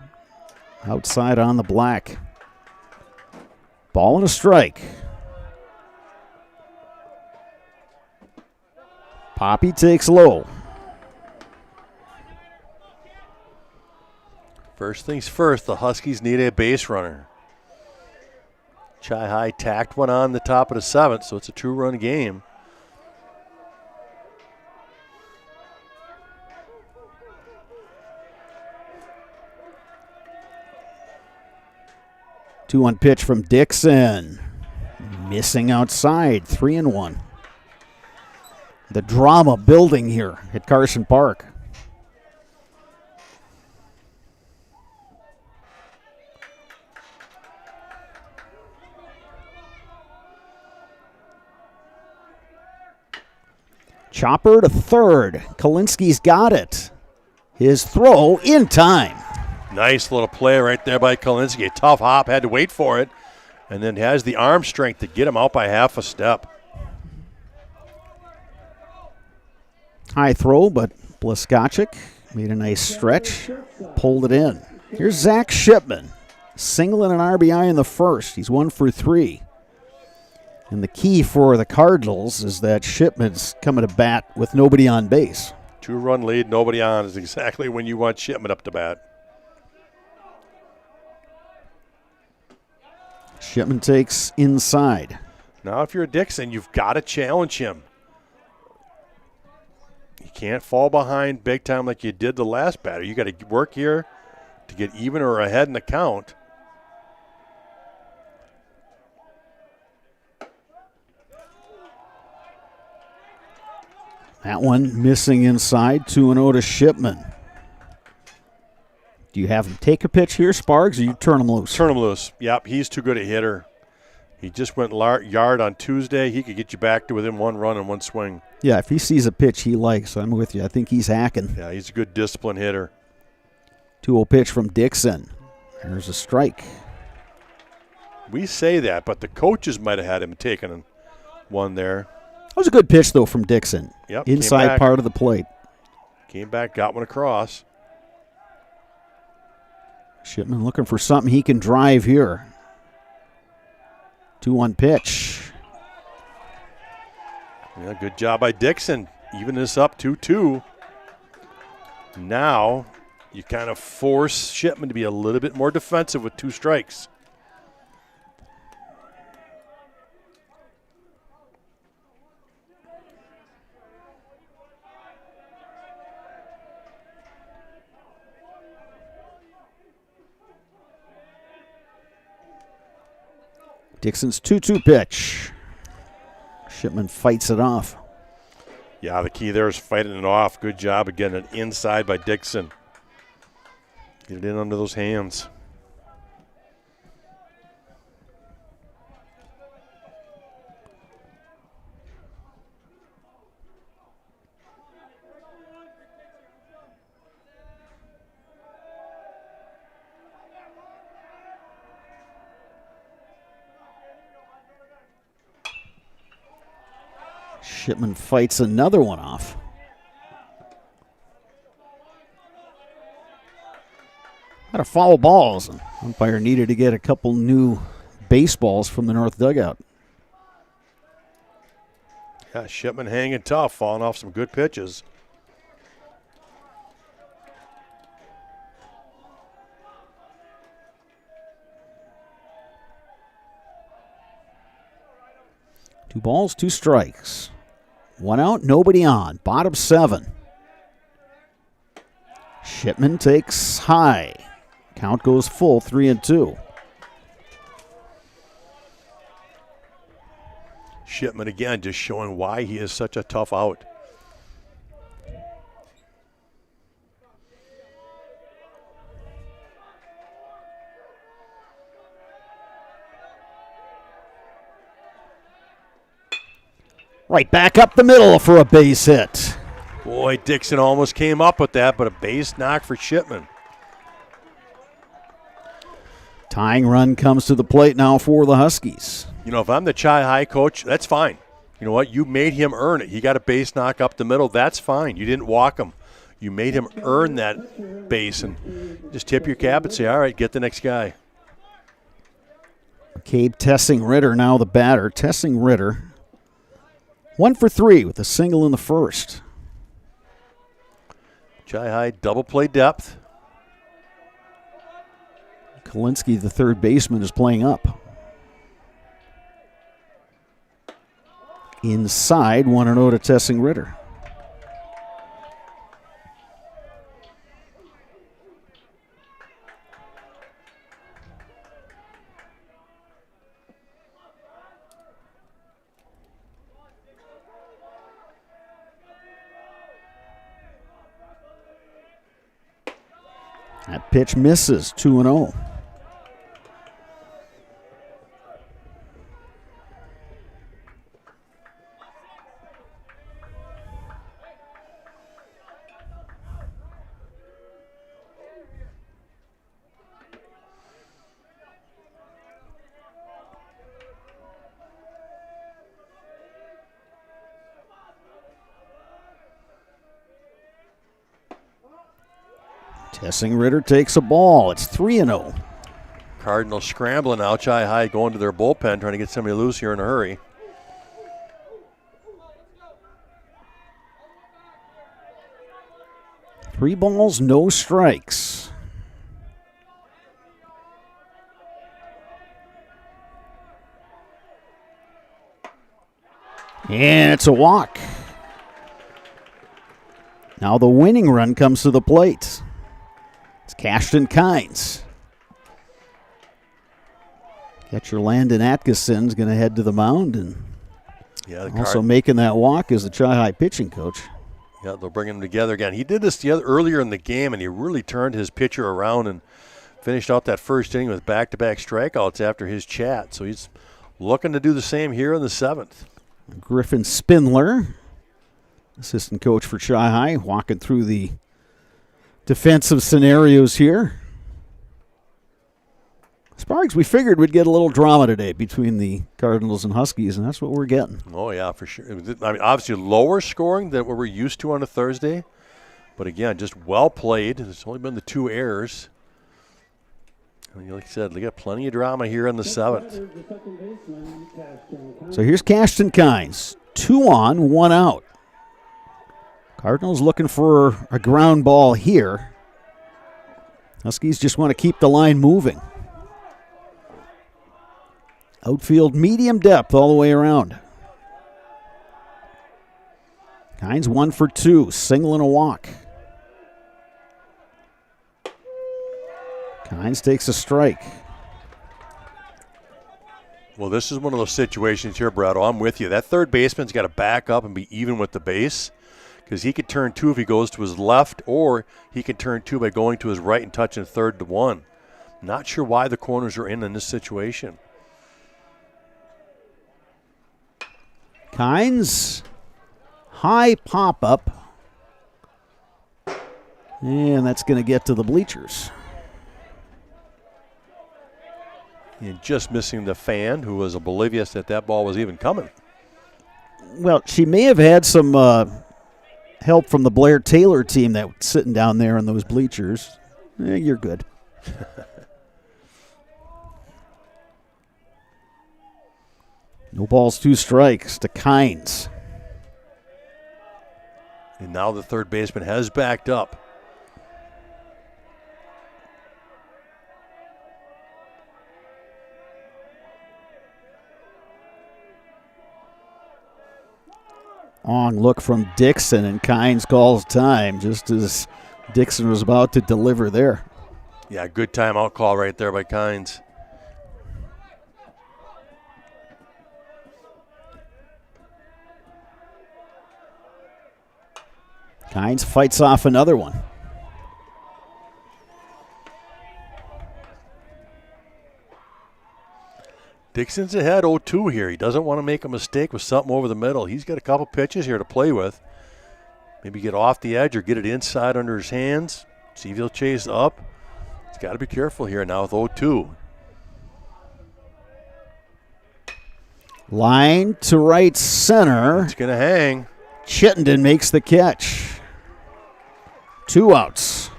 Outside on the black. Ball and a strike. Poppy takes low. First things first, the Huskies need a base runner. Chi High tacked one on the top of the 7th, so it's a 2-run game. Two-one pitch from Dixon. Missing outside, 3-1. The drama building here at Carson Park. Chopper to third. Kalinsky's got it. His throw in time. Nice little play right there by Kalinsky. A tough hop, had to wait for it, and then has the arm strength to get him out by half a step. High throw, but Blaskocic made a nice stretch, pulled it in. Here's Zach Shipman. Single and an RBI in the first. He's 1 for 3. And the key for the Cardinals is that Shipman's coming to bat with nobody on base. 2-run lead, nobody on is exactly when you want Shipman up to bat. Shipman takes inside. Now if you're Dixon, you've got to challenge him. You can't fall behind big time like you did the last batter. You got to work here to get even or ahead in the count. That one missing inside, 2-0 to Shipman. Do you have him take a pitch here, Sparks, or you turn him loose? Turn him loose. Yep, he's too good a hitter. He just went yard on Tuesday. He could get you back to within 1 run and 1 swing. Yeah, if he sees a pitch he likes, I'm with you. I think he's hacking. Yeah, he's a good disciplined hitter. 2-0 pitch from Dixon. There's a strike. We say that, but the coaches might have had him taking one there. That was a good pitch, though, from Dixon. Yep, inside part of the plate. Came back, got one across. Shipman looking for something he can drive here. 2-1 pitch. Yeah, good job by Dixon. Even this up 2-2. Now you kind of force Shipman to be a little bit more defensive with 2 strikes. Dixon's 2-2 pitch. Shipman fights it off. Yeah, the key there is fighting it off. Good job of getting it inside by Dixon. Get it in under those hands. Shipman fights another one off. Got a foul balls. Umpire needed to get a couple new baseballs from the north dugout. Yeah, Shipman hanging tough, falling off some good pitches. Two balls, 2 strikes. 1 out, nobody on. Bottom 7. Shipman takes high. Count goes full, 3-2. Shipman again just showing why he is such a tough out. Right back up the middle for a base hit. Boy, Dixon almost came up with that, but a base knock for Shipman. Tying run comes to the plate now for the Huskies. You know, if I'm the Chi High coach, that's fine. You know what? You made him earn it. He got a base knock up the middle. That's fine. You didn't walk him. You made him earn that base, and just tip your cap and say, all right, get the next guy. Cabe Tessing-Ritter now the batter. Tessing-Ritter 1 for 3 with a single in the first. Chi High double play depth. Kalinsky, the third baseman, is playing up. Inside, 1-0 to Tessing-Ritter. That pitch misses, 2-0. Tessing-Ritter takes a ball. It's 3-0. Cardinals scrambling now. Chi High going to their bullpen, trying to get somebody loose here in a hurry. Three balls, no strikes. And it's a walk. Now the winning run comes to the plate. It's Cashton Kynes. Catcher Landon Atkinson's going to head to the mound, and also making that walk is the Chi High pitching coach. Yeah, they'll bring them together again. He did this earlier in the game, and he really turned his pitcher around and finished out that first inning with back-to-back strikeouts after his chat. So he's looking to do the same here in the seventh. Griffin Spindler, assistant coach for Chi High, walking through the defensive scenarios here. Sparks, we figured we'd get a little drama today between the Cardinals and Huskies, and that's what we're getting. Oh, yeah, for sure. I mean, obviously lower scoring than what we're used to on a Thursday. But, again, just well played. There's only been the 2 errors. And like I said, they got plenty of drama here in the seventh. So here's Cashton Kynes. 2 on, 1 out. Cardinals looking for a ground ball here. Huskies just want to keep the line moving. Outfield medium depth all the way around. Kynes 1 for 2, single and a walk. Kynes takes a strike. Well, this is one of those situations here, Brado. I'm with you. That third baseman's got to back up and be even with the base, because he could turn 2 if he goes to his left, or he can turn 2 by going to his right and touching third to 1. Not sure why the corners are in this situation. Kynes, high pop-up, and that's going to get to the bleachers. And just missing the fan, who was oblivious that ball was even coming. Well, she may have had some help from the Blair Taylor team that was sitting down there in those bleachers. You're good. No balls, 2 strikes to Kynes. And now the third baseman has backed up. Long look from Dixon, and Kynes calls time just as Dixon was about to deliver there. Yeah, good timeout call right there by Kynes. Kynes fights off another one. Dixon's ahead 0-2 here. He doesn't want to make a mistake with something over the middle. He's got a couple pitches here to play with. Maybe get off the edge or get it inside under his hands. See if he'll chase up. He's got to be careful here now with 0-2. Line to right center. It's going to hang. Chittenden makes the catch. 2 outs.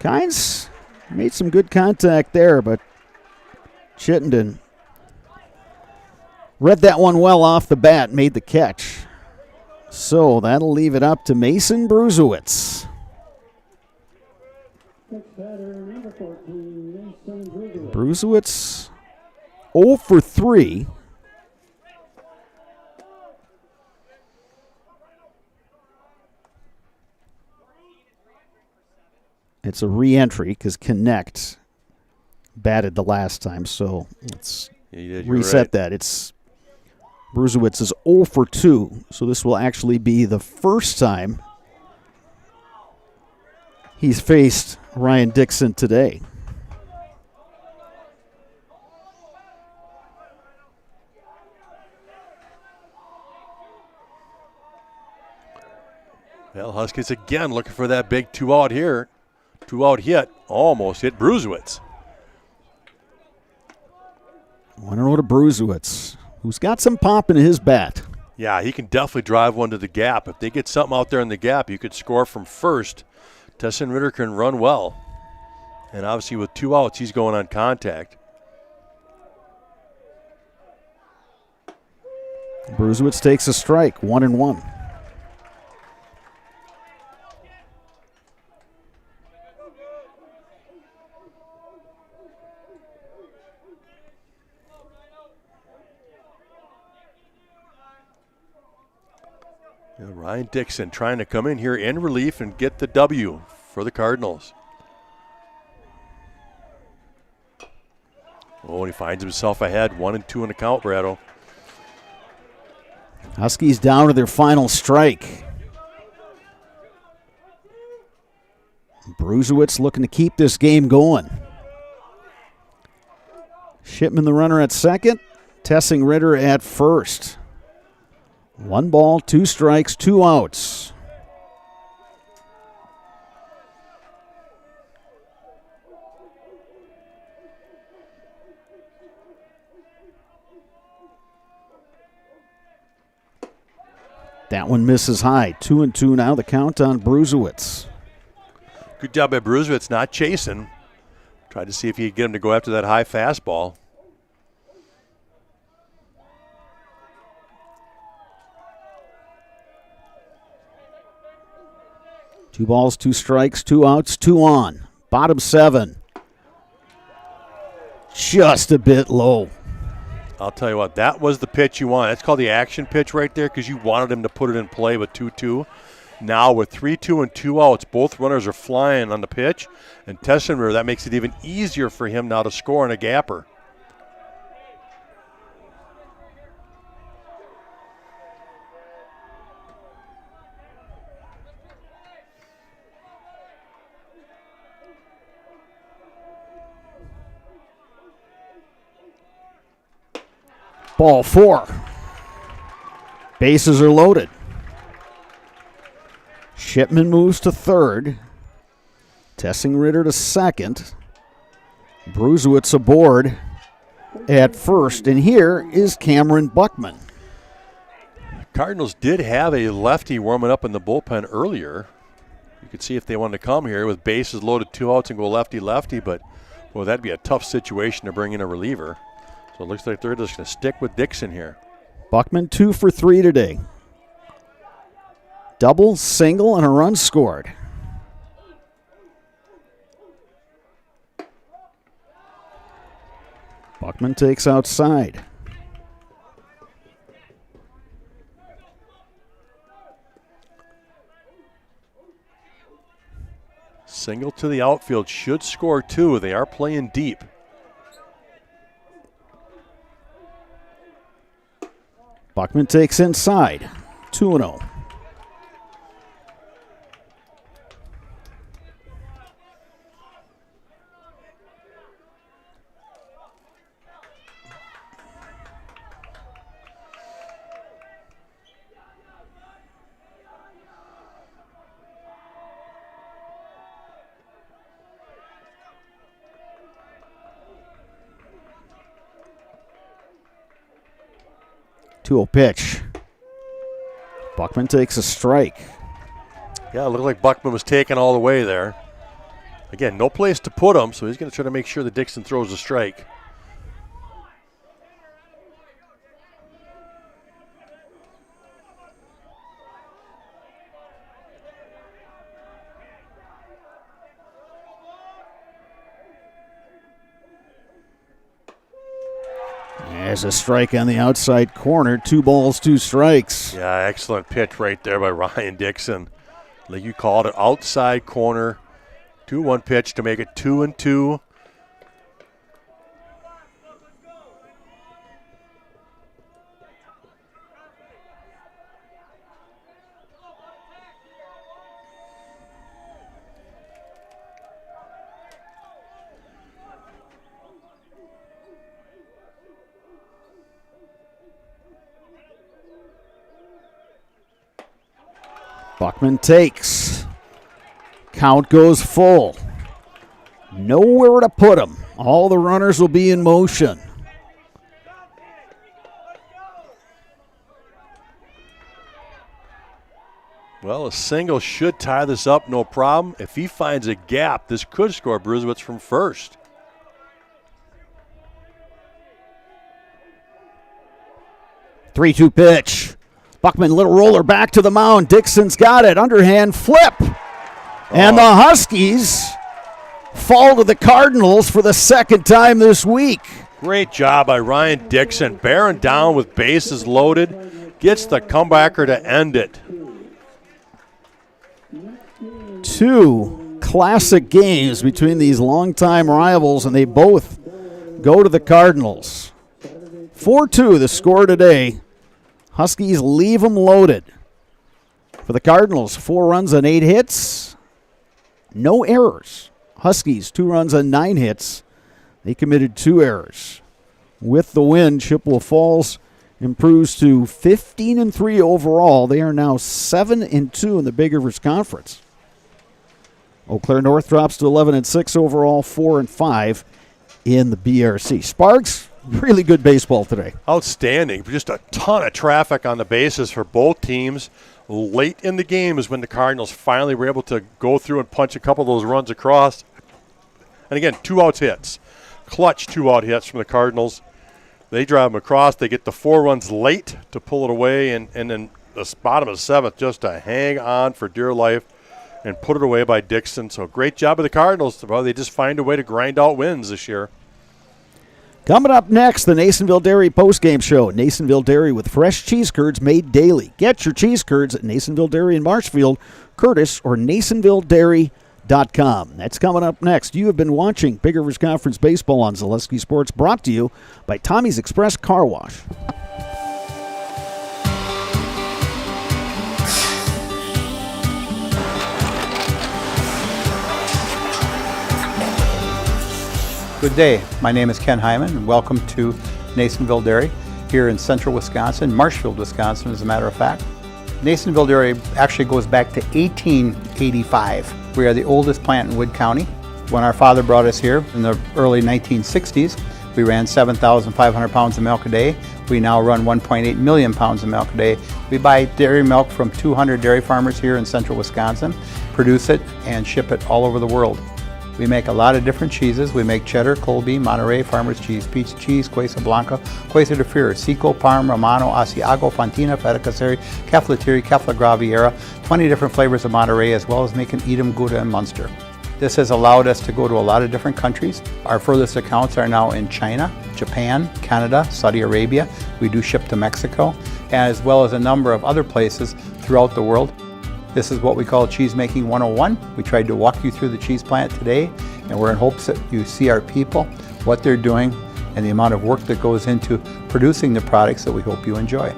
Kynes made some good contact there, but Chittenden read that one well off the bat, made the catch. So that'll leave it up to Mason Brusewitz. Brusewitz 0 for 3. It's a re-entry because Connect batted the last time, so let's reset that. It's Brusewitz is 0 for 2, so this will actually be the first time he's faced Ryan Dixon today. Well, Huskies again looking for that big 2-out here. 2-out hit, almost hit Brusewitz. 1-0 to Brusewitz, who's got some pop in his bat. Yeah, he can definitely drive one to the gap. If they get something out there in the gap, you could score from first. Tessin Ritter can run well. And obviously with 2 outs, he's going on contact. Brusewitz takes a strike, 1-1. Ryan Dixon trying to come in here in relief and get the W for the Cardinals. Oh, and he finds himself ahead, 1-2 in the count, Brado. Huskies down to their final strike. Brusewitz looking to keep this game going. Shipman the runner at second, Tessin Ritter at first. 1 ball, 2 strikes, 2 outs. That one misses high. 2-2 now, the count on Brusewitz. Good job by Brusewitz not chasing. Tried to see if he could get him to go after that high fastball. Two balls, 2 strikes, 2 outs, 2 on. Bottom 7. Just a bit low. I'll tell you what, that was the pitch you want. That's called the action pitch right there because you wanted him to put it in play with 2-2. Now with 3-2 and 2 outs, both runners are flying on the pitch. And Tessin, that makes it even easier for him now to score in a gapper. Ball 4. Bases are loaded. Shipman moves to third. Tessin Ritter to second. Brusewitz aboard at first. And here is Cameron Buckman. Cardinals did have a lefty warming up in the bullpen earlier. You could see if they wanted to come here with bases loaded, 2 outs and go lefty-lefty. But, well, that'd be a tough situation to bring in a reliever. So it looks like they're just going to stick with Dixon here. Buckman 2 for 3 today. Double, single, and a run scored. Buckman takes outside. Single to the outfield should score 2. They are playing deep. Buckman takes inside. 2-0. 2-0 pitch. Buckman takes a strike. Yeah, it looked like Buckman was taken all the way there. Again, no place to put him, so he's going to try to make sure that Dixon throws a strike. There's a strike on the outside corner. 2 balls, 2 strikes. Yeah, excellent pitch right there by Ryan Dixon. Like you called it, outside corner. 2-1 pitch to make it 2-2. Buckman takes. Count goes full. Nowhere to put him. All the runners will be in motion. Well, a single should tie this up, no problem. If he finds a gap, this could score Bruzewitz from first. Three-two pitch. Buckman, little roller back to the mound. Dixon's got it. Underhand flip. And the Huskies fall to the Cardinals for the second time this week. Great job by Ryan Dixon. Bearing down with bases loaded. Gets the comebacker to end it. 2 classic games between these longtime rivals, and they both go to the Cardinals. 4-2 the score today. Huskies leave them loaded. For the Cardinals, 4 runs on 8 hits. No errors. Huskies, 2 runs on 9 hits. They committed 2 errors. With the win, Chippewa Falls improves to 15-3 overall. They are now 7-2 in the Big Rivers Conference. Eau Claire North drops to 11-6 overall, 4-5 in the BRC. Sparks, really good baseball today. Outstanding. Just a ton of traffic on the bases for both teams. Late in the game is when the Cardinals finally were able to go through and punch a couple of those runs across. And again, 2-out hits. Clutch 2-out hits from the Cardinals. They drive them across. They get the 4 runs late to pull it away. And then the bottom of the 7th just to hang on for dear life and put it away by Dixon. So great job of the Cardinals. Well, they just find a way to grind out wins this year. Coming up next, the Nasonville Dairy postgame show. Nasonville Dairy with fresh cheese curds made daily. Get your cheese curds at Nasonville Dairy in Marshfield, Curtis, or NasonvilleDairy.com. That's coming up next. You have been watching Big Rivers Conference Baseball on Zaleski Sports, brought to you by Tommy's Express Car Wash. Good day. My name is Ken Hyman, and welcome to Nasonville Dairy here in central Wisconsin, Marshfield, Wisconsin, as a matter of fact. Nasonville Dairy actually goes back to 1885. We are the oldest plant in Wood County. When our father brought us here in the early 1960s, we ran 7,500 pounds of milk a day. We now run 1.8 million pounds of milk a day. We buy dairy milk from 200 dairy farmers here in central Wisconsin, produce it, and ship it all over the world. We make a lot of different cheeses. We make cheddar, Colby, Monterey, Farmer's Cheese, Peach Cheese, Quesa Blanca, Quesa de Fure, Seco, Parm, Romano, Asiago, Fontina, Feta Caseri, Caflatiri, Cafla Graviera, 20 different flavors of Monterey, as well as making Edam, Gouda, and Munster. This has allowed us to go to a lot of different countries. Our furthest accounts are now in China, Japan, Canada, Saudi Arabia. We do ship to Mexico, as well as a number of other places throughout the world. This is what we call Cheese Making 101. We tried to walk you through the cheese plant today, and we're in hopes that you see our people, what they're doing, and the amount of work that goes into producing the products that we hope you enjoy.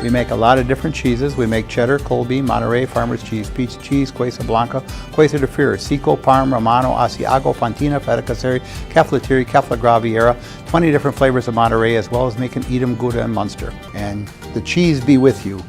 We make a lot of different cheeses. We make cheddar, Colby, Monterey, Farmer's Cheese, Pizza Cheese, Quesa Blanca, Quesa de Fir, Seco, Parm, Romano, Asiago, Fontina, Feta Caseri, Caflatiri, Cafla Graviera, 20 different flavors of Monterey, as well as making Edam, Gouda, and Munster. And the cheese be with you.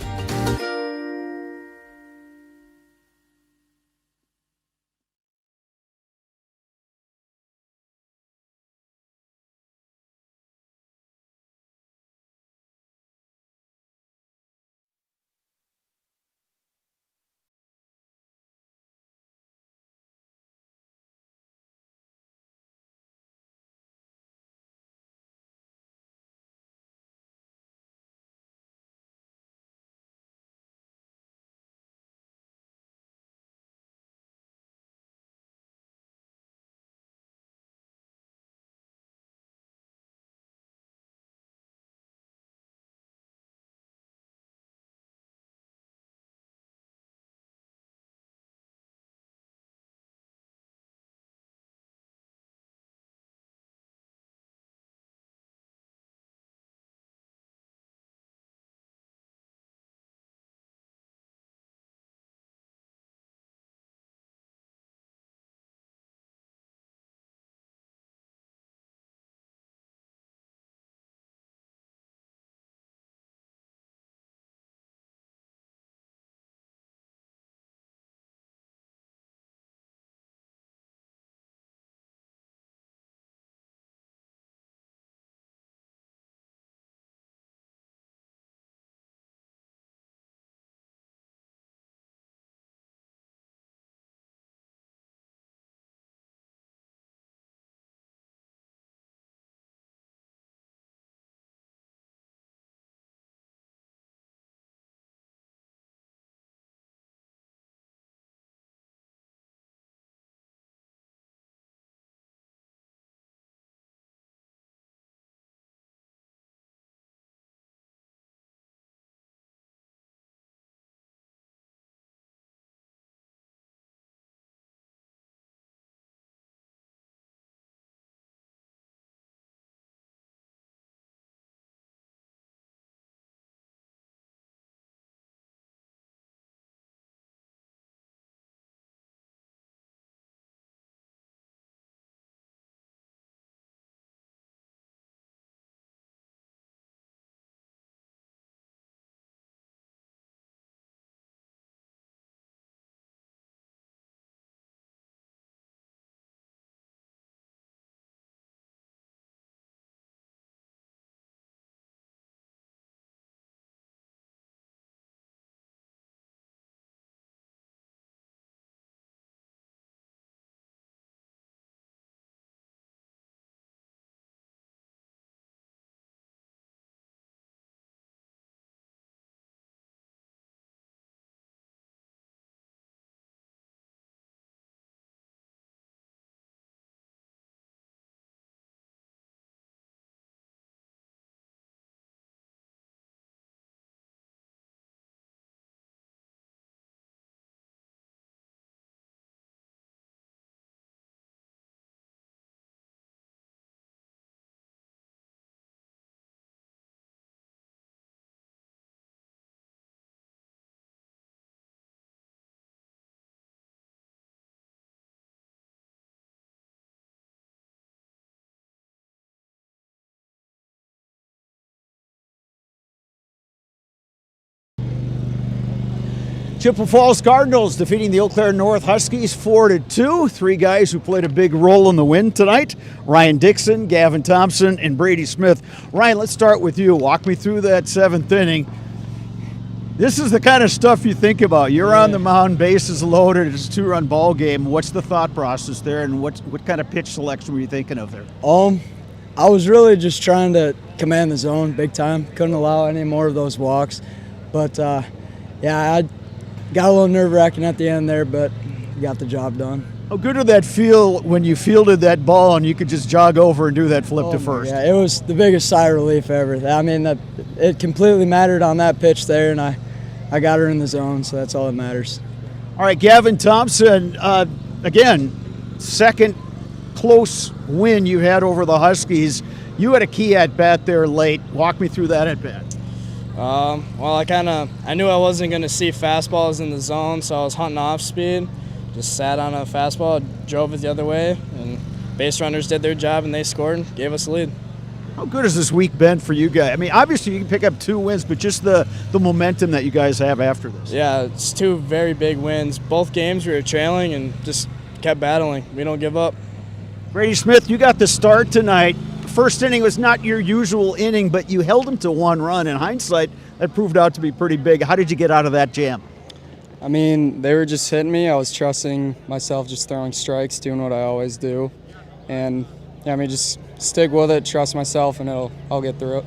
Chippewa Falls Cardinals defeating the Eau Claire North Huskies 4-2. Three guys who played a big role in the win tonight: Ryan Dixon, Gavin Thompson, and Brady Smith. Ryan, let's start with you. Walk me through that seventh inning. This is the kind of stuff you think about. You're on the mound, bases loaded, it's a two-run ball game. What's the thought process there, and what kind of pitch selection were you thinking of there? I was really just trying to command the zone big time. Couldn't allow any more of those walks. But, I got a little nerve-wracking at the end there, but got the job done. How good did that feel when you fielded that ball and you could just jog over and do that flip to first? Yeah, it was the biggest sigh of relief ever. I mean, it completely mattered on that pitch there, and I got her in the zone, so that's all that matters. All right, Gavin Thompson, again, second close win you had over the Huskies. You had a key at-bat there late. Walk me through that at-bat. Well, I knew I wasn't going to see fastballs in the zone, so I was hunting off speed. Just sat on a fastball, drove it the other way, and base runners did their job, and they scored and gave us a lead. How good has this week been for you guys? I mean, obviously you can pick up 2 wins, but just the momentum that you guys have after this. Yeah, it's 2 very big wins. Both games we were trailing and just kept battling. We don't give up. Brady Smith, you got the start tonight. First inning was not your usual inning, but you held them to 1 run. In hindsight, that proved out to be pretty big. How did you get out of that jam? I mean, they were just hitting me. I was trusting myself, just throwing strikes, doing what I always do. And, yeah, I mean, just stick with it, trust myself, and I'll get through it.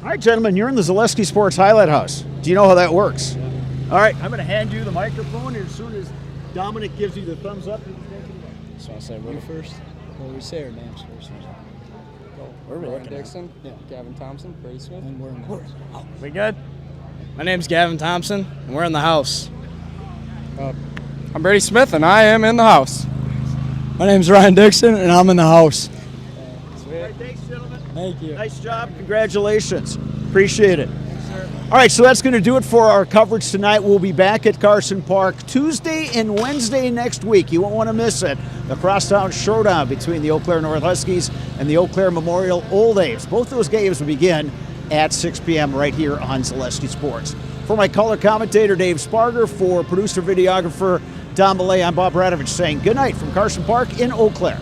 All right, gentlemen, you're in the Zaleski Sports Highlight House. Do you know how that works? Yeah. All right, I'm going to hand you the microphone, and as soon as Dominic gives you the thumbs up, you can take it away. Just want to say what first? Well, we say our names first. We're Ryan Dixon, Gavin Thompson, Brady Smith. And we're in the house. Oh, we good? My name's Gavin Thompson, and we're in the house. I'm Brady Smith, and I am in the house. My name's Ryan Dixon, and I'm in the house. Sweet. All right, thanks, gentlemen. Thank you. Nice job. Congratulations. Appreciate it. All right, so that's going to do it for our coverage tonight. We'll be back at Carson Park Tuesday and Wednesday next week. You won't want to miss it. The Crosstown Showdown between the Eau Claire North Huskies and the Eau Claire Memorial Old A's. Both those games will begin at 6 p.m. right here on Zaleski Sports. For my color commentator, Dave Sparger, for producer-videographer Don Millay, I'm Bob Radovich saying good night from Carson Park in Eau Claire.